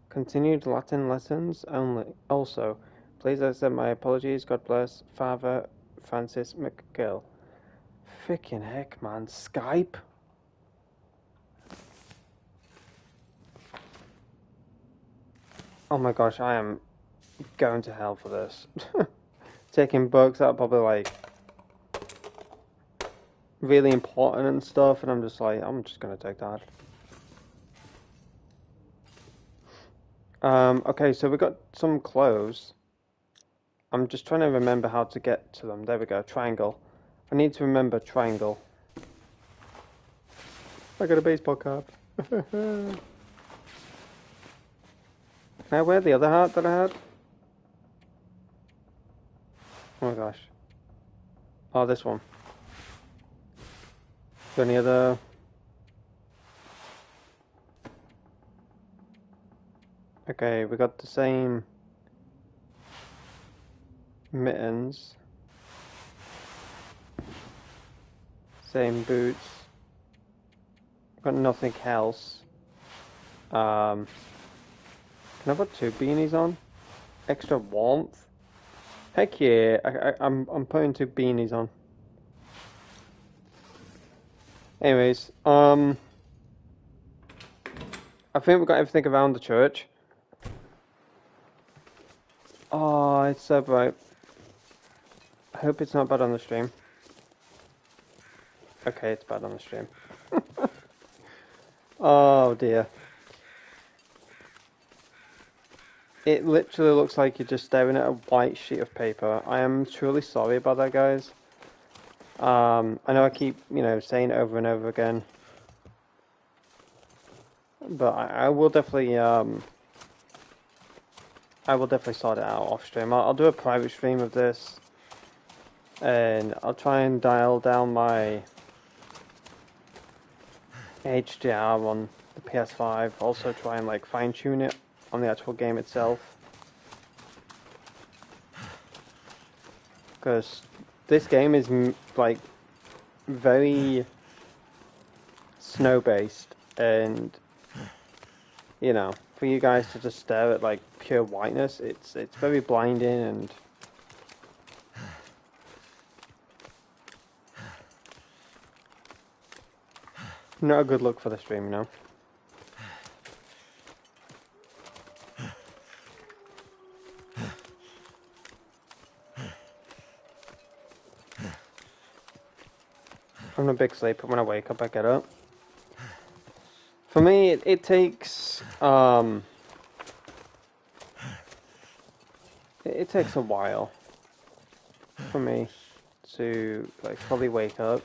Speaker 1: Continued Latin lessons only. Also, please accept my apologies. God bless, Father Francis McGill." Frickin' heck, man. Skype? Oh my gosh, I am going to hell for this. Taking books that are probably like really important and stuff, and I'm just gonna take that. Okay, so we got some clothes. I'm just trying to remember how to get to them. There we go, triangle. I need to remember triangle. I got a baseball cap. Can I wear the other hat that I had? Oh my gosh. Oh, this one. Is there any other... Okay, we got the same mittens. Same boots. Got nothing else. Can I put 2 beanies on? Extra warmth? Heck yeah, I'm putting 2 beanies on. Anyways, I think we got everything around the church. Oh, it's so bright. I hope it's not bad on the stream. Okay, it's bad on the stream. Oh dear. It literally looks like you're just staring at a white sheet of paper. I am truly sorry about that, guys. I know I keep, saying it over and over again. But I will definitely, sort it out off stream. I'll do a private stream of this. And I'll try and dial down my HDR on the PS5. Also try and like fine tune it on the actual game itself. Because this game is like very snow based, and for you guys to just stare at like pure whiteness, it's very blinding and not a good look for the stream, I'm a big sleeper. When I wake up, I get up. For me, it takes it takes a while for me to like fully wake up.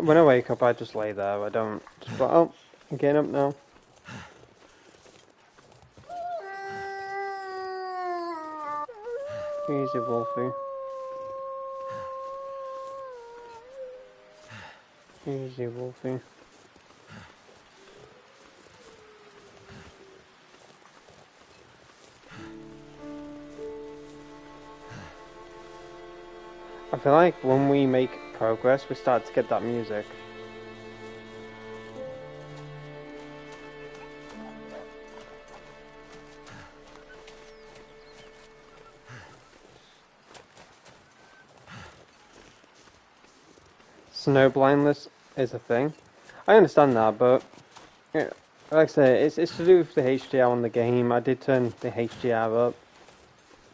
Speaker 1: When I wake up, I just lay there. I don't just go, oh, I'm getting up now. Easy, Wolfie. Easy, Wolfie. I feel like when we make progress, we start to get that music. Snow blindness is a thing. I understand that, but like I say, it's to do with the HDR on the game. I did turn the HDR up,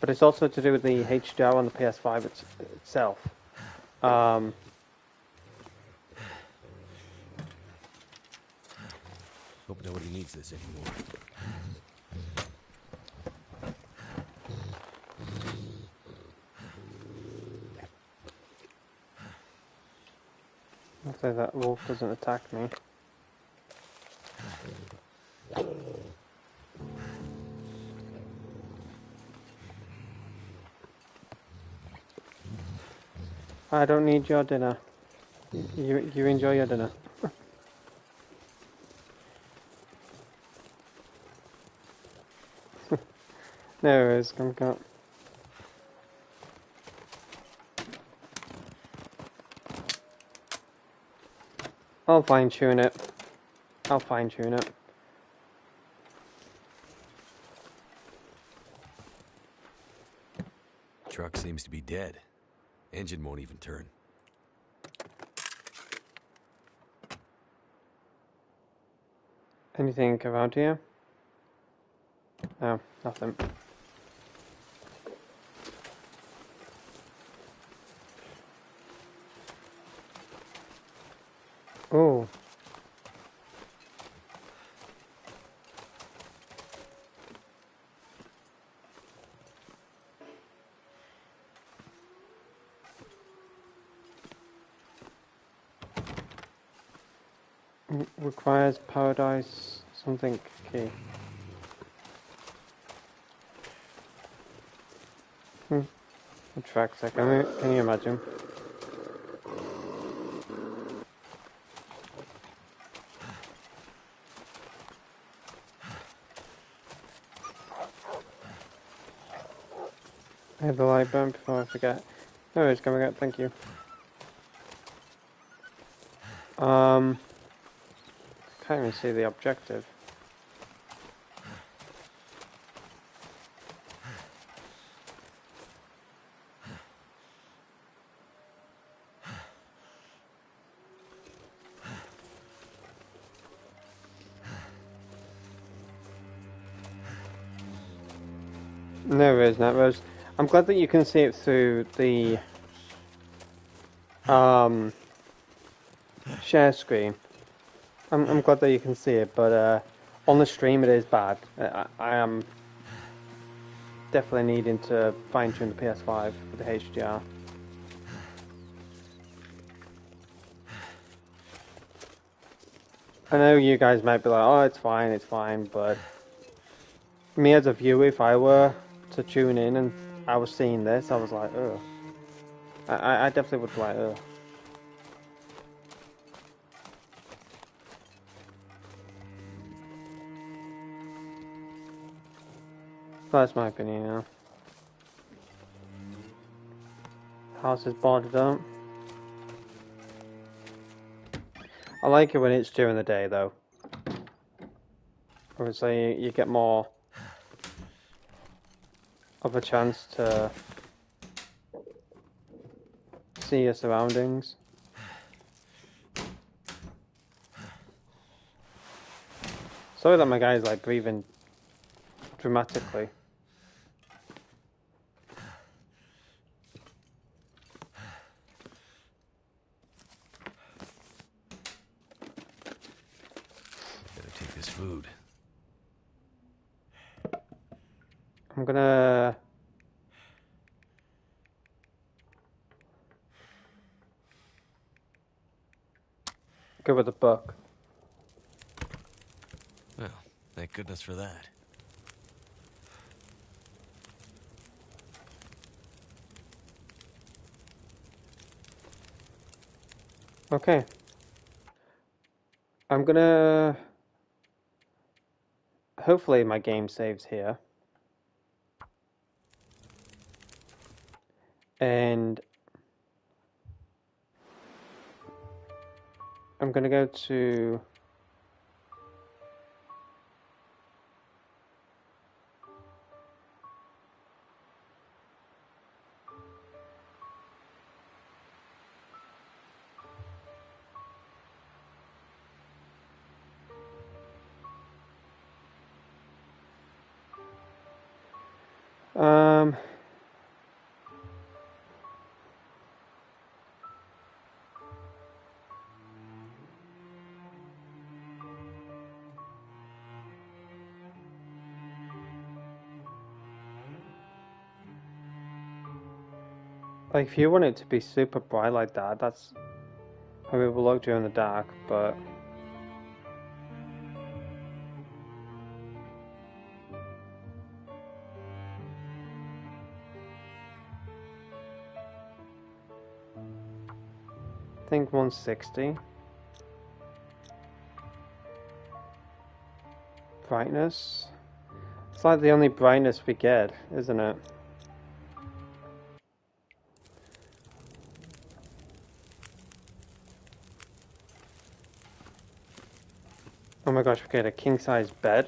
Speaker 1: but it's also to do with the HDR on the PS5 itself.
Speaker 6: Hope nobody needs this anymore.
Speaker 1: Hopefully that wolf doesn't attack me. I don't need your dinner. You enjoy your dinner. There it is, come on. I'll fine tune it. I'll fine tune it.
Speaker 6: Truck seems to be dead. Engine won't even turn.
Speaker 1: Anything around here? No, nothing. Oh. Requires paradise something key. A track second. Can you imagine? Hit the like button before I forget. No, it's coming up. Thank you. Can't even see the objective. There is NightRose. I'm glad that you can see it through the share screen. I'm glad that you can see it, but on the stream it is bad. I am definitely needing to fine tune the PS5 with the HDR. I know you guys might be like, oh, it's fine, but me as a viewer, if I were to tune in and I was seeing this, I was like, ugh. I definitely would be like, ugh. That's my opinion, you know. House is boarded up. I like it when it's during the day, though. Obviously, you get more of a chance to see your surroundings. Sorry that my guy's like breathing dramatically.
Speaker 6: Gotta take this food.
Speaker 1: I'm gonna go with the book.
Speaker 6: Well, thank goodness for that.
Speaker 1: Okay. I'm gonna... Hopefully my game saves here. And I'm gonna go to... Like, if you want it to be super bright like that, that's how it will look during the dark, but... I think 160. Brightness. It's like the only brightness we get, isn't it? Oh my gosh, we get a king-size bed.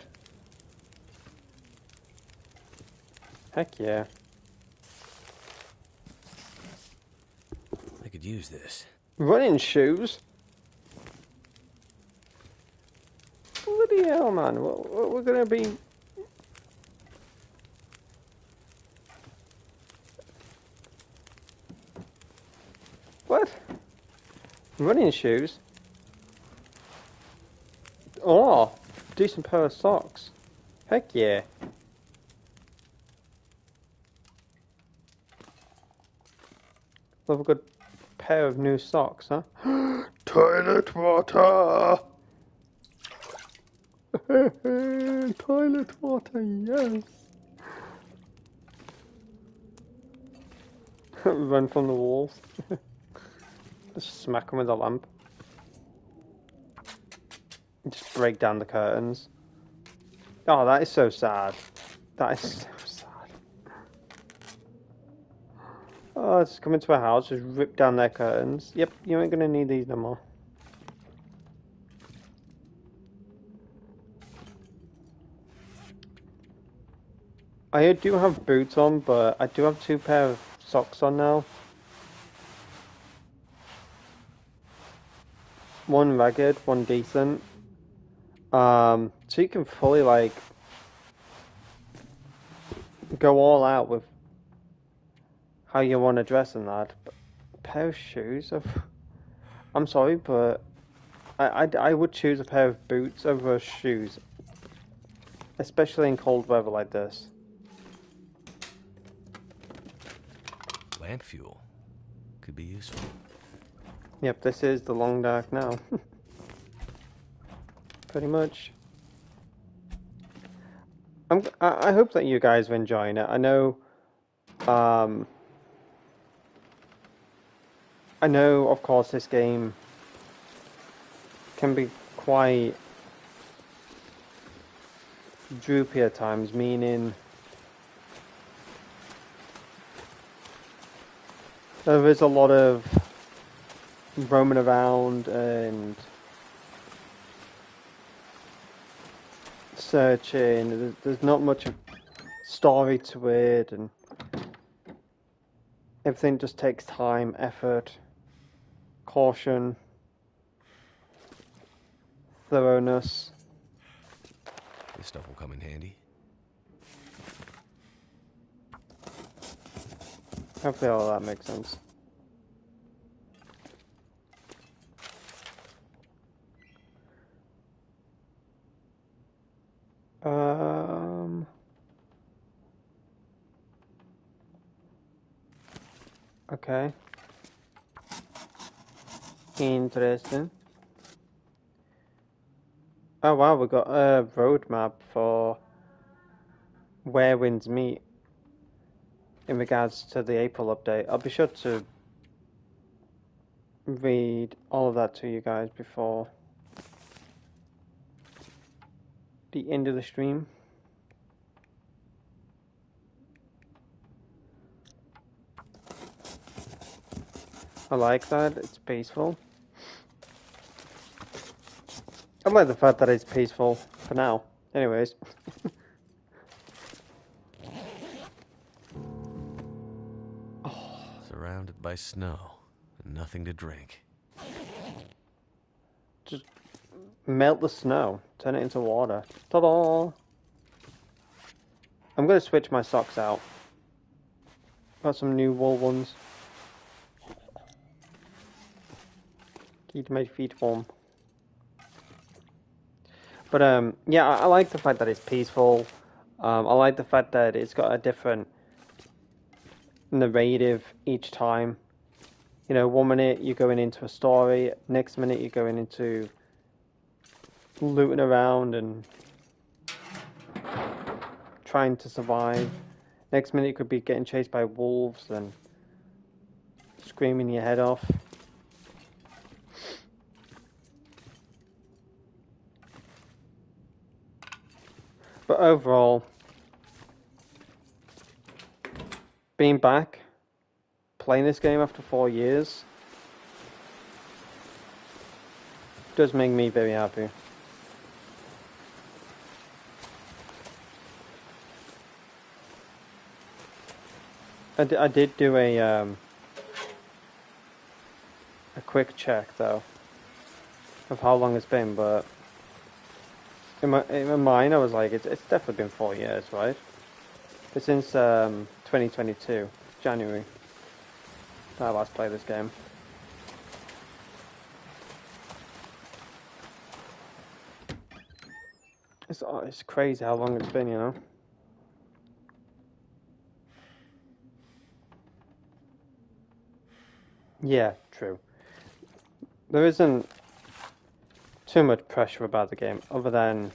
Speaker 1: Heck yeah.
Speaker 6: I could use this.
Speaker 1: Running shoes? Bloody hell, man. We're gonna be... What? Running shoes? Oh, decent pair of socks. Heck yeah. Love a good pair of new socks, huh? Toilet water! Toilet water, yes! Run from the walls. Just smack them with a lamp. Just break down the curtains. Oh, that is so sad. That is so sad. Oh, it's coming to a house, just rip down their curtains. Yep, you ain't gonna need these no more. I do have boots on, but I do have 2 pair of socks on now. One ragged, one decent. So you can fully like go all out with how you want to dress and that. But a pair of shoes, I'm sorry, but I would choose a pair of boots over shoes, especially in cold weather like this.
Speaker 6: Lamp fuel. Could be useful.
Speaker 1: Yep, this is the long dark now. Pretty much. I hope that you guys are enjoying it. I know, of course, this game can be quite droopy at times, meaning there is a lot of roaming around and searching. There's not much of story to it, and everything just takes time, effort, caution, thoroughness.
Speaker 6: This stuff will come in handy.
Speaker 1: Hopefully all that makes sense. Okay. Interesting. Oh wow, we got a roadmap for where winds meet in regards to the April update. I'll be sure to read all of that to you guys before the end of the stream. I like that, it's peaceful. I like the fact that it's peaceful for now. Anyways.
Speaker 6: Surrounded by snow and nothing to drink.
Speaker 1: Just melt the snow, turn it into water. Ta-da! I'm gonna switch my socks out. Got some new wool ones. Keep my feet warm. But yeah, I like the fact that it's peaceful. I like the fact that it's got a different narrative each time. You know, 1 minute you're going into a story, next minute you're going into looting around and trying to survive. Next minute you could be getting chased by wolves and screaming your head off. But overall, being back, playing this game after 4 years, does make me very happy. I did do a quick check though of how long it's been, but in my mind I was like, it's definitely been 4 years, right? But since 2022 January that I last played this game. It's crazy how long it's been, you know. Yeah, true. There isn't too much pressure about the game, other than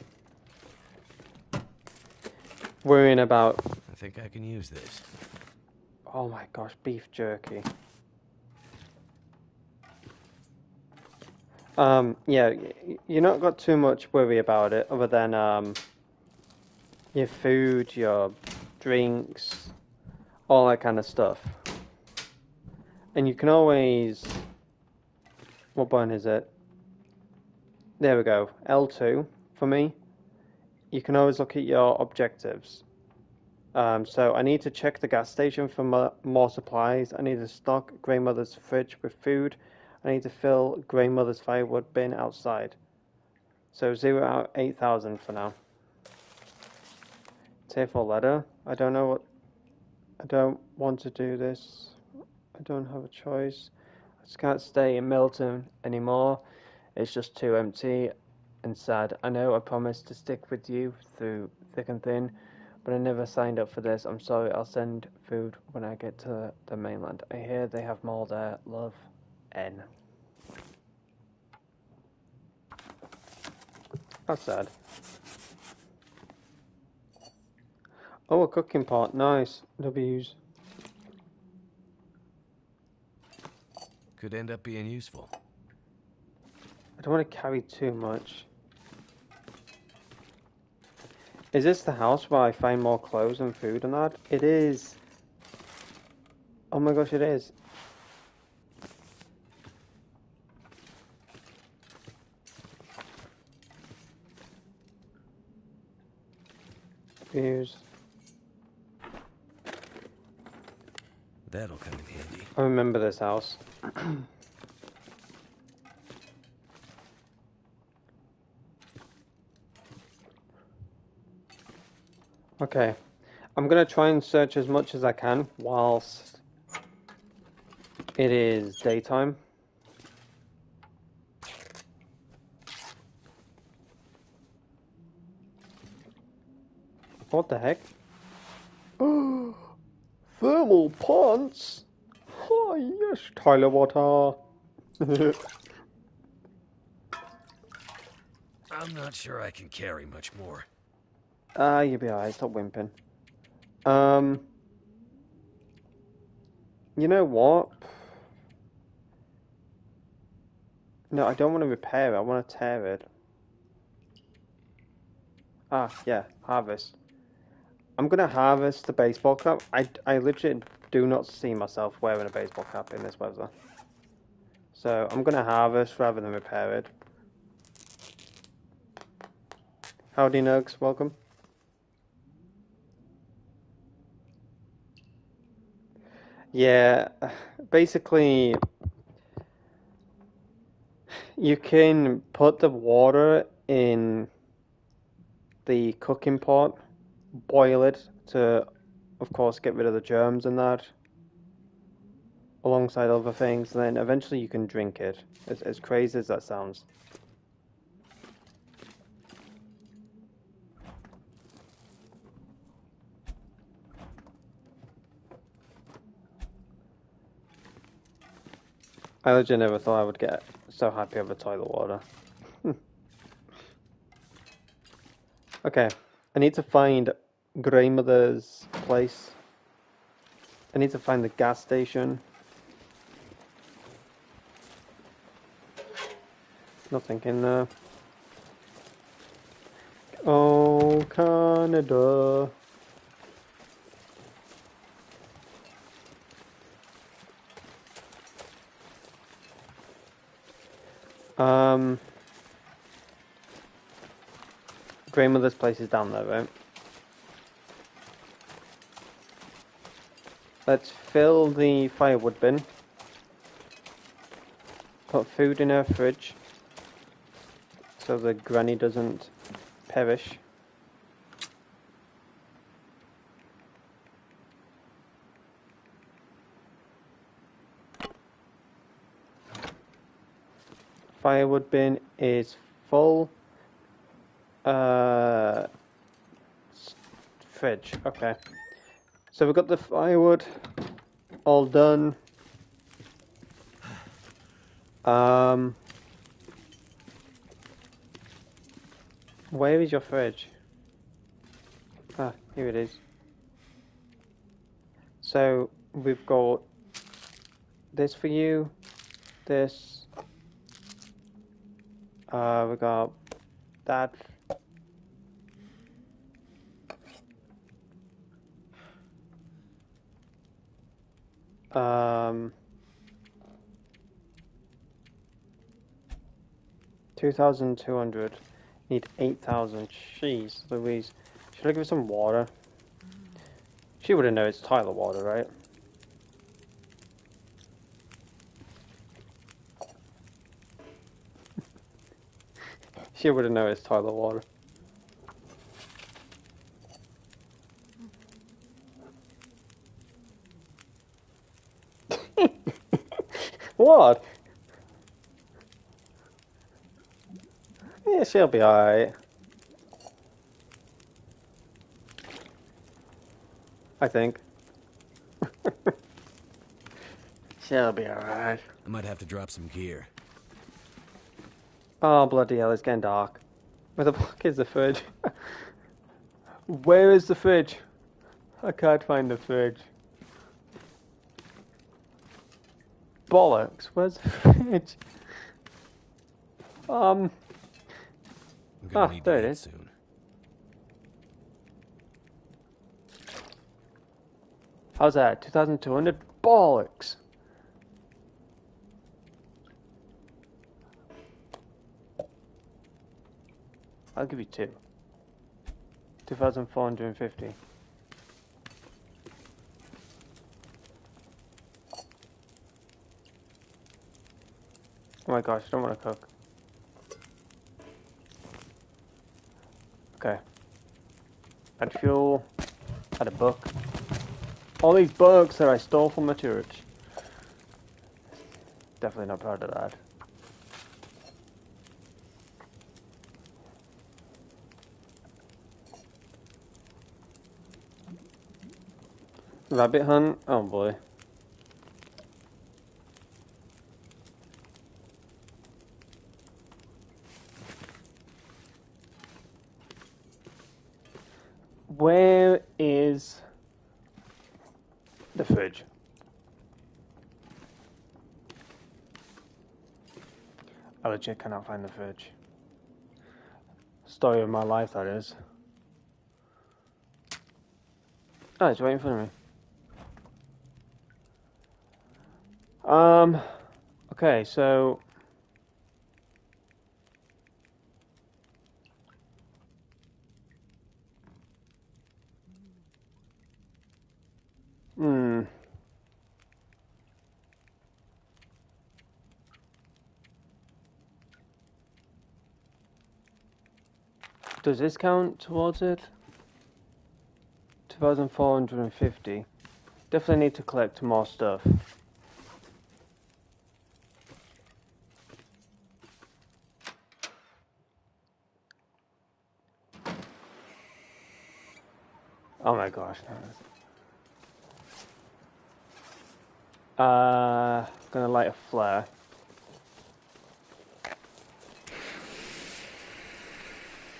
Speaker 1: worrying about...
Speaker 6: I think I can use this.
Speaker 1: Oh my gosh, beef jerky. Yeah, you're not got too much worry about it, other than your food, your drinks, all that kind of stuff. And you can always... What button is it? There we go. L2 for me. You can always look at your objectives. So I need to check the gas station for more supplies. I need to stock Grandmother's fridge with food. I need to fill Grandmother's firewood bin outside. So 0 out of 8,000 for now. Tier 4 letter. I don't know what... I don't want to do this. I don't have a choice. I just can't stay in Milton anymore. It's just too empty and sad. I know I promised to stick with you through thick and thin, but I never signed up for this. I'm sorry. I'll send food when I get to the mainland. I hear they have more there. Love, N. That's sad. Oh, a cooking pot. Nice. W's.
Speaker 6: Could end up being useful.
Speaker 1: I don't want to carry too much. Is this the house where I find more clothes and food and that? It is. Oh my gosh, it is. Views.
Speaker 6: That'll come in handy.
Speaker 1: I remember this house. Okay. I'm gonna try and search as much as I can whilst it is daytime. What the heck? Thermal pants? Oh yes, Tyler water.
Speaker 6: I'm not sure I can carry much more.
Speaker 1: You'll be alright, stop whimpering. You know what? No, I don't want to repair it, I want to tear it. Ah, yeah, harvest. I'm gonna harvest the baseball cap. I literally do not see myself wearing a baseball cap in this weather. So I'm gonna harvest rather than repair it. Howdy Nugs, welcome. Yeah, basically you can put the water in the cooking pot, boil it to, of course, get rid of the germs and that, alongside other things, and then eventually you can drink it. As crazy as that sounds. I legit never thought I would get so happy over toilet water. Okay, I need to find Grandmother's place. I need to find the gas station. Nothing in there. Oh, Canada. Grandmother's place is down there, right? Let's fill the firewood bin. Put food in her fridge so the granny doesn't perish. Firewood bin is full. Fridge, okay. So we've got the firewood all done. Where is your fridge? Ah, here it is. So we've got this for you, this. We got that. 2,200. Need 8,000. Jeez Louise. Should I give her some water? She wouldn't know it's Tyler water, right? She wouldn't know it's Tyler water. What? Yeah, she'll be alright. I think. She'll be alright.
Speaker 6: I might have to drop some gear.
Speaker 1: Oh, bloody hell, it's getting dark. Where the fuck is the fridge? Where is the fridge? I can't find the fridge. Bollocks, where's the fridge?
Speaker 6: I'm gonna need
Speaker 1: there
Speaker 6: to
Speaker 1: it
Speaker 6: eat
Speaker 1: is.
Speaker 6: soon.
Speaker 1: How's that? 2,200? Bollocks! I'll give you 2. 2,450. Oh my gosh, I don't want to cook. Okay. Add fuel. Add a book. All these books that I stole from my church. Definitely not proud of that. Rabbit hunt? Oh boy. Where is the fridge? I legit cannot find the fridge. Story of my life, that is. Oh, it's right in front of me. Okay, so... Does this count towards it? 2,450. Definitely need to collect more stuff. Oh my gosh. Gonna light a flare.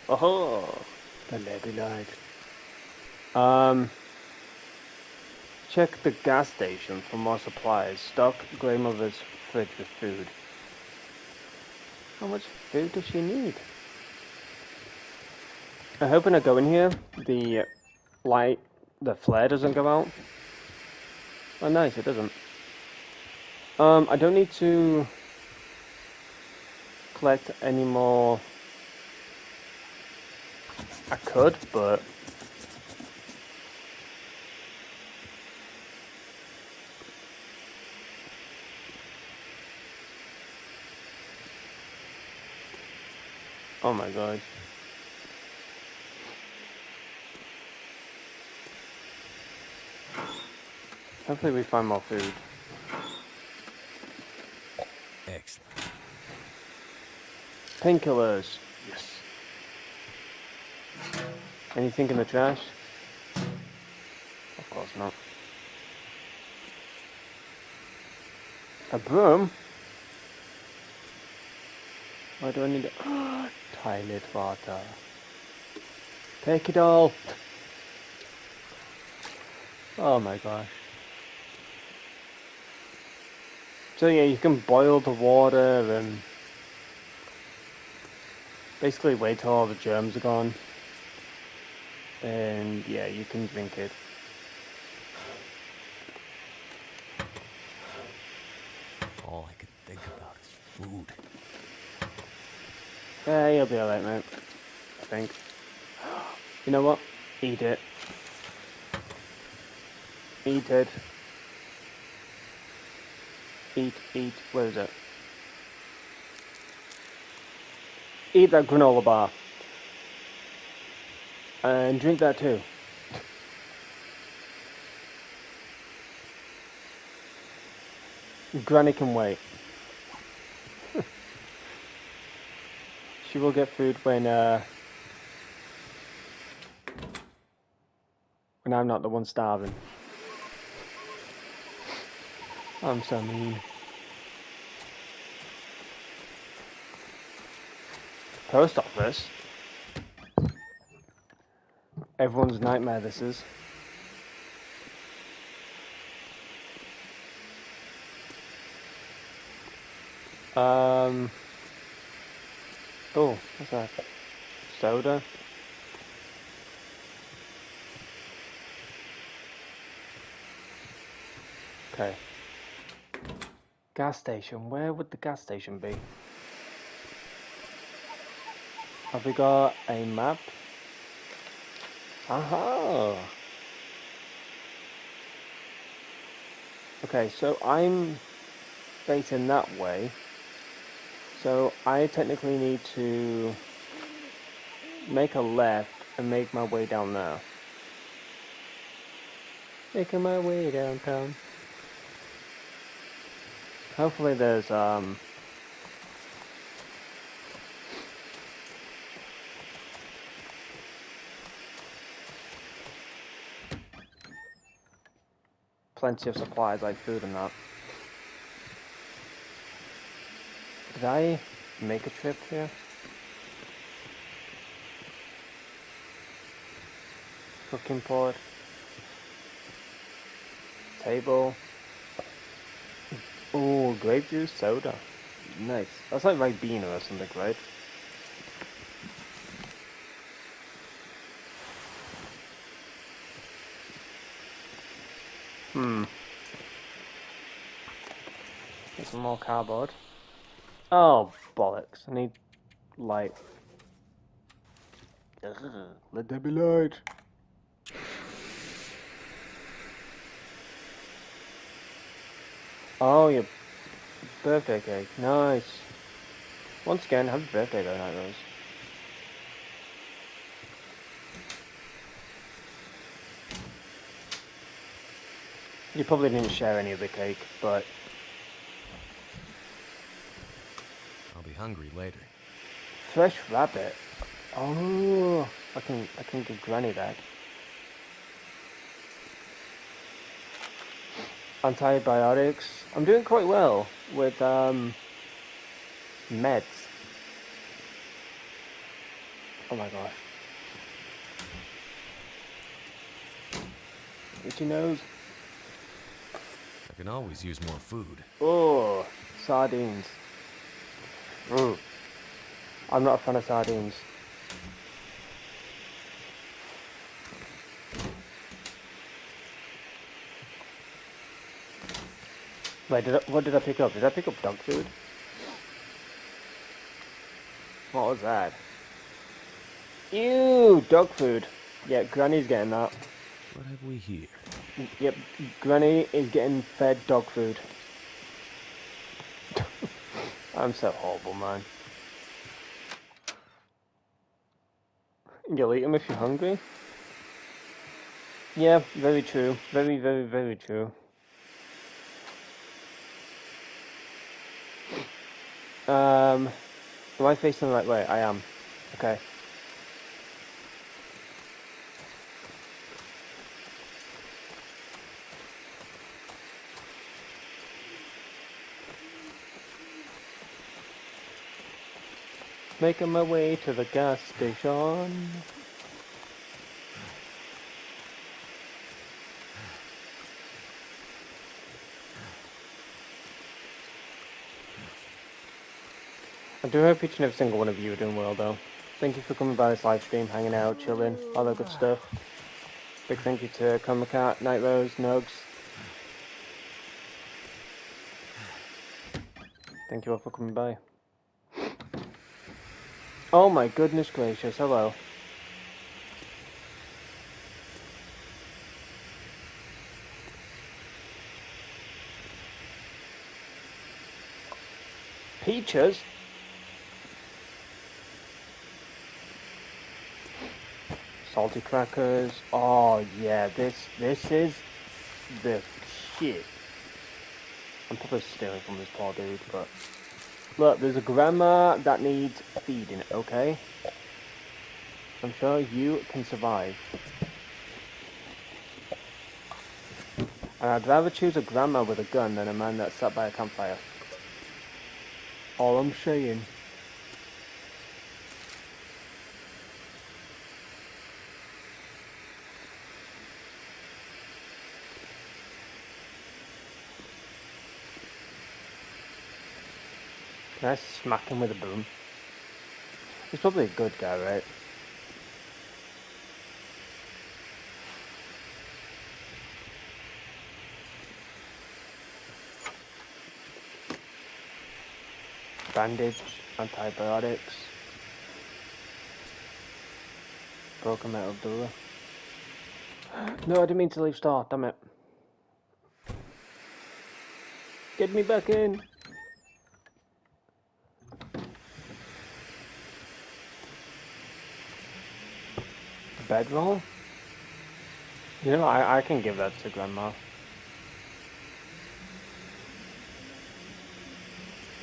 Speaker 1: Oh, the lady light. Check the gas station for more supplies. Stock grandmother's fridge with food. How much food does she need? I hope when I go in here, the flare doesn't go out. Oh, nice, it doesn't. I don't need to collect any more. I could, but oh my god. Hopefully we find more food.
Speaker 6: Excellent.
Speaker 1: Painkillers. Yes. Anything in the trash? Of course not. A broom? Why do I need it? Toilet water. Take it all. Oh my gosh. So yeah, you can boil the water and basically wait till all the germs are gone. And yeah, you can drink it.
Speaker 6: All I could think about is food.
Speaker 1: Yeah, you'll be alright, mate. I think. You know what? Eat it. Eat it. Eat. Where is it? Eat that granola bar. And drink that too. Granny can wait. She will get food when I'm not the one starving. I'm so mean. Post office? Everyone's nightmare this is. Oh, what's that? Soda? Okay. Gas station. Where would the gas station be? Have we got a map? Aha! Okay, so I'm facing that way. So I technically need to make a left and make my way down there. Making my way downtown. Hopefully there's plenty of supplies like food and that. Did I make a trip here? Cooking pot. Table. Ooh, grape juice soda. Nice. That's like Ribena or something, right? Get some more cardboard. Oh, bollocks. I need light. Ugh, let there be light. Oh, your birthday cake. Nice. Once again, happy birthday, though, NightRose. You probably didn't share any of the cake, but
Speaker 6: I'll be hungry later.
Speaker 1: fresh rabbit. Oh, I can give Granny that. Antibiotics. I'm doing quite well with meds. Oh my gosh. Itchy nose.
Speaker 6: I can always use more food.
Speaker 1: Oh, sardines. Mm. I'm not a fan of sardines. Wait, what did I pick up? Did I pick up dog food? What was that? Ew, dog food. Yeah, Granny's getting that.
Speaker 6: What have we here?
Speaker 1: Yep, Granny is getting fed dog food. I'm so horrible, man. You'll eat them if you're hungry? Yeah, very true. Very, very, very true. Am I facing the right way? I am. Okay. Making my way to the gas station. I do hope each and every single one of you are doing well, though. Thank you for coming by this live stream, hanging out, chilling, all that good stuff. Big thank you to Comicat, NightRose, Nugs. Thank you all for coming by. Oh my goodness gracious, hello. Peaches? Salty crackers. Oh yeah, this is the shit. I'm probably stealing from this poor dude, but look, there's a grandma that needs feeding, okay? I'm sure you can survive. And I'd rather choose a grandma with a gun than a man that sat by a campfire. All I'm saying. Can I smack him with a boom? He's probably a good guy, right? Bandage, antibiotics, broken metal door. No, I didn't mean to leave store, damn it. Get me back in! Bedroll? You know, I can give that to Grandma.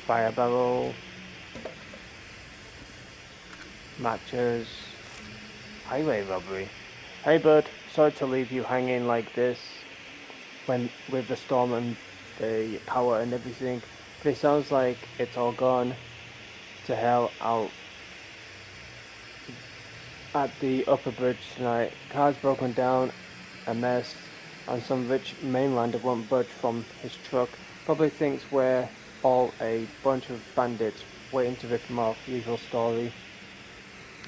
Speaker 1: Fire barrel. Matches. Highway robbery. Hey bud, sorry to leave you hanging like this when with the storm and the power and everything, but it sounds like it's all gone to hell out at the upper bridge tonight. Car's broken down, a mess, and some rich mainlander won't budge from his truck. Probably thinks we're all a bunch of bandits waiting to rip him off. Usual story.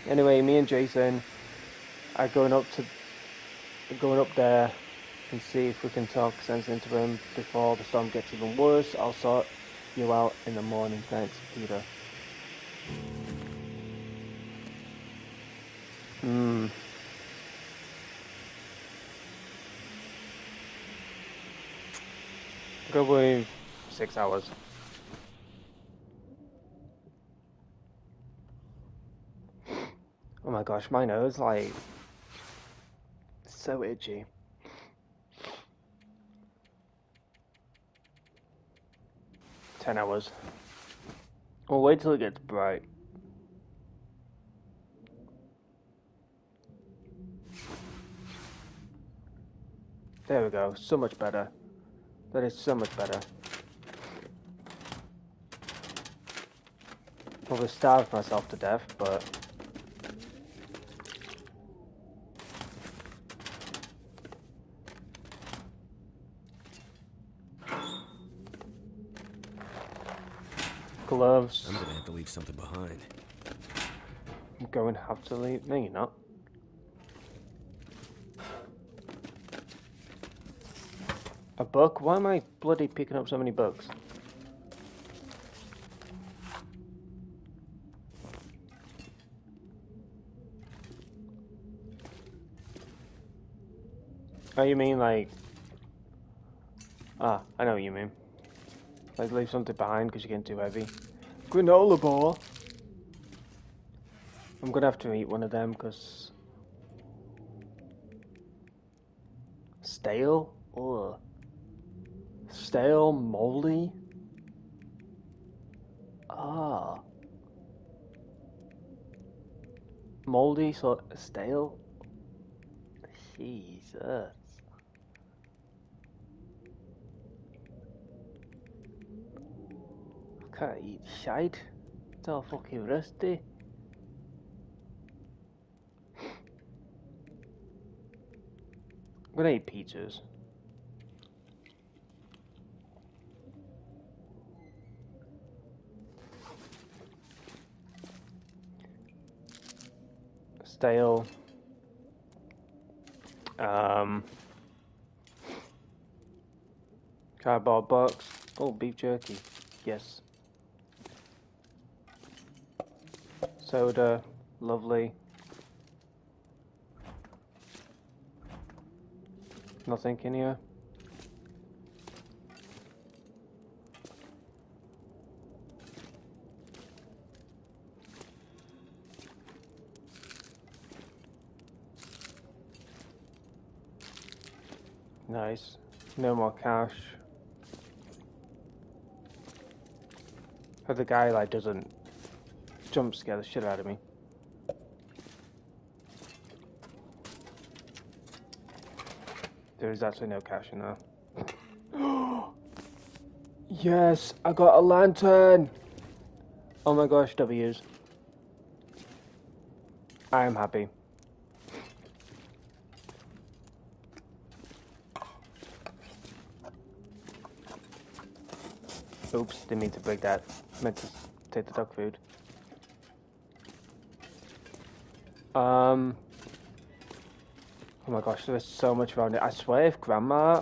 Speaker 1: Anyway, me and Jason are going up there and see if we can talk sense into him before the storm gets even worse. I'll sort you out in the morning. Thanks, Peter. Probably 6 hours. Oh my gosh, my nose, like, so itchy. 10 hours. We'll wait till it gets bright. There we go, so much better. That is so much better. Probably starved myself to death, but... Gloves.
Speaker 6: I'm gonna have to leave something behind.
Speaker 1: I'm going to have to leave. No, you're not. A book? Why am I bloody picking up so many books? Oh, you mean like... Ah, I know what you mean. Like leave something behind because you're getting too heavy. Granola bar! I'm gonna have to eat one of them because... Stale? Ugh. Stale? Moldy? Ah. Moldy, so stale? Jesus. I can't eat shite. It's all fucking rusty. I'm gonna eat pizzas. Stale. Cardboard box. Oh, beef jerky. Yes. soda, lovely. Nothing in here. Nice. No more cash. Hope the guy like doesn't jump scare the shit out of me. There is actually no cash in there. Yes, I got a lantern! Oh my gosh, W's. I am happy. Oops, didn't mean to break that. Meant to take the dog food. Oh my gosh, there's so much around it. I swear if Grandma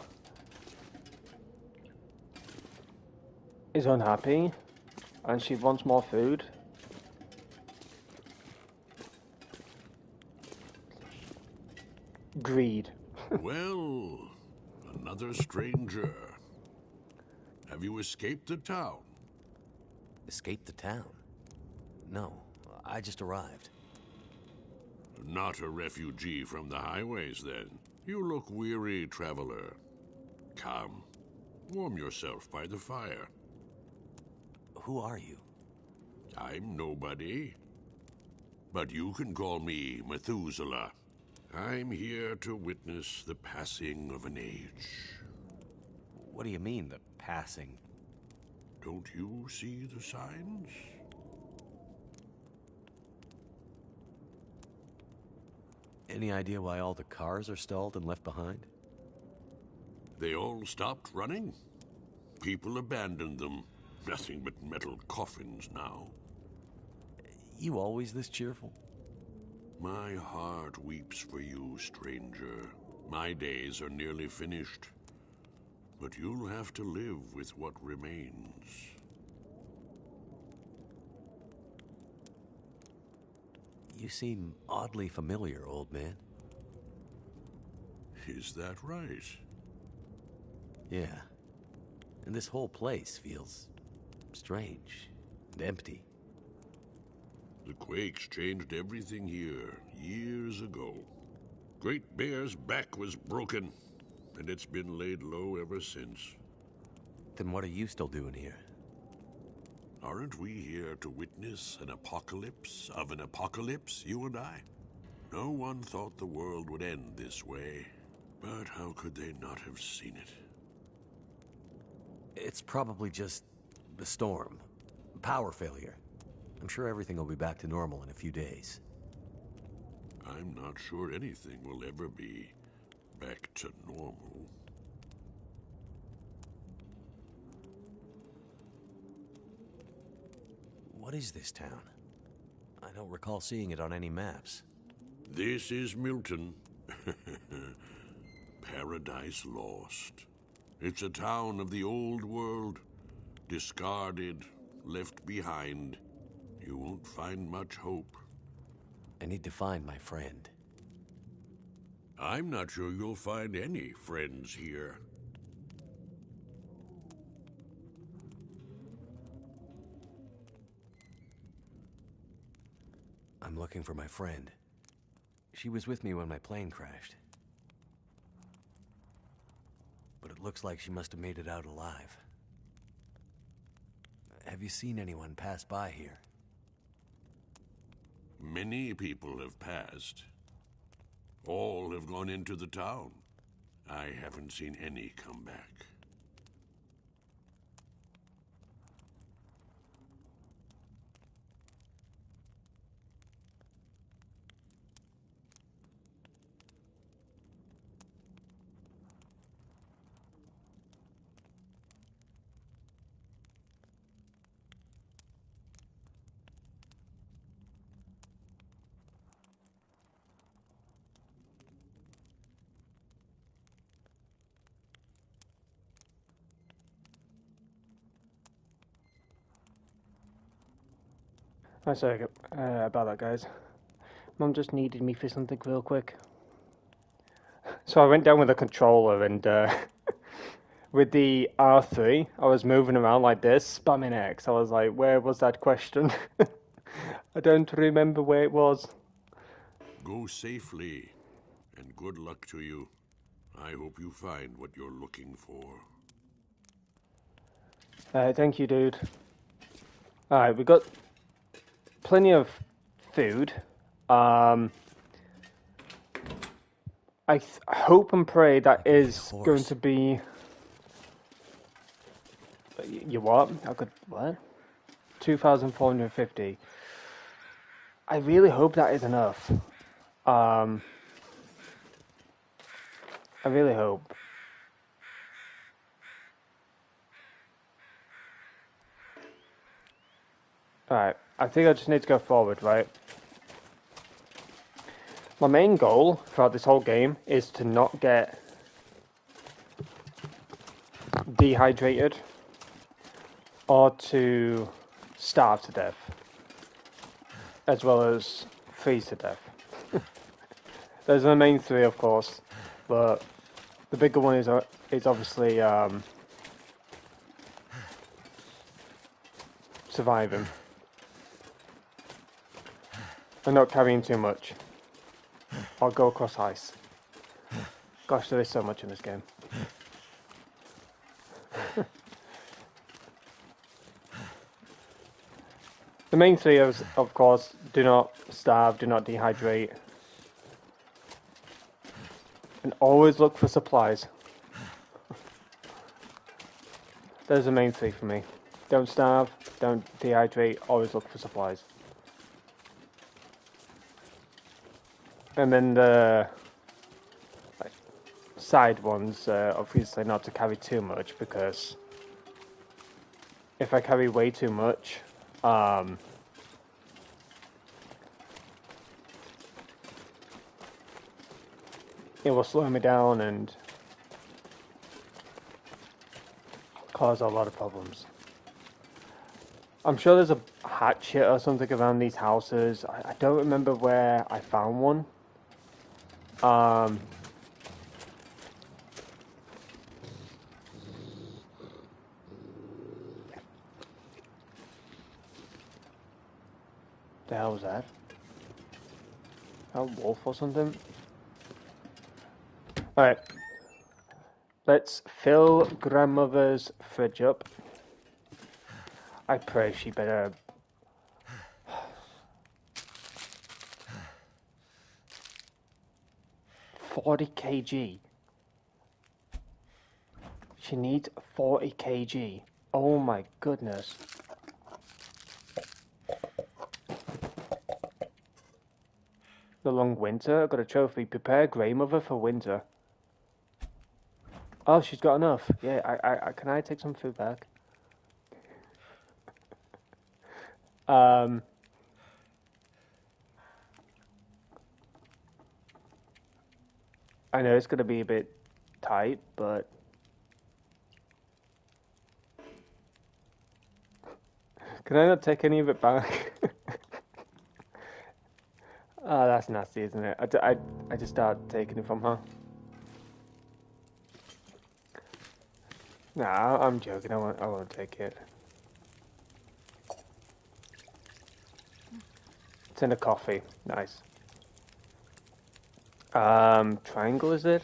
Speaker 1: is unhappy and she wants more food, greed.
Speaker 7: Well, another stranger. Have you escaped the town?
Speaker 6: Escape the town? No, I just arrived.
Speaker 7: Not a refugee from the highways, then. You look weary, traveler. Come, warm yourself by the fire.
Speaker 6: Who are you?
Speaker 7: I'm nobody. But you can call me Methuselah. I'm here to witness the passing of an age.
Speaker 6: What do you mean, the passing?
Speaker 7: Don't you see the signs?
Speaker 6: Any idea why all the cars are stalled and left behind?
Speaker 7: They all stopped running. People abandoned them. Nothing but metal coffins now.
Speaker 6: You always this cheerful?
Speaker 7: My heart weeps for you, stranger. My days are nearly finished. But you'll have to live with what remains.
Speaker 6: You seem oddly familiar, old man.
Speaker 7: Is that right?
Speaker 6: Yeah. And this whole place feels strange and empty.
Speaker 7: The quakes changed everything here years ago. Great Bear's back was broken, and it's been laid low ever since.
Speaker 6: Then what are you still doing here?
Speaker 7: Aren't we here to witness an apocalypse of an apocalypse, you and I? No one thought the world would end this way, but how could they not have seen it?
Speaker 6: It's probably just the storm. Power failure. I'm sure everything will be back to normal in a few days.
Speaker 7: I'm not sure anything will ever be back to normal.
Speaker 6: What is this town? I don't recall seeing it on any maps.
Speaker 7: This is Milton. Paradise Lost. It's a town of the old world, discarded, left behind. You won't find much hope.
Speaker 6: I need to find my friend.
Speaker 7: I'm not sure you'll find any friends here.
Speaker 6: I'm looking for my friend. She was with me when my plane crashed. But it looks like she must have made it out alive. Have you seen anyone pass by here?
Speaker 7: Many people have passed. All have gone into the town. I haven't seen any come back.
Speaker 1: I'm sorry about that, guys. Mum just needed me for something real quick. So I went down with a controller and with the R3, I was moving around like this, spamming X. I was like, where was that question? I don't remember where it was.
Speaker 7: Go safely, and good luck to you. I hope you find what you're looking for.
Speaker 1: Thank you, dude. Alright, we got plenty of food. I hope and pray that is going to be... You what? I could... What? 2,450. I really hope that is enough. I really hope. Alright, I think I just need to go forward, right? My main goal throughout this whole game is to not get dehydrated or to starve to death, as well as freeze to death. Those are the main three, of course, but the bigger one is obviously surviving and not carrying too much, or go across ice. Gosh, there is so much in this game. The main three is, of course, do not starve, do not dehydrate, and always look for supplies. Those are the main three for me. Don't starve, don't dehydrate, always look for supplies. And then the side ones, obviously not to carry too much, because if I carry way too much, it will slow me down and cause a lot of problems. I'm sure there's a hatchet or something around these houses. I don't remember where I found one. The hell was that? A wolf or something? Alright. Let's fill grandmother's fridge up. I pray she better... 40 kg. She needs 40 kg. Oh my goodness. The long winter. I got a trophy. Prepare Grey Mother for winter. Oh, she's got enough. Yeah, can I take some food back? I know it's gonna be a bit tight, but can I not take any of it back? Oh, that's nasty, isn't it? I just start taking it from her. Nah, I'm joking. I won't take it. It's in a coffee. Nice. Triangle is it?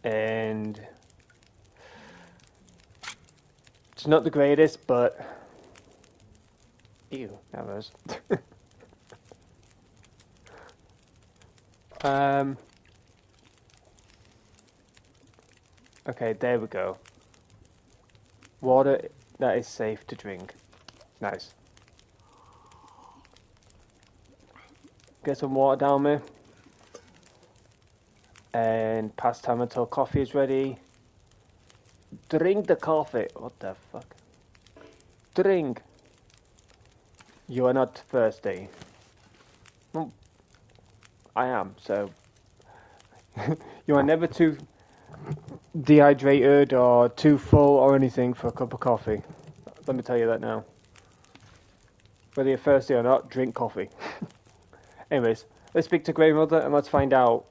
Speaker 1: And it's not the greatest, but ew, that was. Okay, there we go. Water that is safe to drink. Nice. Get some water down me. And pass time until coffee is ready. Drink the coffee. What the fuck? Drink. You are not thirsty. Well, I am, so... You are never too... dehydrated or too full or anything for a cup of coffee. Let me tell you that now. Whether you're thirsty or not, drink coffee. Anyways, let's speak to Grey Mother and let's find out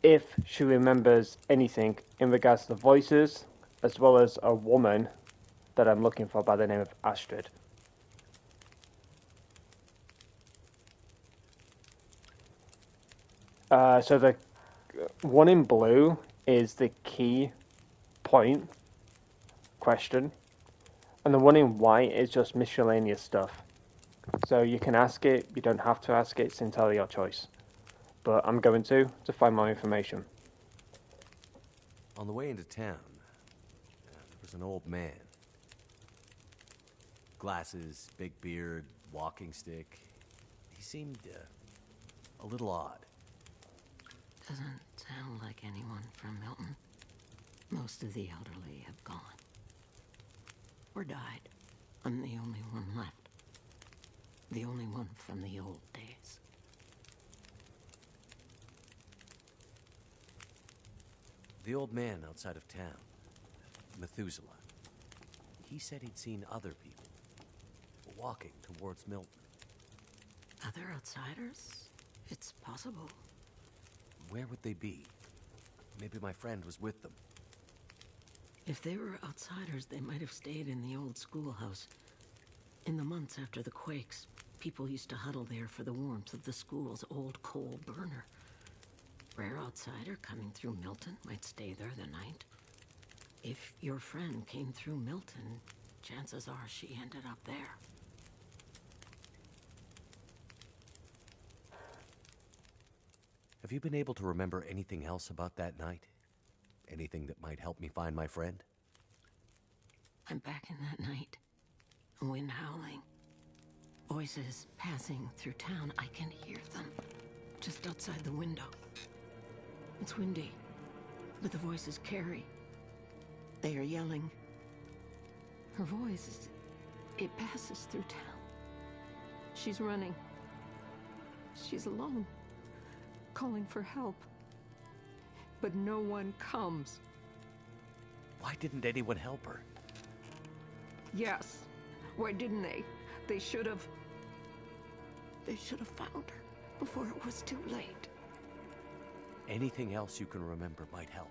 Speaker 1: if she remembers anything in regards to the voices, as well as a woman that I'm looking for by the name of Astrid. So the one in blue is the key point question, and the one in white is just miscellaneous stuff. So you can ask it, you don't have to ask it, it's entirely your choice. But I'm going to find more information.
Speaker 6: On the way into town, there was an old man. Glasses, big beard, walking stick. He seemed a little odd.
Speaker 4: Doesn't sound like anyone from Milton. Most of the elderly have gone. Or died. I'm the only one left. The only one from the old days.
Speaker 6: The old man outside of town, Methuselah, he said he'd seen other people walking towards Milton.
Speaker 4: Other outsiders? It's possible.
Speaker 6: Where would they be? Maybe my friend was with them.
Speaker 4: If they were outsiders, they might have stayed in the old schoolhouse. In the months after the quakes, people used to huddle there for the warmth of the school's old coal burner. Rare outsider coming through Milton might stay there the night. If your friend came through Milton, chances are she ended up there.
Speaker 6: Have you been able to remember anything else about that night? Anything that might help me find my friend?
Speaker 4: I'm back in that night. Wind howling. Voices passing through town. I can hear them. Just outside the window. It's windy, but the voices carry. They are yelling. Her voice, it passes through town. She's running. She's alone, calling for help. But no one comes.
Speaker 6: Why didn't anyone help her?
Speaker 4: Yes. Why didn't they? They should have found her before it was too late.
Speaker 6: Anything else you can remember might help.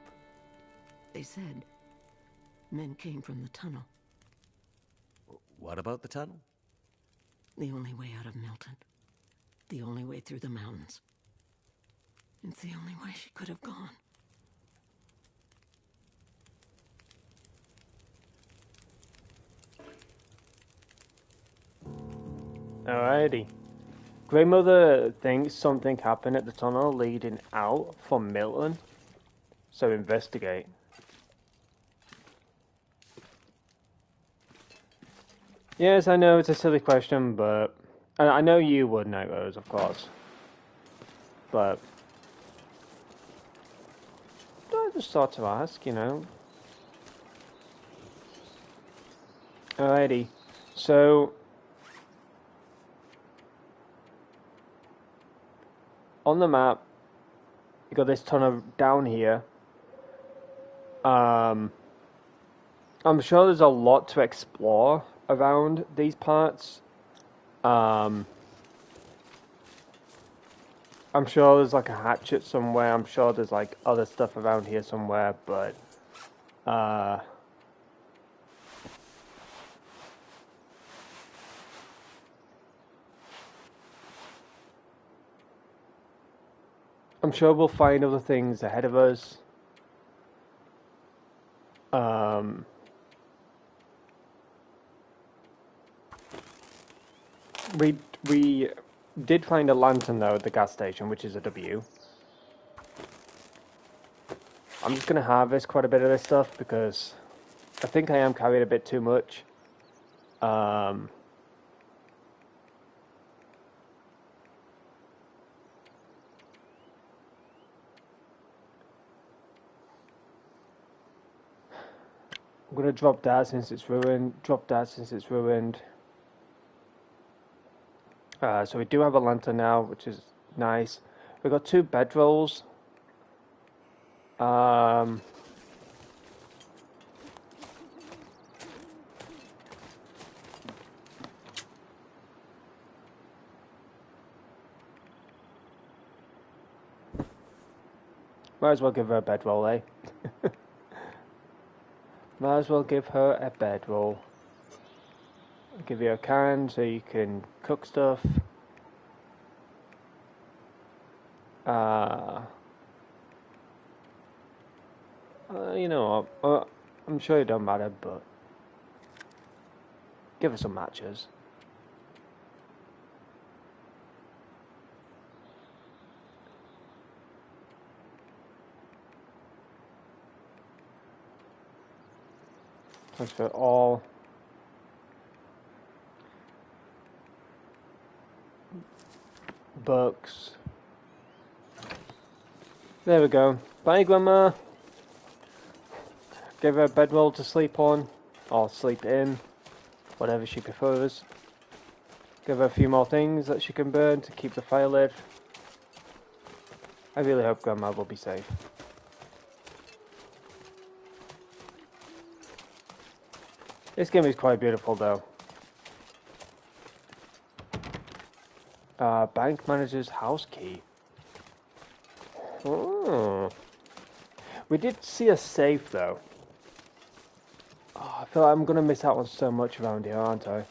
Speaker 4: They said men came from the tunnel.
Speaker 6: What about the tunnel?
Speaker 4: The only way out of Milton. The only way through the mountains. It's the only way she could have gone.
Speaker 1: Alrighty. Grey Mother thinks something happened at the tunnel leading out from Milton, so investigate. Yes, I know it's a silly question, but I know you would, NightRose, of course. But I just thought to ask, you know. Alrighty, so on the map, you got this tunnel down here. I'm sure there's a lot to explore around these parts. I'm sure there's like a hatchet somewhere. I'm sure there's like other stuff around here somewhere, but I'm sure we'll find other things ahead of us. We did find a lantern though at the gas station, which is a W. I'm just gonna harvest quite a bit of this stuff because I think I am carrying a bit too much. I'm gonna drop that since it's ruined. Drop that since it's ruined. So we do have a lantern now, which is nice. We've got 2 bedrolls. Might as well give her a bedroll, eh? Might as well give her a bedroll. I'll give you a can so you can cook stuff. You know what? I'm sure it don't matter, but give her some matches. Transfer all. Books. There we go. Bye, Grandma. Give her a bedroll to sleep on, or sleep in, whatever she prefers. Give her a few more things that she can burn to keep the fire lit. I really hope Grandma will be safe. This game is quite beautiful though. Bank manager's house key. Oh. We did see a safe though. Oh, I feel like I'm gonna miss out on so much around here, aren't I?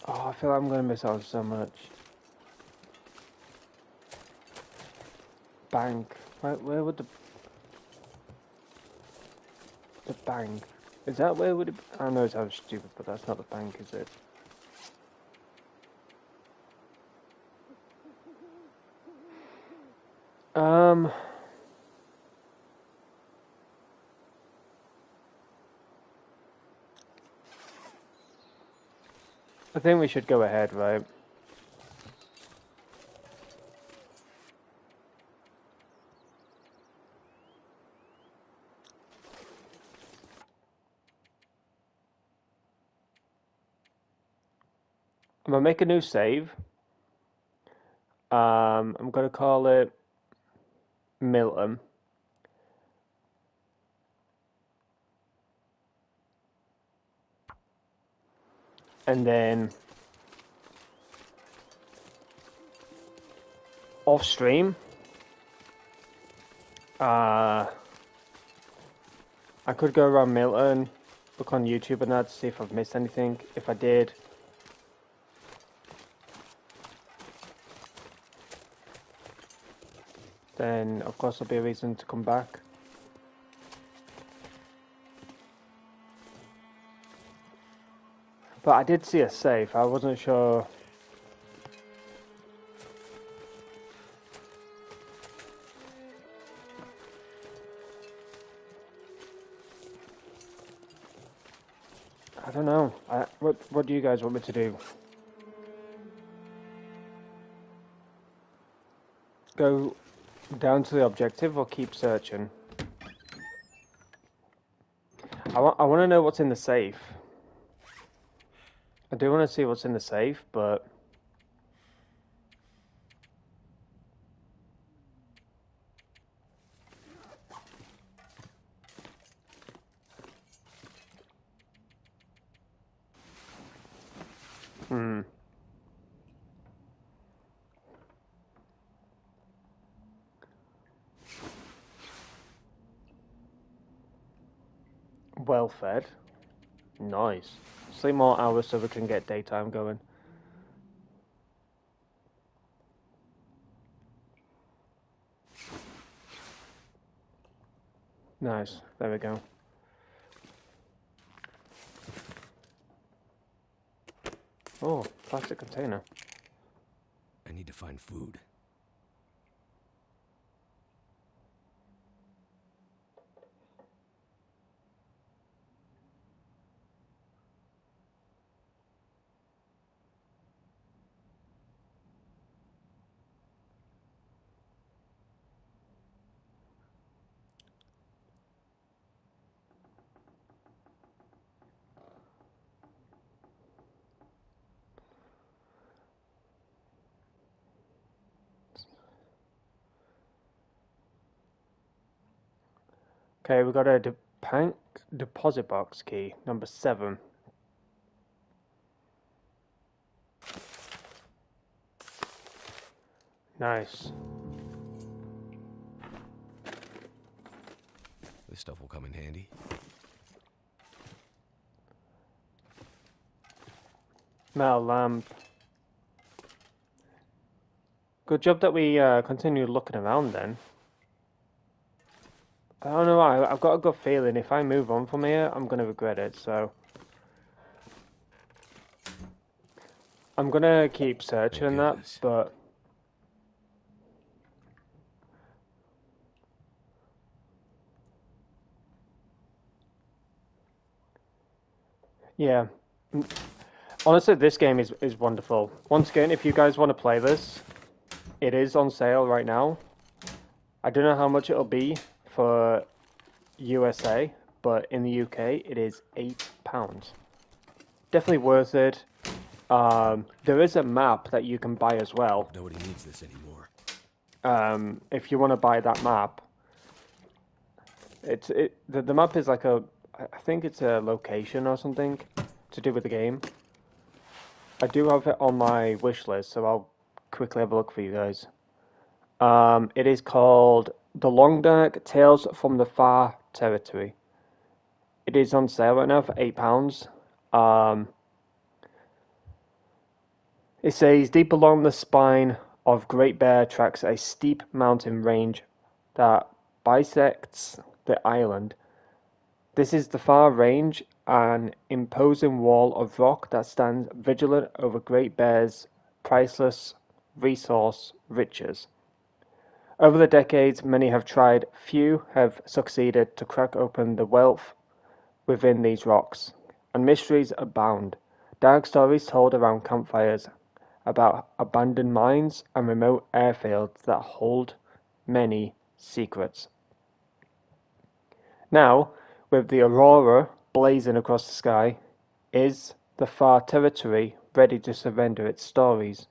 Speaker 1: Oh, I feel like I'm gonna miss out on so much. Bank. Where would the bank? Is that where would it? I know it sounds stupid, but that's not the bank, is it? I think we should go ahead, right? I'm gonna make a new save. I'm gonna call it Milton. And then off stream, I could go around Milton, look on YouTube and that to see if I've missed anything. If I did, then of course there'll be a reason to come back. But I did see a safe, I wasn't sure. I don't know. What do you guys want me to do? Go down to the objective or keep searching? I want to know what's in the safe. I do want to see what's in the safe, but well fed. Nice. Sleep more hours so we can get daytime going. Nice. There we go. Oh, plastic container.
Speaker 3: I need to find food.
Speaker 1: Okay, we got a bank deposit box key, number 7. Nice.
Speaker 6: This stuff will come in handy.
Speaker 1: Metal lamp. Good job that we continued looking around then. I don't know why, I've got a good feeling if I move on from here, I'm going to regret it, so... I'm going to keep searching that, but... Yeah. Honestly, this game is wonderful. Once again, if you guys want to play this, it is on sale right now. I don't know how much it'll be for USA, but in the UK, it is £8. Definitely worth it. There is a map that you can buy as well.
Speaker 6: Nobody needs this anymore.
Speaker 1: If you want to buy that map, the map is like I think it's a location or something to do with the game. I do have it on my wish list, so I'll quickly have a look for you guys. It is called The Long Dark Tales from the Far Territory. It is on sale right now for £8. It says, deep along the spine of Great Bear tracks a steep mountain range that bisects the island. This is the Far Range, an imposing wall of rock that stands vigilant over Great Bear's priceless resource riches. Over the decades, many have tried, few have succeeded to crack open the wealth within these rocks, and mysteries abound. Dark stories told around campfires about abandoned mines and remote airfields that hold many secrets. Now, with the aurora blazing across the sky, is the Far Territory ready to surrender its stories?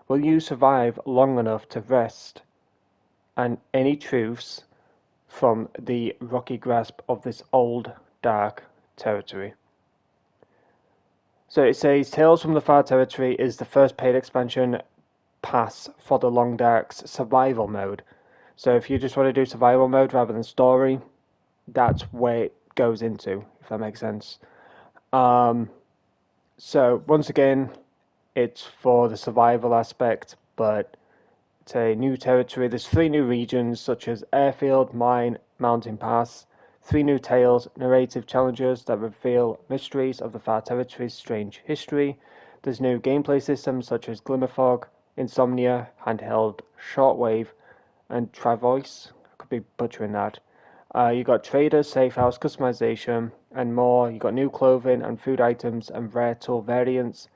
Speaker 1: Will you survive long enough to wrest and any truths from the rocky grasp of this old, dark territory? So it says, Tales from the Far Territory is the first paid expansion pass for the Long Dark's survival mode. So if you just want to do survival mode rather than story, that's where it goes into, if that makes sense. So once again, it's for the survival aspect, but it's a new territory. There's 3 new regions, such as Airfield, Mine, Mountain Pass. 3 new tales, narrative challenges that reveal mysteries of the Far Territory's strange history. There's new gameplay systems such as Glimmerfog, Insomnia, Handheld, Shortwave, and Travois. I could be butchering that. You got traders, safe house, customization, and more. You got new clothing and food items and rare tool variants.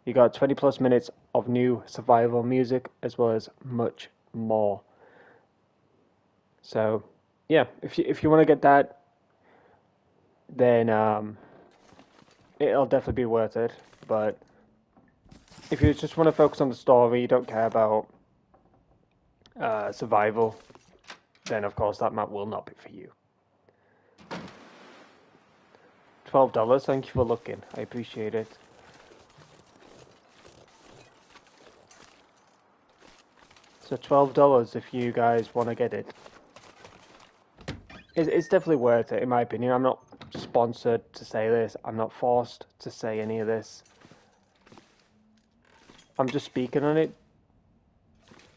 Speaker 1: You got 20 plus minutes of new survival music, as well as much more. So, yeah, if you want to get that, then it'll definitely be worth it. But if you just want to focus on the story, you don't care about survival, then of course that map will not be for you. $12, thank you for looking, I appreciate it. So $12 if you guys want to get it. It's definitely worth it in my opinion. I'm not sponsored to say this, I'm not forced to say any of this. I'm just speaking on it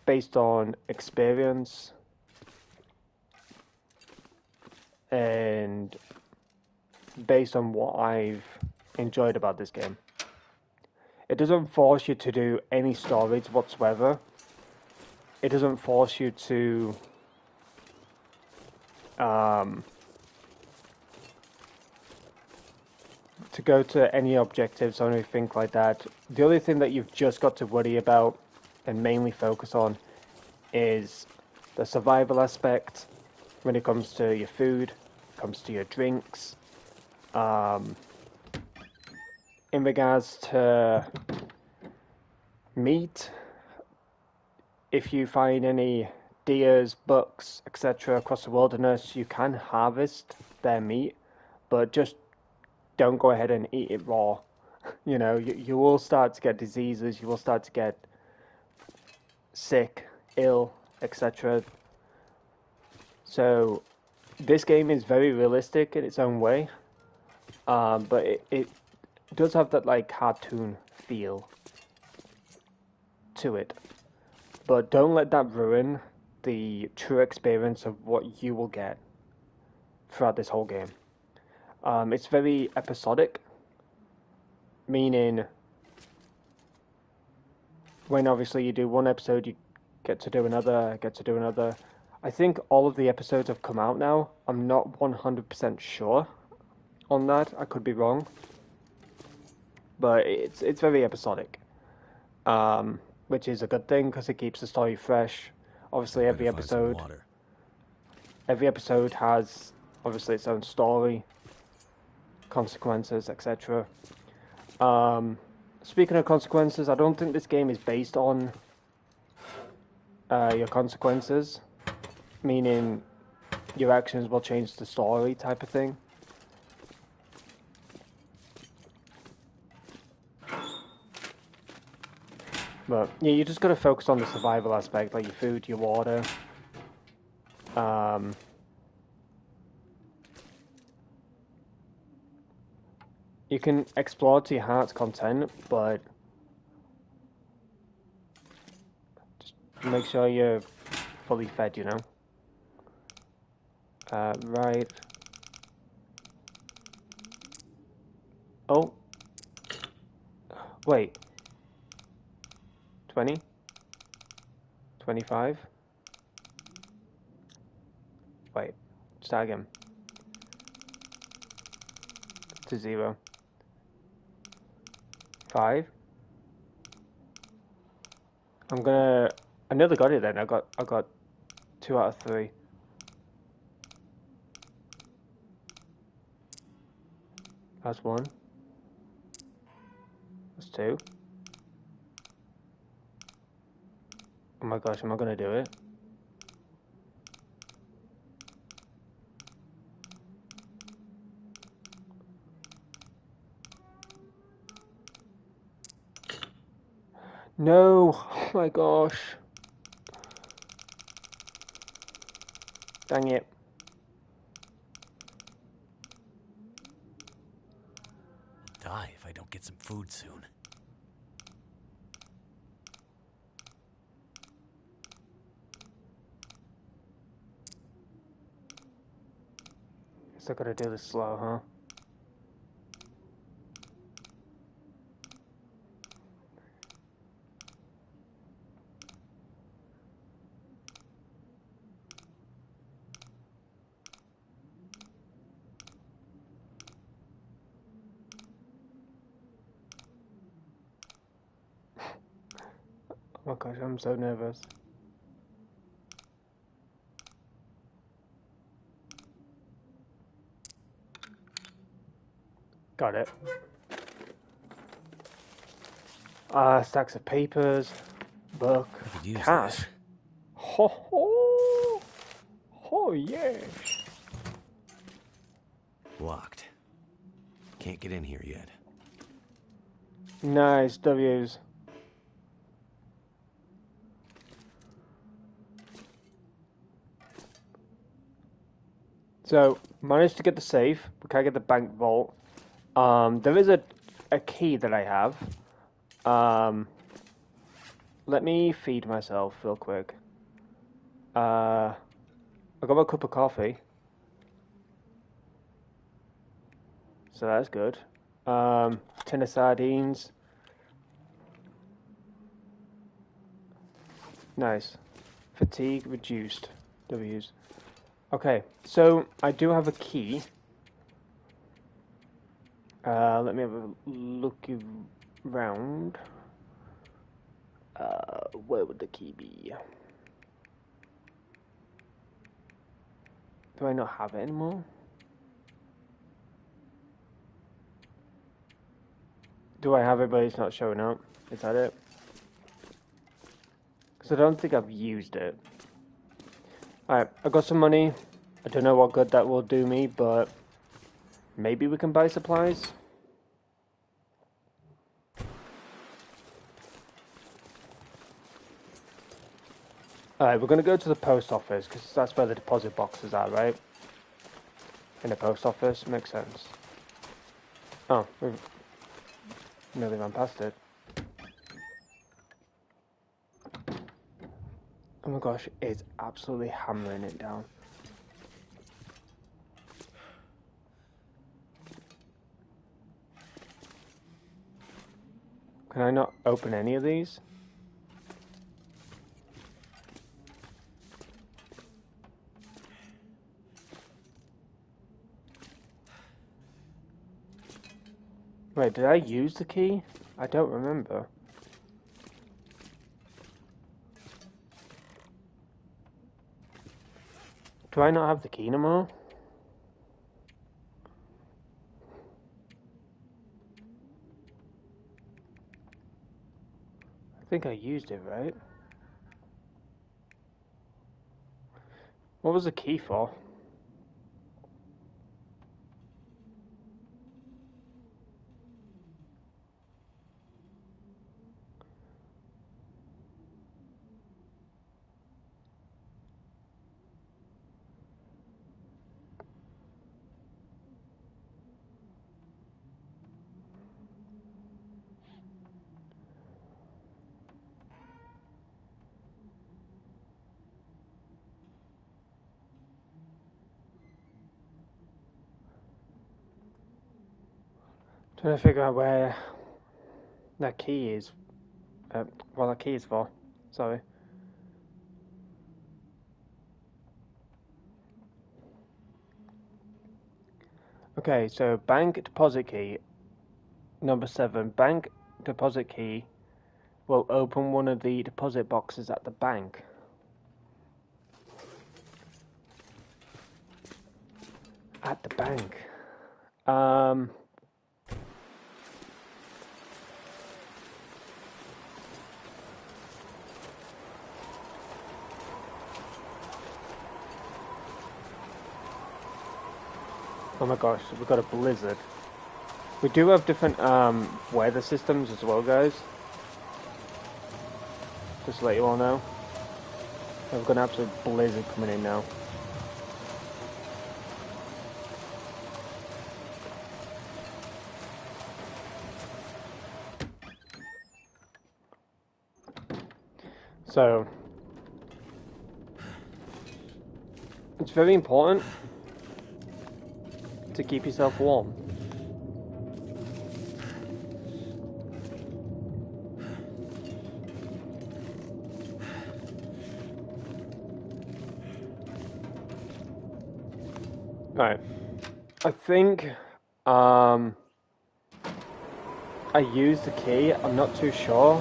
Speaker 1: based on experience and based on what I've enjoyed about this game. It doesn't force you to do any stories whatsoever. It doesn't force you to go to any objectives or anything like that. The only thing that you've just got to worry about and mainly focus on is the survival aspect when it comes to your food, comes to your drinks. In regards to meat, if you find any deers, bucks, etc. across the wilderness, you can harvest their meat, but just don't go ahead and eat it raw. You know, you will start to get diseases, you will start to get sick, ill, etc. So this game is very realistic in its own way, but it does have that like cartoon feel to it. But don't let that ruin the true experience of what you will get throughout this whole game. It's very episodic, meaning when obviously you do one episode, you get to do another, get to do another. I think all of the episodes have come out now. I'm not 100% sure on that. I could be wrong, but it's very episodic, which is a good thing because it keeps the story fresh. Obviously, every episode has obviously its own story, consequences, etc. Speaking of consequences, I don't think this game is based on your consequences, meaning your actions will change the story type of thing. But yeah, you just gotta focus on the survival aspect, like your food, your water. You can explore to your heart's content, but just make sure you're fully fed, you know? Right. Oh. Wait. 20? 25? Wait. Start again. To 0. 5. I nearly got it then. I got 2 out of 3. That's 1. That's 2. Oh my gosh, am I gonna do it? No! Oh my gosh. Dang it.
Speaker 6: I'll die if I don't get some food soon.
Speaker 1: Guess I gotta do this slow, huh? Oh my gosh, I'm so nervous. Got it. Stacks of papers, book,
Speaker 6: I could use
Speaker 1: cash.
Speaker 6: this.
Speaker 1: Ho ho! Oh yeah!
Speaker 6: Locked. Can't get in here yet.
Speaker 1: Nice W's. So, managed to get the safe. We can't get the bank vault. There is a key that I have. Let me feed myself real quick. I got my cup of coffee. So that's good. Tin of sardines. Nice. Fatigue reduced. W's. Okay, so I do have a key. Let me have a look around. Where would the key be? Do I not have it anymore? Do I have it but it's not showing up? Is that it? Because I don't think I've used it. Alright, I got some money. I don't know what good that will do me, but maybe we can buy supplies? Alright, we're going to go to the post office, because that's where the deposit boxes are, right? in a post office. Makes sense. Oh, we nearly ran past it. Oh my gosh, it's absolutely hammering it down. Can I not open any of these? Wait, did I use the key? I don't remember. Do I not have the key no more? I think I used it, right? What was the key for? Trying to figure out where that key is. What that key is for. Sorry. Okay, so bank deposit key. Number 7. Bank deposit key will open one of the deposit boxes at the bank. At the bank. Oh my gosh, we've got a blizzard. We do have different weather systems as well, guys. Just to let you all know. We've got an absolute blizzard coming in now. So, it's very important to keep yourself warm. Right. I think I used the key, I'm not too sure.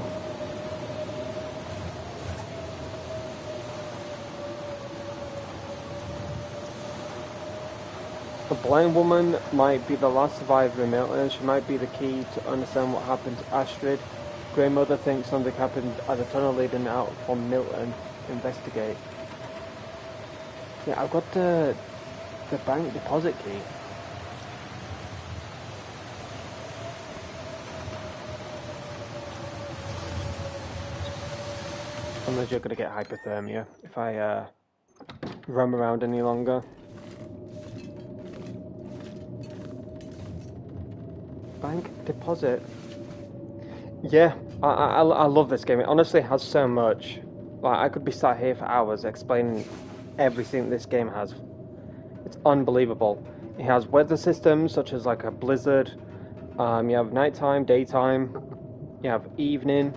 Speaker 1: The blind woman might be the last survivor in Milton. She might be the key to understand what happened to Astrid. Grey Mother thinks something happened at the tunnel leading out from Milton. Investigate. Yeah, I've got the bank deposit key. Unless you're gonna get hypothermia if I roam around any longer. Bank deposit. Yeah, I love this game. It honestly has so much. Like, I could be sat here for hours explaining everything this game has. It's unbelievable. It has weather systems such as like a blizzard. You have nighttime, daytime. You have evening.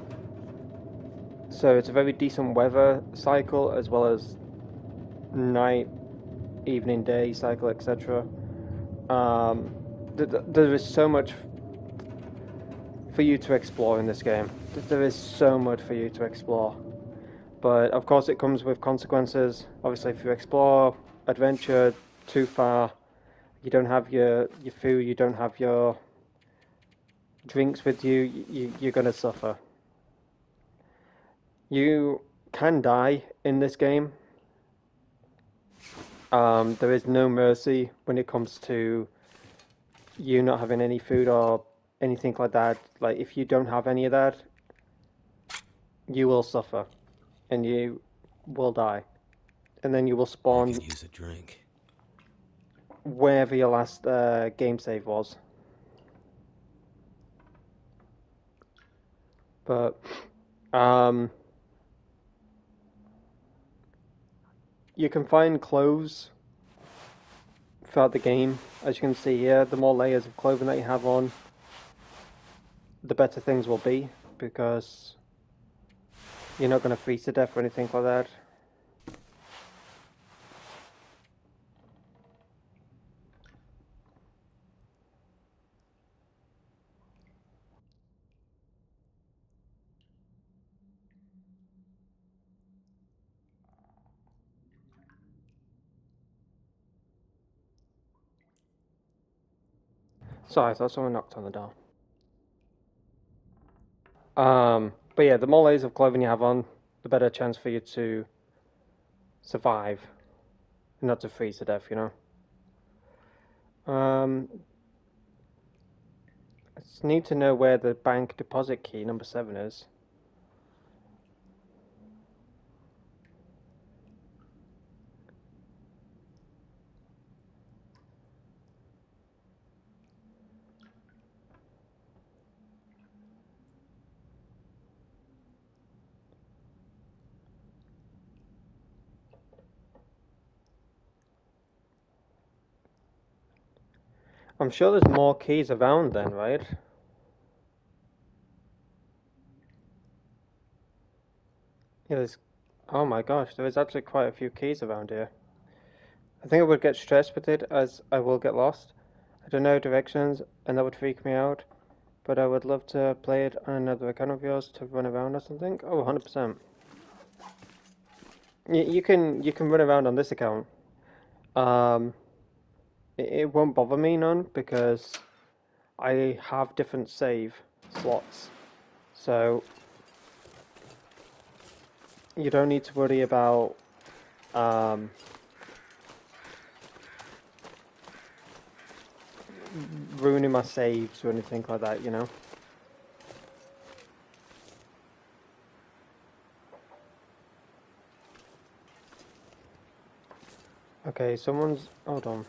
Speaker 1: So it's a very decent weather cycle as well as night, evening, day cycle, etc. There is so much for you to explore in this game. There is so much for you to explore. But of course it comes with consequences. Obviously if you explore, adventure too far, you don't have your food, you don't have your drinks with you, you're going to suffer. You can die in this game. There is no mercy when it comes to you not having any food or anything like that. Like, if you don't have any of that, you will suffer. And you will die. And then you will spawn...
Speaker 6: I could use a drink.
Speaker 1: wherever your last game save was. But you can find clothes throughout the game. As you can see here, the more layers of clothing that you have on, the better things will be, because you're not going to freeze to death or anything like that. Sorry, I thought someone knocked on the door. But yeah, the more layers of clothing you have on, the better chance for you to survive, and not to freeze to death, you know. I just need to know where the bank deposit key number 7 is. I'm sure there's more keys around then, right? Yeah, there's... Oh my gosh, there is actually quite a few keys around here. I think I would get stressed with it, as I will get lost. I don't know directions, and that would freak me out. But I would love to play it on another account of yours to run around or something. Oh, 100%. You can run around on this account. It won't bother me none, because I have different save slots. So you don't need to worry about ruining my saves or anything like that, you know. Okay, someone's... Hold on.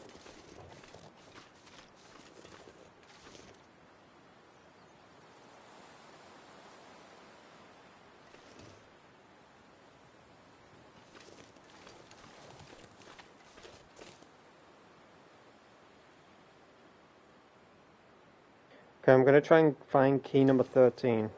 Speaker 1: Okay, I'm gonna try and find key number 13.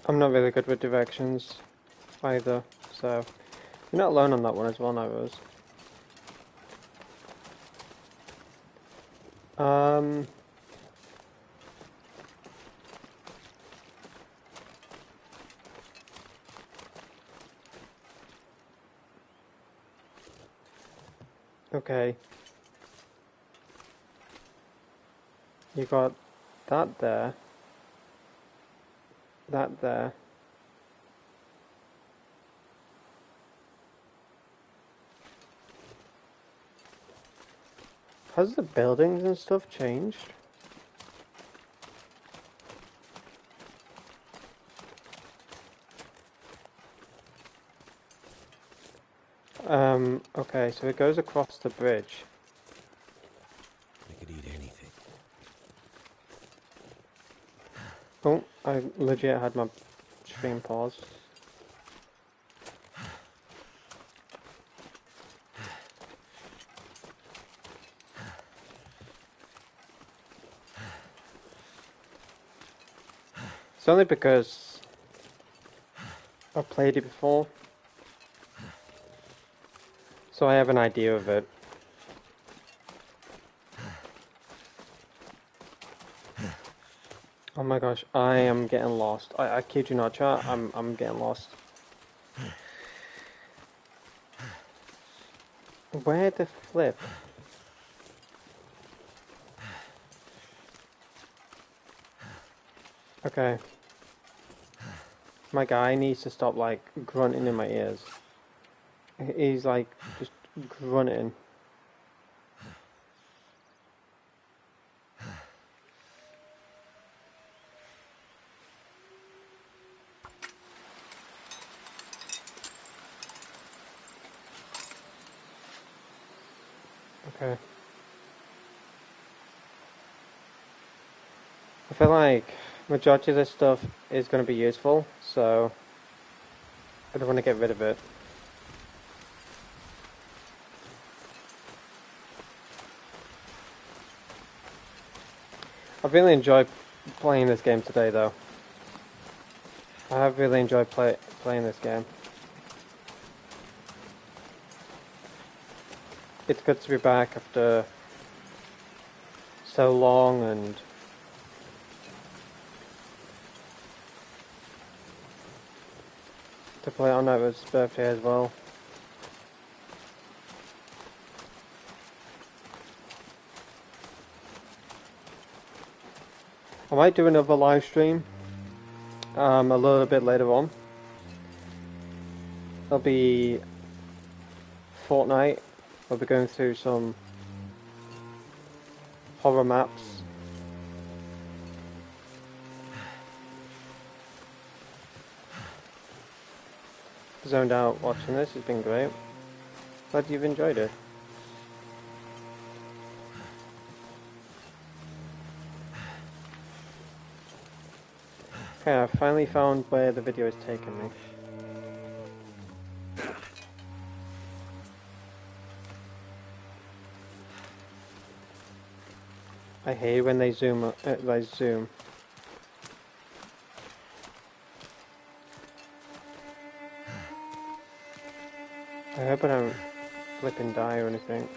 Speaker 1: I'm not really good with directions either, so you're not alone on that one as well, NightRose. Okay. You got that there. That there. Has the buildings and stuff changed? Okay, so it goes across the bridge.
Speaker 6: I could eat anything.
Speaker 1: Oh, I legit had my stream paused. It's only because I've played it before, so I have an idea of it. Oh my gosh, I am getting lost. I kid you not, chat. I'm getting lost. Where the flip? Okay. My guy needs to stop like grunting in my ears. He's like just grunting. Okay. I feel like majority of this stuff is going to be useful, so I don't want to get rid of it. I've really enjoyed playing this game today, though. I have really enjoyed playing this game. It's good to be back after so long, and to play it on NightRose's birthday as well. I might do another live stream a little bit later on. It'll be Fortnite. I'll be going through some horror maps. Zoned out watching this, it's been great. Glad you've enjoyed it. Okay, I finally found where the video is taking me. I hate when they zoom. I hope I don't flip and die or anything.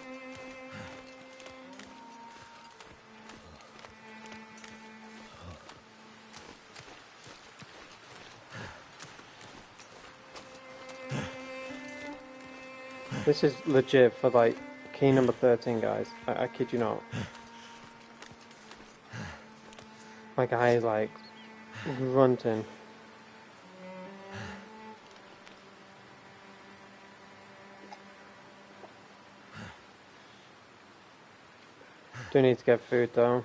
Speaker 1: This is legit for like key number 13, guys. I kid you not. My guy is like grunting. Do need to get food though.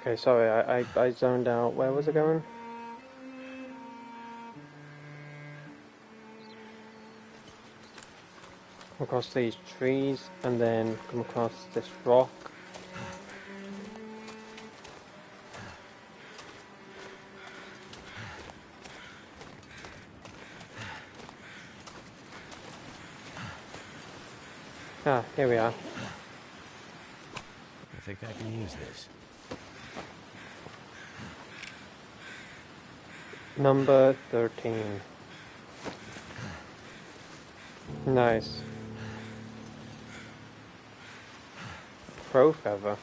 Speaker 1: Okay, sorry, I zoned out. Where was I going? Come across these trees and then come across this rock. Ah, here we are.
Speaker 6: I think I can use this.
Speaker 1: Number 13. Nice. Crow feather.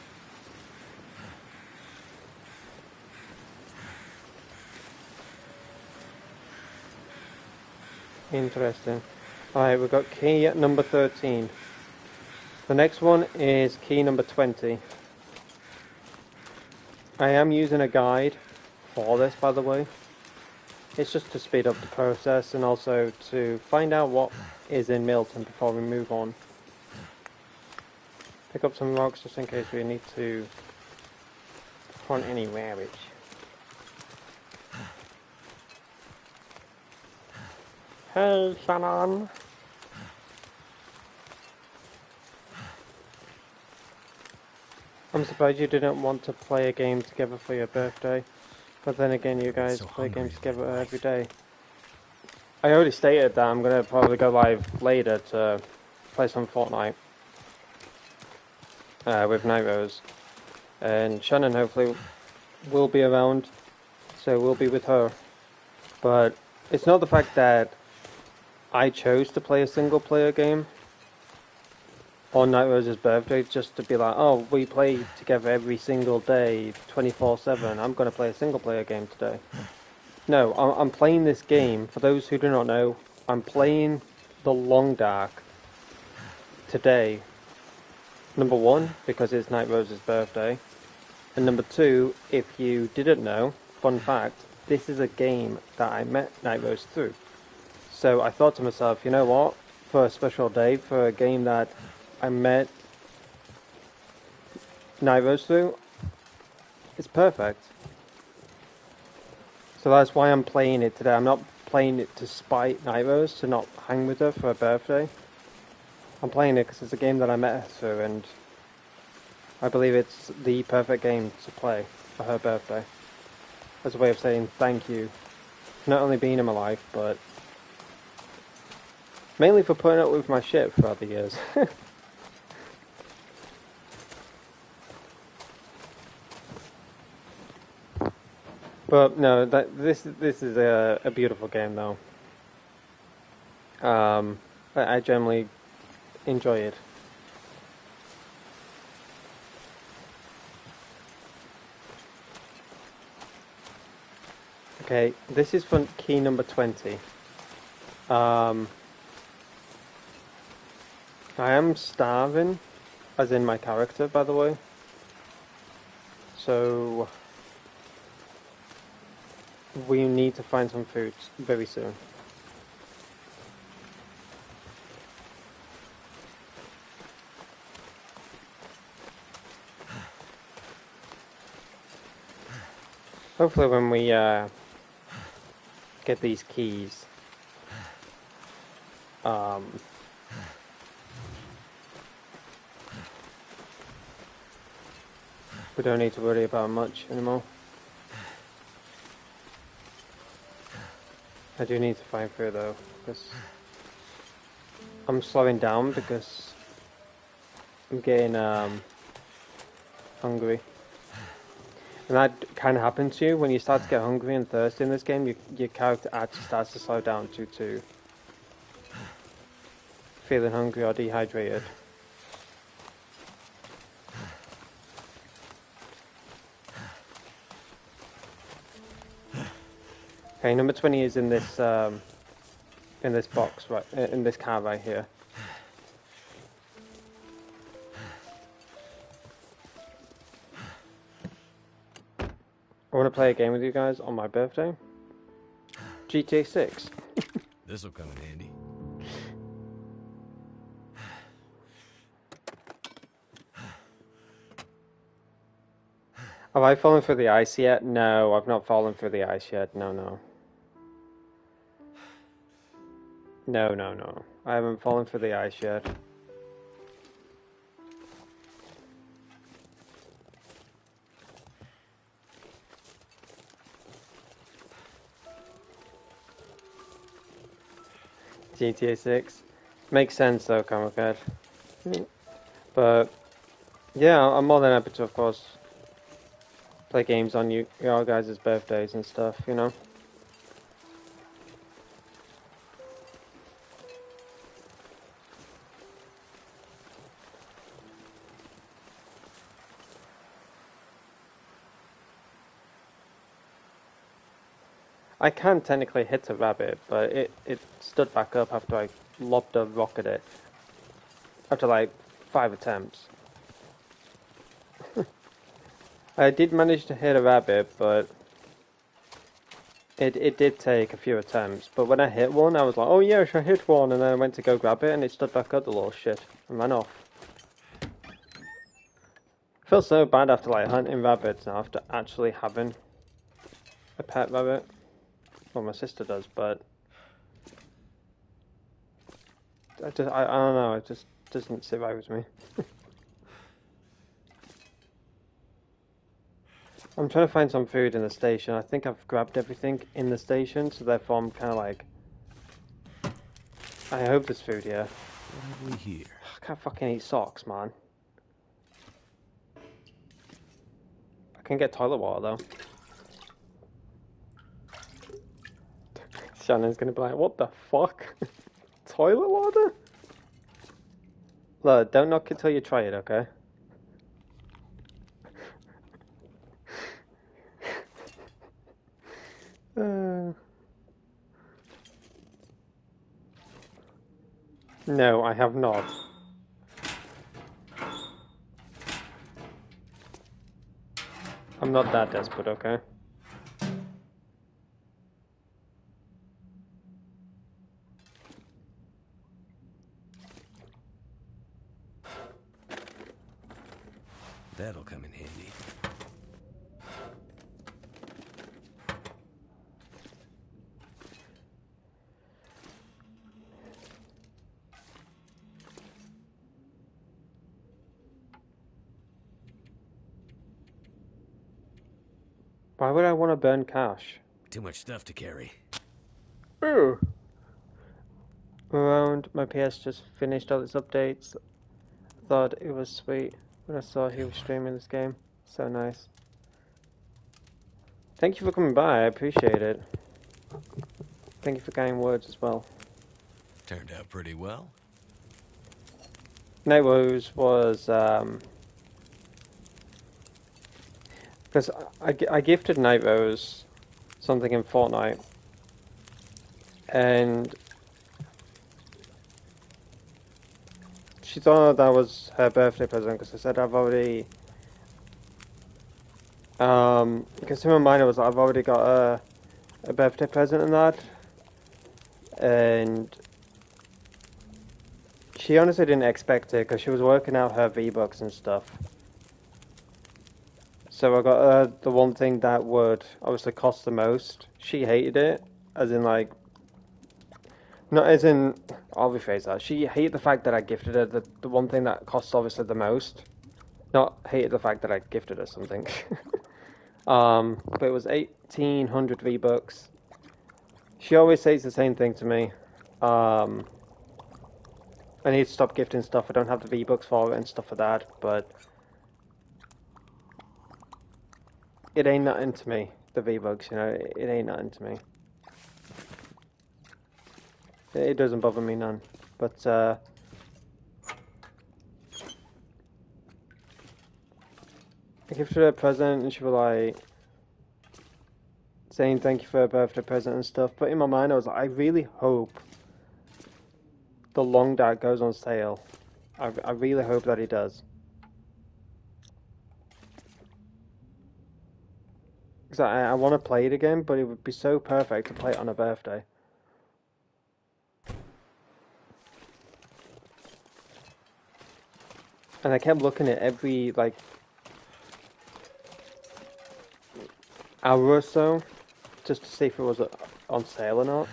Speaker 1: Interesting. Alright, we've got key at number 13. The next one is key number 20. I am using a guide for this, by the way. It's just to speed up the process and also to find out what is in Milton before we move on. Pick up some rocks just in case we need to hunt any rabbits. Hey, Shannon! I'm surprised you didn't want to play a game together for your birthday. But then again, you guys play games together every day. I already stated that I'm going to probably go live later to play some Fortnite with NightRose. And Shannon hopefully will be around, so we'll be with her. But it's not the fact that I chose to play a single player game on NightRose's birthday just to be like, oh, we play together every single day, 24/7. I'm going to play a single player game today. No, I'm playing this game. For those who do not know, I'm playing The Long Dark today. Number one, because it's NightRose's birthday. And number two, if you didn't know, fun fact, this is a game that I met NightRose through. So I thought to myself, you know what? For a special day, for a game that I met NightRose through, it's perfect. So that's why I'm playing it today. I'm not playing it to spite NightRose, to not hang with her for her birthday. I'm playing it because it's a game that I met her through, and I believe it's the perfect game to play for her birthday. As a way of saying thank you for not only being in my life, but mainly for putting up with my shit throughout the years. But no, this is a beautiful game though. I generally enjoy it. Okay, this is for key number 20. I am starving, as in my character, by the way. So we need to find some food very soon. Hopefully when we get these keys, we don't need to worry about much anymore. I do need to find food though, because I'm slowing down because I'm getting hungry. And that kind of happens to you when you start to get hungry and thirsty in this game. Your character actually starts to slow down due to feeling hungry or dehydrated. Okay, number 20 is in this box, right, in this car right here. I want to play a game with you guys on my birthday. GTA 6.
Speaker 6: This'll come in handy.
Speaker 1: Have I fallen through the ice yet? No, I've not fallen through the ice yet. No. No. I haven't fallen through the ice yet. GTA 6. Makes sense though, Comic Head. But, yeah, I'm more than happy to, of course, play games on your guys' birthdays and stuff, you know? I can technically hit a rabbit, but it stood back up after I lobbed a rock at it. After like 5 attempts. I did manage to hit a rabbit, but it did take a few attempts. But when I hit one, I was like, oh yes, I hit one, and then I went to go grab it, and it stood back up, the little shit, and ran off. I feel so bad after like hunting rabbits now, after actually having a pet rabbit. Well, my sister does, but I don't know, it just doesn't sit right with me. I'm trying to find some food in the station. I think I've grabbed everything in the station, so therefore I'm kind of like, I hope there's food here.
Speaker 6: What have we here?
Speaker 1: I can't fucking eat socks, man. I can get toilet water though. Shannon's gonna be like, what the fuck? Toilet water? Look, don't knock it till you try it, okay? No, I have not. I'm not that desperate, okay?
Speaker 6: That'll come in handy.
Speaker 1: Why would I want to burn cash?
Speaker 6: Too much stuff to carry.
Speaker 1: Ooh. Around my PS just finished all its updates. Thought it was sweet when I saw he was streaming this game. So nice. Thank you for coming by, I appreciate it. Thank you for kind words as well.
Speaker 6: Turned out pretty well.
Speaker 1: NightRose was, because I gifted NightRose something in Fortnite, and she thought that was her birthday present because I said I've already, because in my mind it was I've already got a birthday present in that, and she honestly didn't expect it because she was working out her V-Bucks and stuff. So I got her the one thing that would obviously cost the most. She hated it, as in like, not as in, I'll rephrase that. She hated the fact that I gifted her the one thing that costs obviously the most. Not hated the fact that I gifted her something. But it was 1,800 V-Bucks. She always says the same thing to me. I need to stop gifting stuff. I don't have the V-Bucks for it and stuff like that, but it ain't nothing to me, the V-Bucks, you know, it ain't nothing to me. It doesn't bother me none. But, I gifted her a present and she was like, saying thank you for her birthday present and stuff, but in my mind I was like, I really hope the long that goes on sale. I really hope that he does. Because I want to play it again, but it would be so perfect to play it on a birthday. And I kept looking at every, like, hour or so, just to see if it was on sale or not.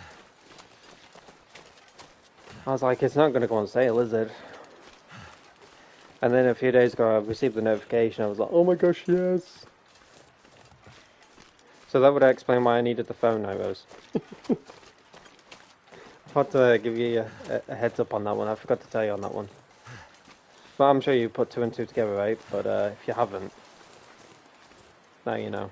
Speaker 1: I was like, it's not going to go on sale, is it? And then a few days ago, I received the notification. I was like, oh my gosh, yes! So that would explain why I needed the phone, NightRose. I thought to give you a heads up on that one. I forgot to tell you on that one. But I'm sure you put two and two together, right? But if you haven't, now you know.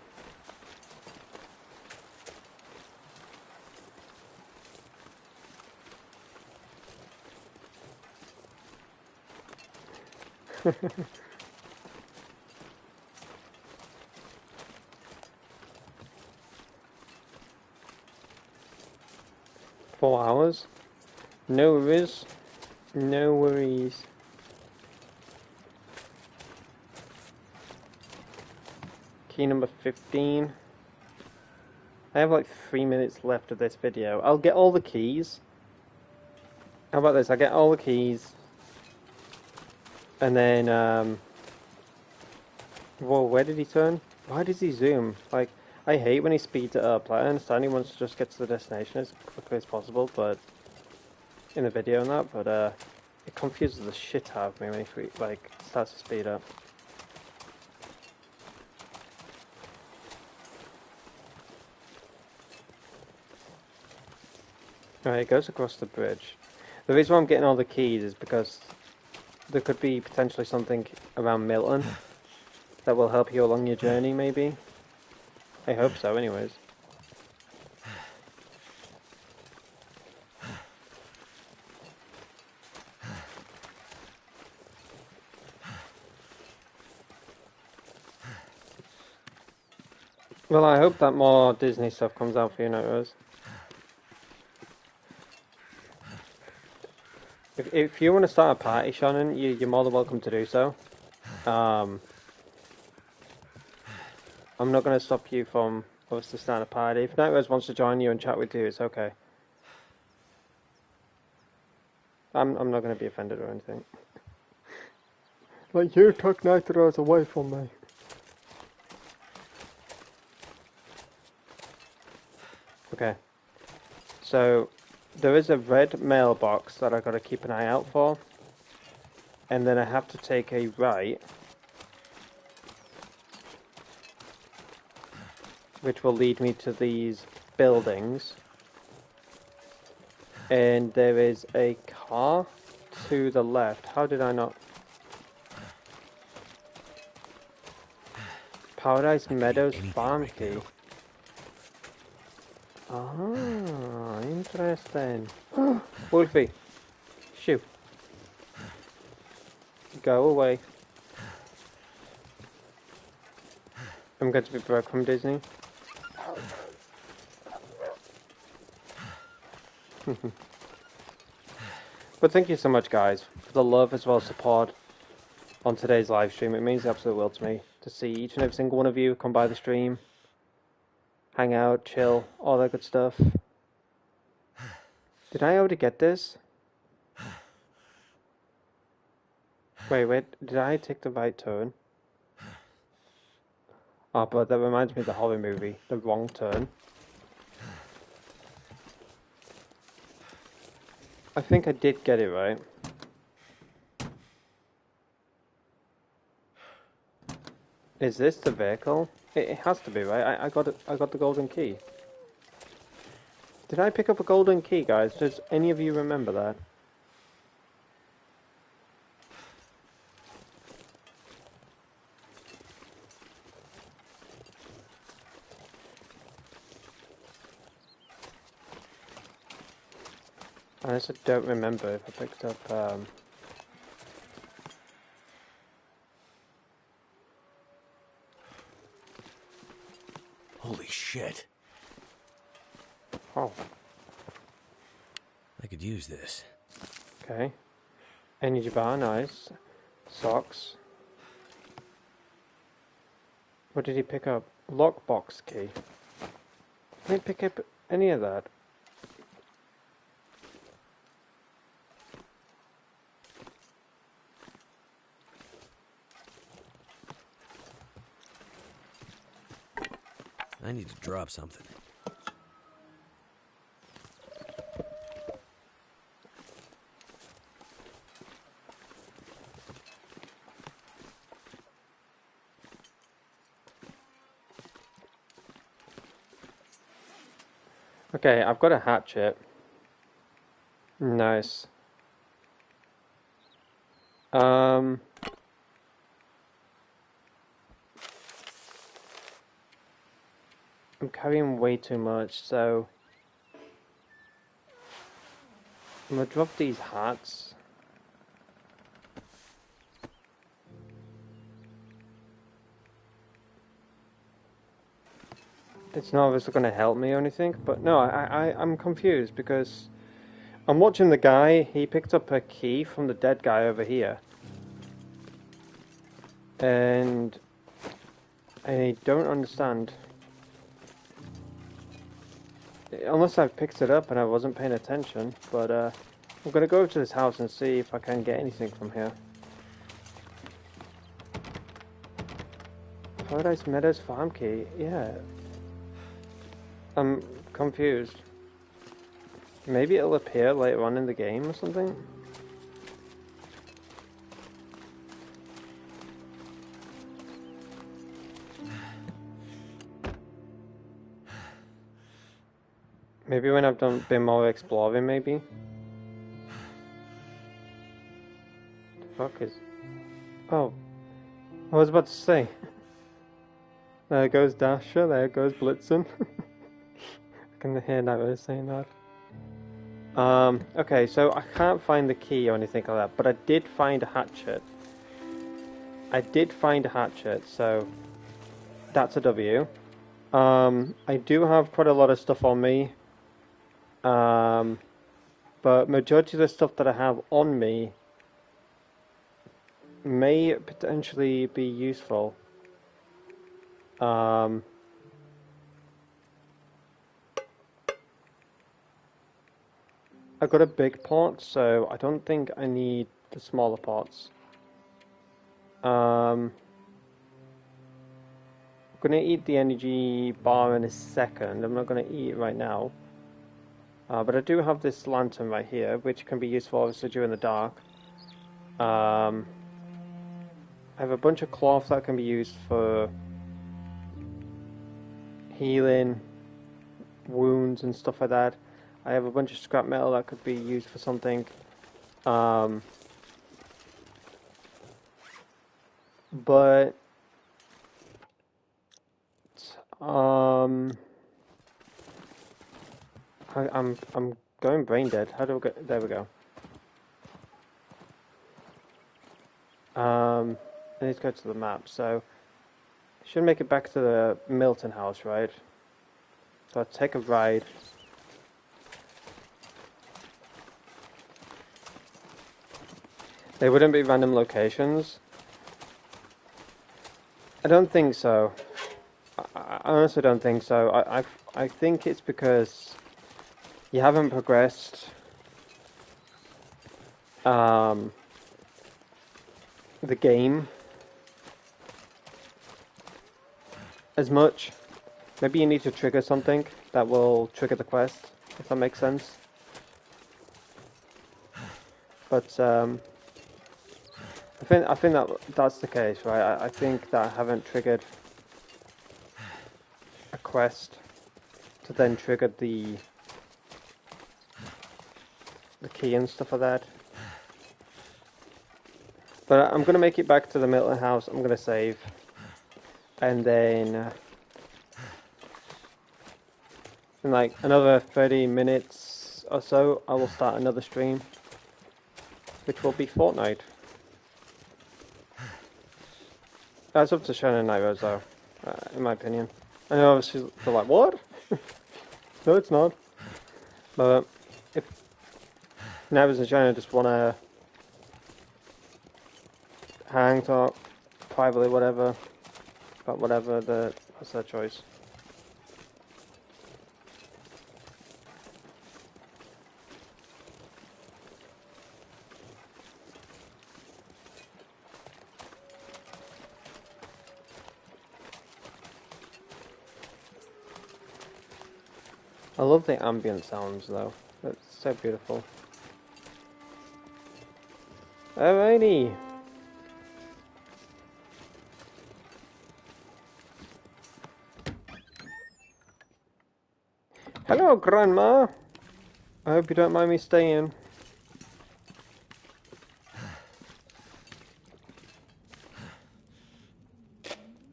Speaker 1: Four hours? No worries. No worries. Key number 15. I have like 3 minutes left of this video. I'll get all the keys. How about this? I get all the keys. And then, whoa, where did he turn? Why does he zoom? Like, I hate when he speeds it up. Like, I understand he wants to just get to the destination as quickly as possible, but in the video and that, but it confuses the shit out of me when he like starts to speed up. Alright, it goes across the bridge. The reason why I'm getting all the keys is because there could be potentially something around Milton that will help you along your journey, maybe. I hope so, anyways. Well, I hope that more Disney stuff comes out for you, NightRose. If you want to start a party, Shannon, you're more than welcome to do so. I'm not going to stop you from us to start a party. If NightRose wants to join you and chat with you, it's okay. I'm not going to be offended or anything. Like, you took NightRose away from me. Okay. So, there is a red mailbox that I've got to keep an eye out for. And then I have to take a right, which will lead me to these buildings. And there is a car to the left. How did I not? Paradise Meadows farm key. Ah, interesting. Wolfie, shoo. Go away. I'm going to be broke from Disney. But thank you so much, guys, for the love as well as support on today's live stream. It means the absolute world to me to see each and every single one of you come by the stream, hang out, chill, all that good stuff. Did I already get this? Wait, did I take the right turn? Oh, but that reminds me of the horror movie, The Wrong Turn. I think I did get it right. Is this the vehicle? It has to be, right? I got it. I got the golden key. Did I pick up a golden key, guys? Does any of you remember that? I just don't remember if I picked up.
Speaker 6: Holy shit.
Speaker 1: Oh,
Speaker 6: I could use this.
Speaker 1: okay. Energy bar, nice. Socks. What did he pick up? Lockbox key. I didn't pick up any of that.
Speaker 6: I need to drop something.
Speaker 1: Okay, I've got a hatchet. Nice. I'm carrying way too much, so I'm gonna drop these hats. It's not obviously going to help me or anything, but no, I'm confused because I'm watching the guy. He picked up a key from the dead guy over here, and I don't understand. Unless I've picked it up and I wasn't paying attention, but I'm going to go to this house and see if I can get anything from here. Paradise Meadows farm key, yeah. I'm confused. Maybe it'll appear later on in the game or something? Maybe when I've been more exploring, maybe? The fuck is... Oh. I was about to say. There goes Dasher, there goes Blitzen. I can hear NightRose saying that. Okay, so I can't find the key or anything like that, but I did find a hatchet. So that's a W. I do have quite a lot of stuff on me. But majority of the stuff that I have on me may potentially be useful. Um, I've got a big pot, so I don't think I need the smaller pots. I'm gonna eat the energy bar in a second. I'm not gonna eat it right now. But I do have this lantern right here, which can be useful obviously during the dark. I have a bunch of cloth that can be used for healing wounds and stuff like that. I have a bunch of scrap metal that could be used for something. But I'm going brain dead. How do I get? There we go. I need to go to the map. So I should make it back to the Milton house, right? So I'll take a ride. They wouldn't be random locations. I don't think so. I honestly don't think so. I think it's because you haven't progressed the game as much. Maybe you need to trigger something that will trigger the quest, if that makes sense. But I think that's the case, right? I think that I haven't triggered a quest to then trigger the key and stuff like that. But I'm gonna make it back to the Milton house. I'm gonna save, and then in like another 30 minutes or so, I will start another stream, which will be Fortnite. That's up to Shannon and NightRose though, in my opinion. I know obviously they're like, what? No, it's not. But if NightRose and Shannon just wanna hang talk privately, whatever, but whatever, that's their choice. I love the ambient sounds though. It's so beautiful. Alrighty. Hello, Grandma. I hope you don't mind me staying.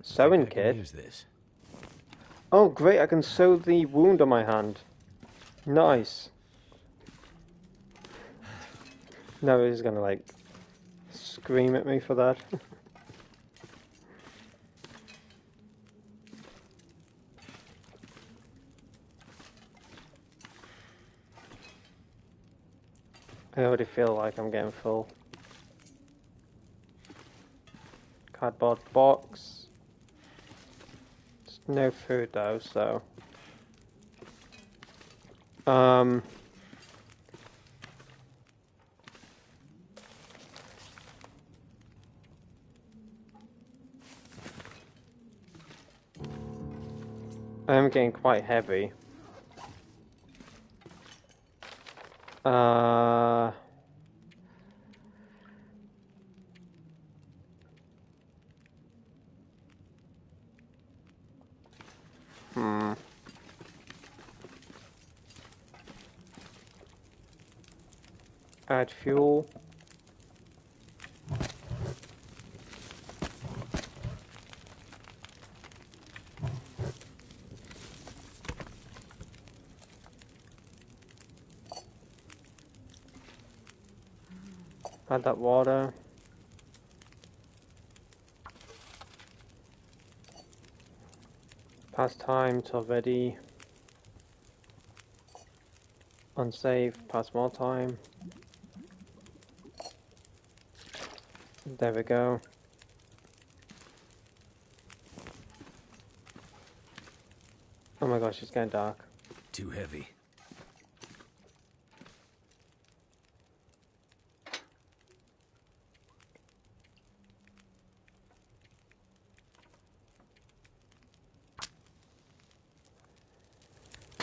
Speaker 1: Sewing kit?
Speaker 6: Use this.
Speaker 1: Oh, great! I can sew the wound on my hand. Nice. No, he's gonna like scream at me for that. I already feel like I'm getting full. Cardboard box. There's no food though, so. I'm getting quite heavy. Add fuel. Add that water. Pass time till ready. Unsave, pass more time. There we go. Oh my gosh, it's getting dark.
Speaker 6: Too heavy.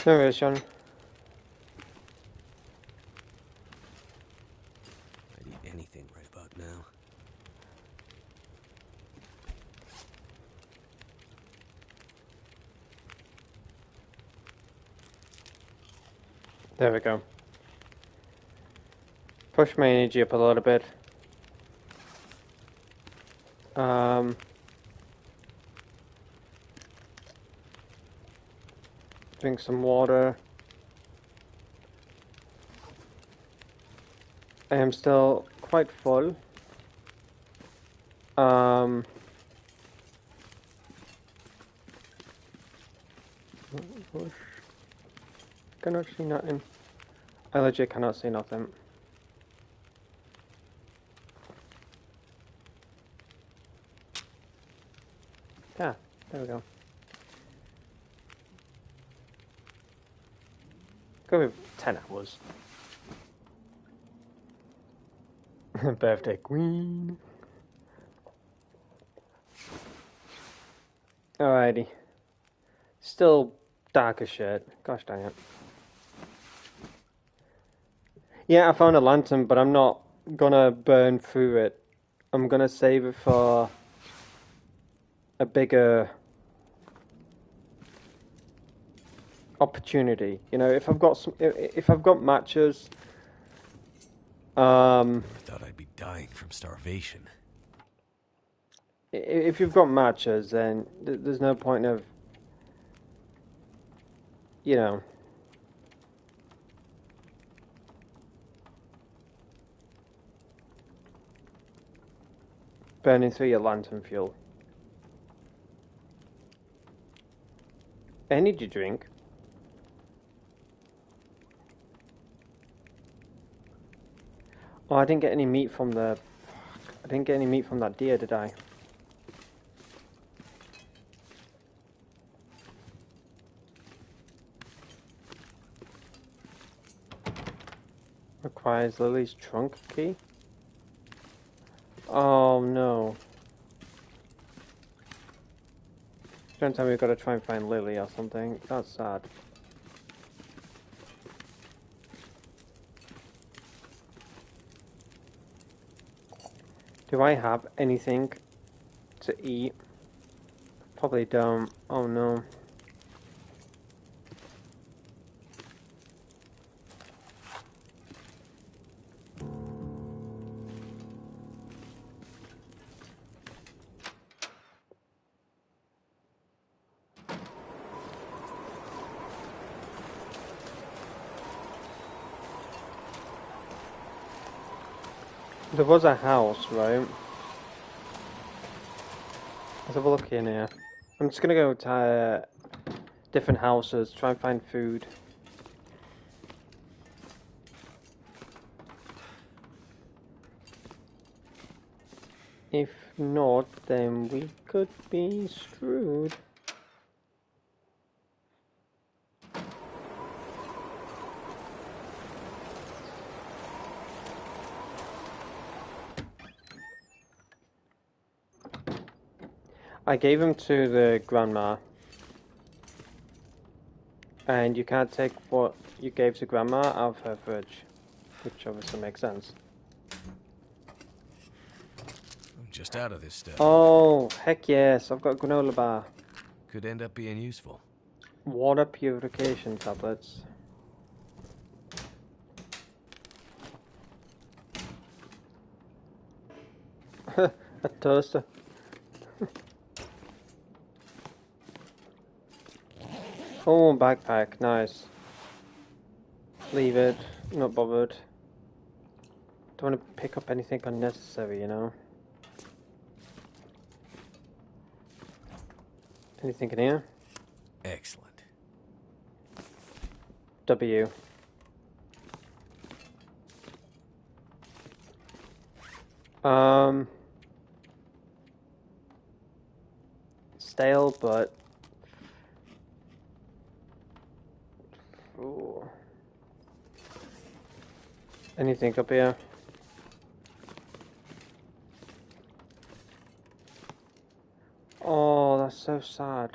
Speaker 1: No worries, Sean.
Speaker 6: I'd eat anything right about now.
Speaker 1: There we go. Push my energy up a little bit. Drink some water. I am still quite full. Push. Cannot see nothing. I legit cannot see nothing. Yeah, there we go. Go with 10 hours. Birthday queen. Alrighty. Still dark as shit. Gosh dang it. Yeah, I found a lantern, but I'm not gonna burn through it. I'm gonna save it for a bigger opportunity. You know, if I've got matches,
Speaker 6: I thought I'd be dying from starvation.
Speaker 1: if you've got matches, then there's no point of, you know, burning through your lantern fuel. Energy drink. Oh, I didn't get any meat from the. I didn't get any meat from that deer, did I? Requires Lily's trunk key. Oh no. Don't tell me we've got to try and find Lily or something. That's sad. Do I have anything to eat? Probably don't. Oh no. There was a house, right? Let's have a look in here. I'm just gonna go to different houses, try and find food. If not, then we could be screwed. I gave him to the grandma. And you can't take what you gave to grandma out of her fridge. Which obviously makes sense.
Speaker 6: I'm just out of this stuff.
Speaker 1: Oh, heck yes, I've got a granola bar.
Speaker 6: Could end up being useful.
Speaker 1: Water purification tablets. A toaster. Oh, backpack, nice. Leave it, not bothered. Don't want to pick up anything unnecessary, you know. Anything in here?
Speaker 6: Excellent.
Speaker 1: W. Stale, but Ooh. Anything up here? Oh, that's so sad.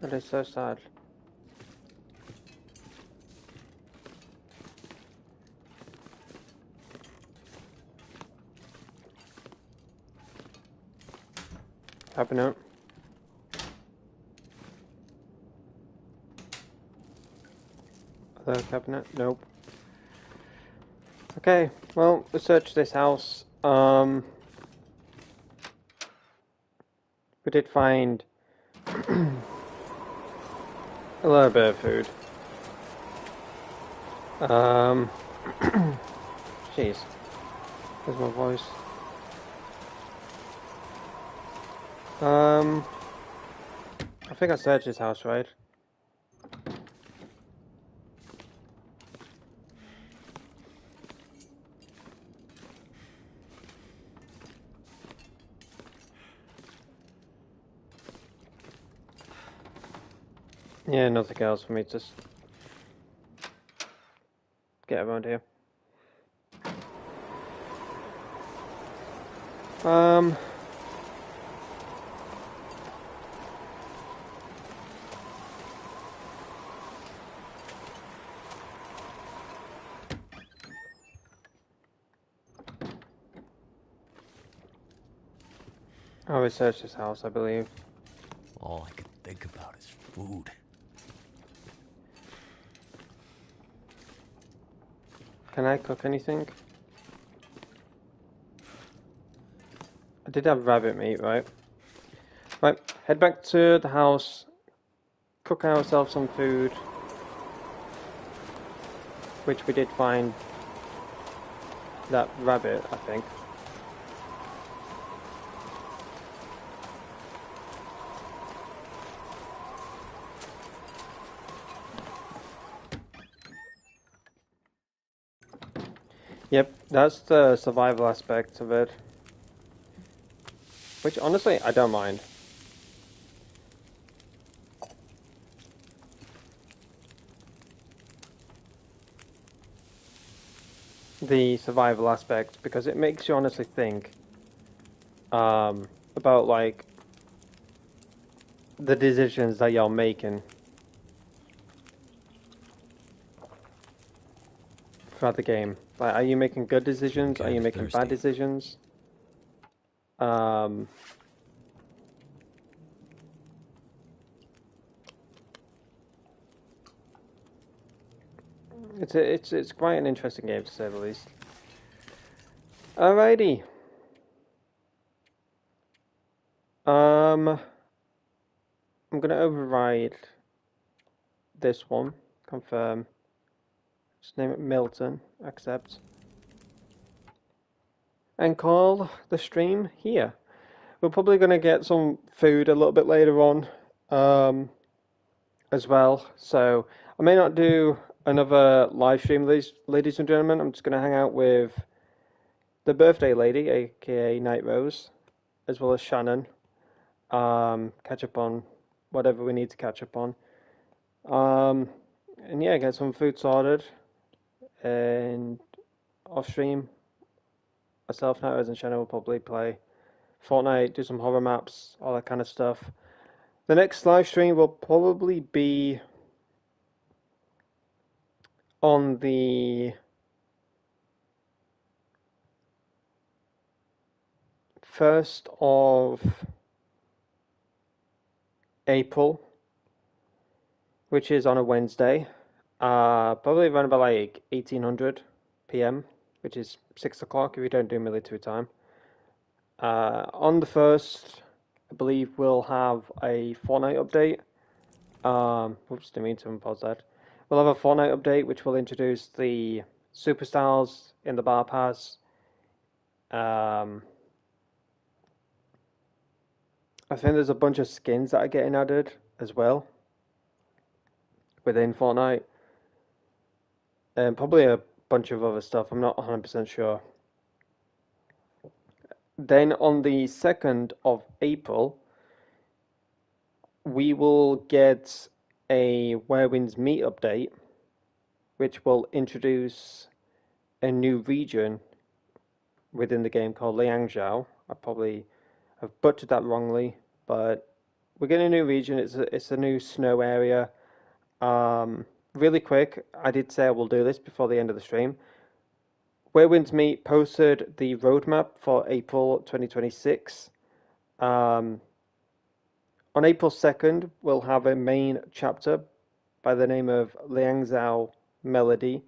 Speaker 1: That is so sad. Cabinet. Other cabinet? Nope. Okay, well, let's search this house. We did find a little bit of food. Jeez. There's my voice. I think I searched this house, right? Yeah, nothing else for me, just get around here. I will search this house, I believe.
Speaker 6: All I can think about is food.
Speaker 1: Can I cook anything? I did have rabbit meat, right? Right, head back to the house, cook ourselves some food, which we did find that rabbit, I think. Yep, that's the survival aspect of it. Which, honestly, I don't mind. The survival aspect, because it makes you honestly think about, like, the decisions that you're making throughout the game. Like, are you making good decisions? Are you making bad decisions? It's quite an interesting game, to say the least. Alrighty. I'm gonna override this one. Confirm. Just name it Milton. Accept. And call the stream here. We're probably gonna get some food a little bit later on, as well. So I may not do another live stream, ladies and gentlemen. I'm just gonna hang out with the birthday lady, aka NightRose, as well as Shannon. Catch up on whatever we need to catch up on. And yeah, get some food sorted. And off stream, myself, NightRose, and Shannon will probably play Fortnite, do some horror maps, all that kind of stuff. The next live stream will probably be on the 1st of April, which is on a Wednesday, probably around about like 1800 PM, which is 6 o'clock if you don't do military time. On the 1st, I believe we'll have a Fortnite update. Oops, didn't mean to pause that. We'll have a Fortnite update which will introduce the superstars in the bar pass. I think there's a bunch of skins that are getting added as well within Fortnite. And probably a bunch of other stuff, I'm not 100% sure. Then on the 2nd of April, we will get a Where Winds Meet update, which will introduce a new region within the game called Liangzhou. I probably have butchered that wrongly, but we're getting a new region. It's a new snow area. Really quick, I did say I will do this before the end of the stream. Where Winds Meet posted the roadmap for April 2026. On April 2nd, we'll have a main chapter by the name of Liangzhou Melody.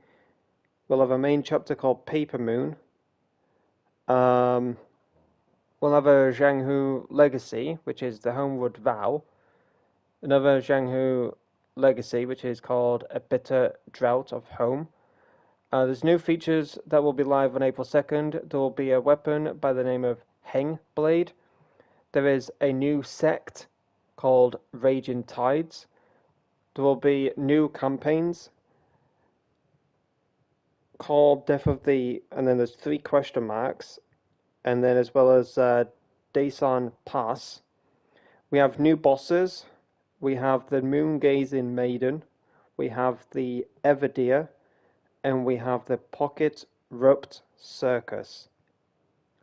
Speaker 1: We'll have a main chapter called Paper Moon. We'll have a Jianghu Legacy, which is the Homeward Vow. Another Jianghu Legacy, which is called A Bitter Drought of Home. There's new features that will be live on April 2nd. There will be a weapon by the name of Heng Blade. There is a new sect called Raging Tides. There will be new campaigns called Death of the... and then there's 3 question marks. And then as well as Daesan Pass. We have new bosses. We have the Moon Gazing Maiden. We have the Everdeer. And we have the Pocket Rupt Circus.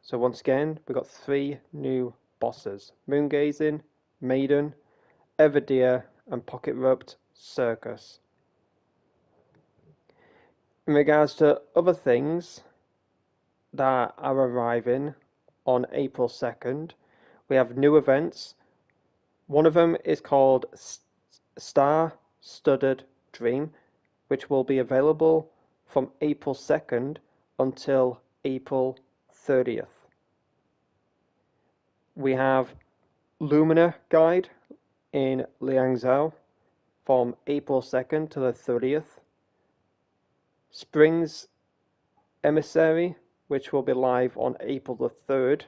Speaker 1: So once again, we've got 3 new bosses. Moon Gazing, Maiden, Everdeer, and Pocket Rupt Circus. In regards to other things that are arriving on April 2nd, we have new events. One of them is called Star-Studded Dream, which will be available from April 2nd until April 30th. We have Lumina Guide in Liangzhou from April 2nd to the 30th. Springs Emissary, which will be live on April the 3rd,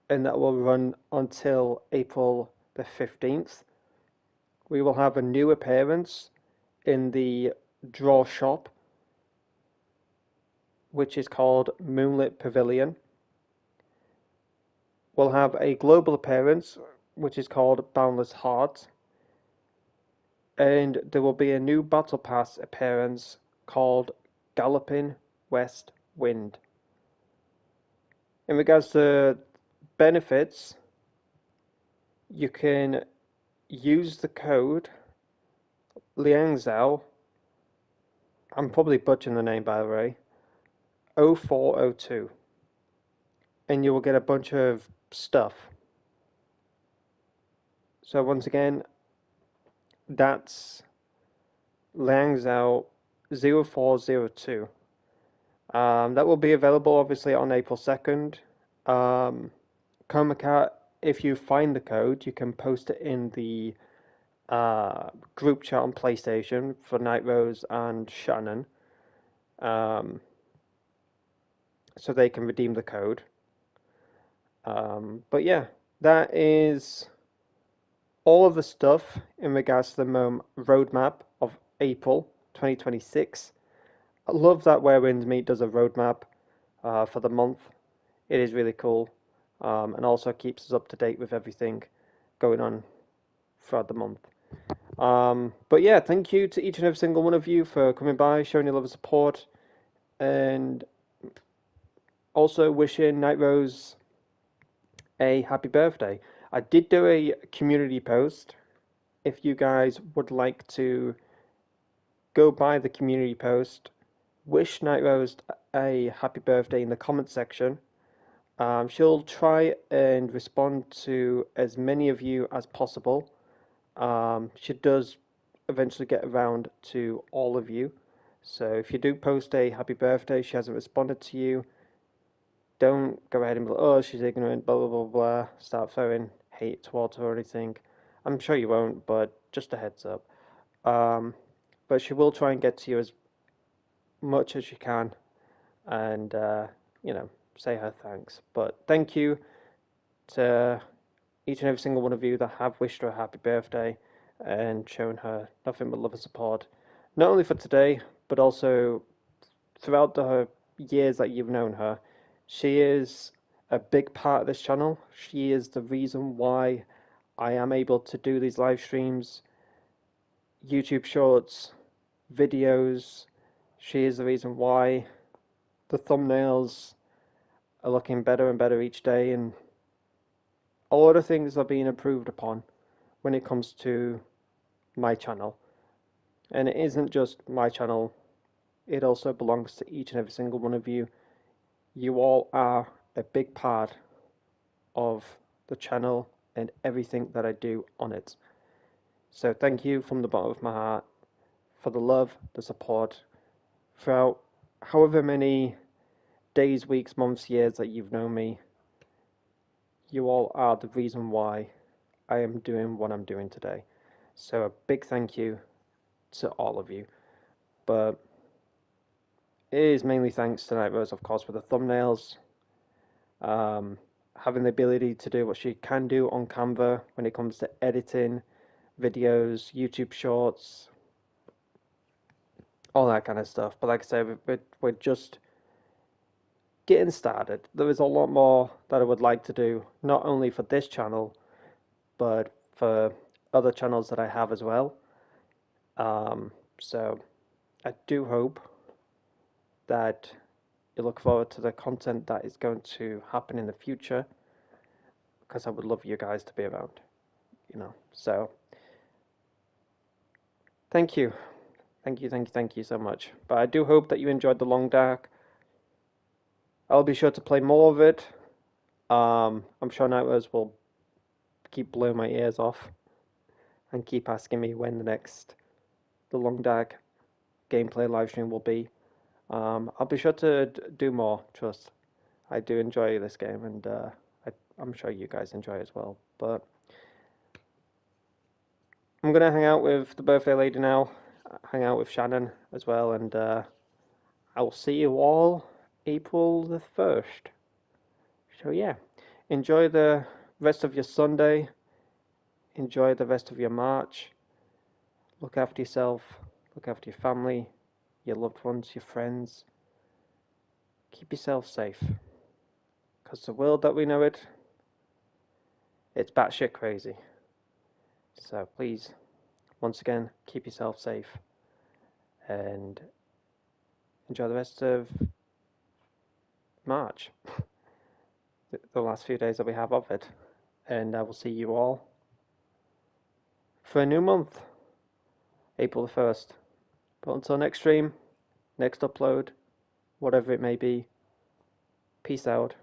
Speaker 1: and that will run until April the 15th. We will have a new appearance in the Draw Shop, which is called Moonlit Pavilion. We'll have a global appearance, which is called Boundless Heart. And there will be a new Battle Pass appearance called Galloping West Wind. In regards to benefits, you can use the code Liangzhou, I'm probably butchering the name by the way, 0402, and you will get a bunch of stuff. So once again, that's Liangzhou 0402. That will be available obviously on April 2nd. Comacat, if you find the code, you can post it in the group chat on PlayStation for NightRose and Shannon, so they can redeem the code. But yeah, that is all of the stuff in regards to the roadmap of April 2026. I love that Where Winds Meet does a roadmap for the month. It is really cool, and also keeps us up to date with everything going on throughout the month. But yeah, thank you to each and every single one of you for coming by, showing your love and support, and also wishing NightRose a happy birthday. I did do a community post. If you guys would like to go by the community post, wish NightRose a happy birthday in the comment section. She'll try and respond to as many of you as possible. She does eventually get around to all of you. So if you do post a happy birthday, she hasn't responded to you, don't go ahead and be like, oh, she's ignorant, blah, blah, blah, blah, start throwing hate towards her or anything. I'm sure you won't, but just a heads up. But she will try and get to you as much as she can, and, say her thanks. But thank you to each and every single one of you that have wished her a happy birthday and shown her nothing but love and support, not only for today, but also throughout the years that you've known her. She is a big part of this channel. She is the reason why I am able to do these live streams, YouTube shorts, videos. She is the reason why. The thumbnails are looking better and better each day, and a lot of things are being improved upon when it comes to my channel. And it isn't just my channel, it also belongs to each and every single one of you. You all are a big part of the channel and everything that I do on it. So thank you from the bottom of my heart for the love, the support throughout however many days, weeks, months, years that you've known me. You all are the reason why I am doing what I'm doing today. So a big thank you to all of you. But it is mainly thanks to NightRose, of course, for the thumbnails. Having the ability to do what she can do on Canva when it comes to editing videos, YouTube shorts, all that kind of stuff. But like I said, we're just getting started. There is a lot more that I would like to do, not only for this channel, but for other channels that I have as well. So I do hope that you look forward to the content that is going to happen in the future, because I would love you guys to be around, So thank you. Thank you so much. But I do hope that you enjoyed The Long Dark. I'll be sure to play more of it. I'm sure NightRose will keep blowing my ears off and keep asking me when the next The Long Dark gameplay livestream will be. I'll be sure to do more, trust. I do enjoy this game, and I'm sure you guys enjoy it as well. But I'm going to hang out with the birthday lady now, hang out with Shannon as well, and I will see you all April the 1st. So yeah, enjoy the rest of your Sunday, enjoy the rest of your March, look after yourself, look after your family, your loved ones, your friends. Keep yourself safe, because the world that we know it's batshit crazy. So please, once again, keep yourself safe and enjoy the rest of March, the last few days that we have of it. And I will see you all for a new month, April the 1st. But until next stream, next upload, whatever it may be, peace out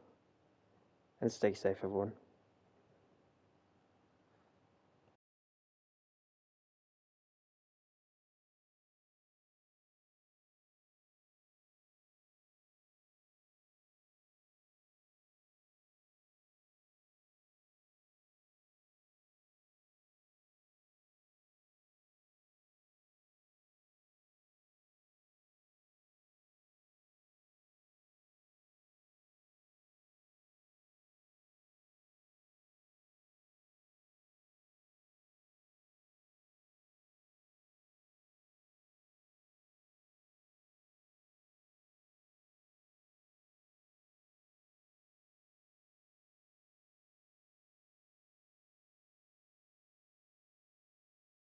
Speaker 1: and stay safe, everyone.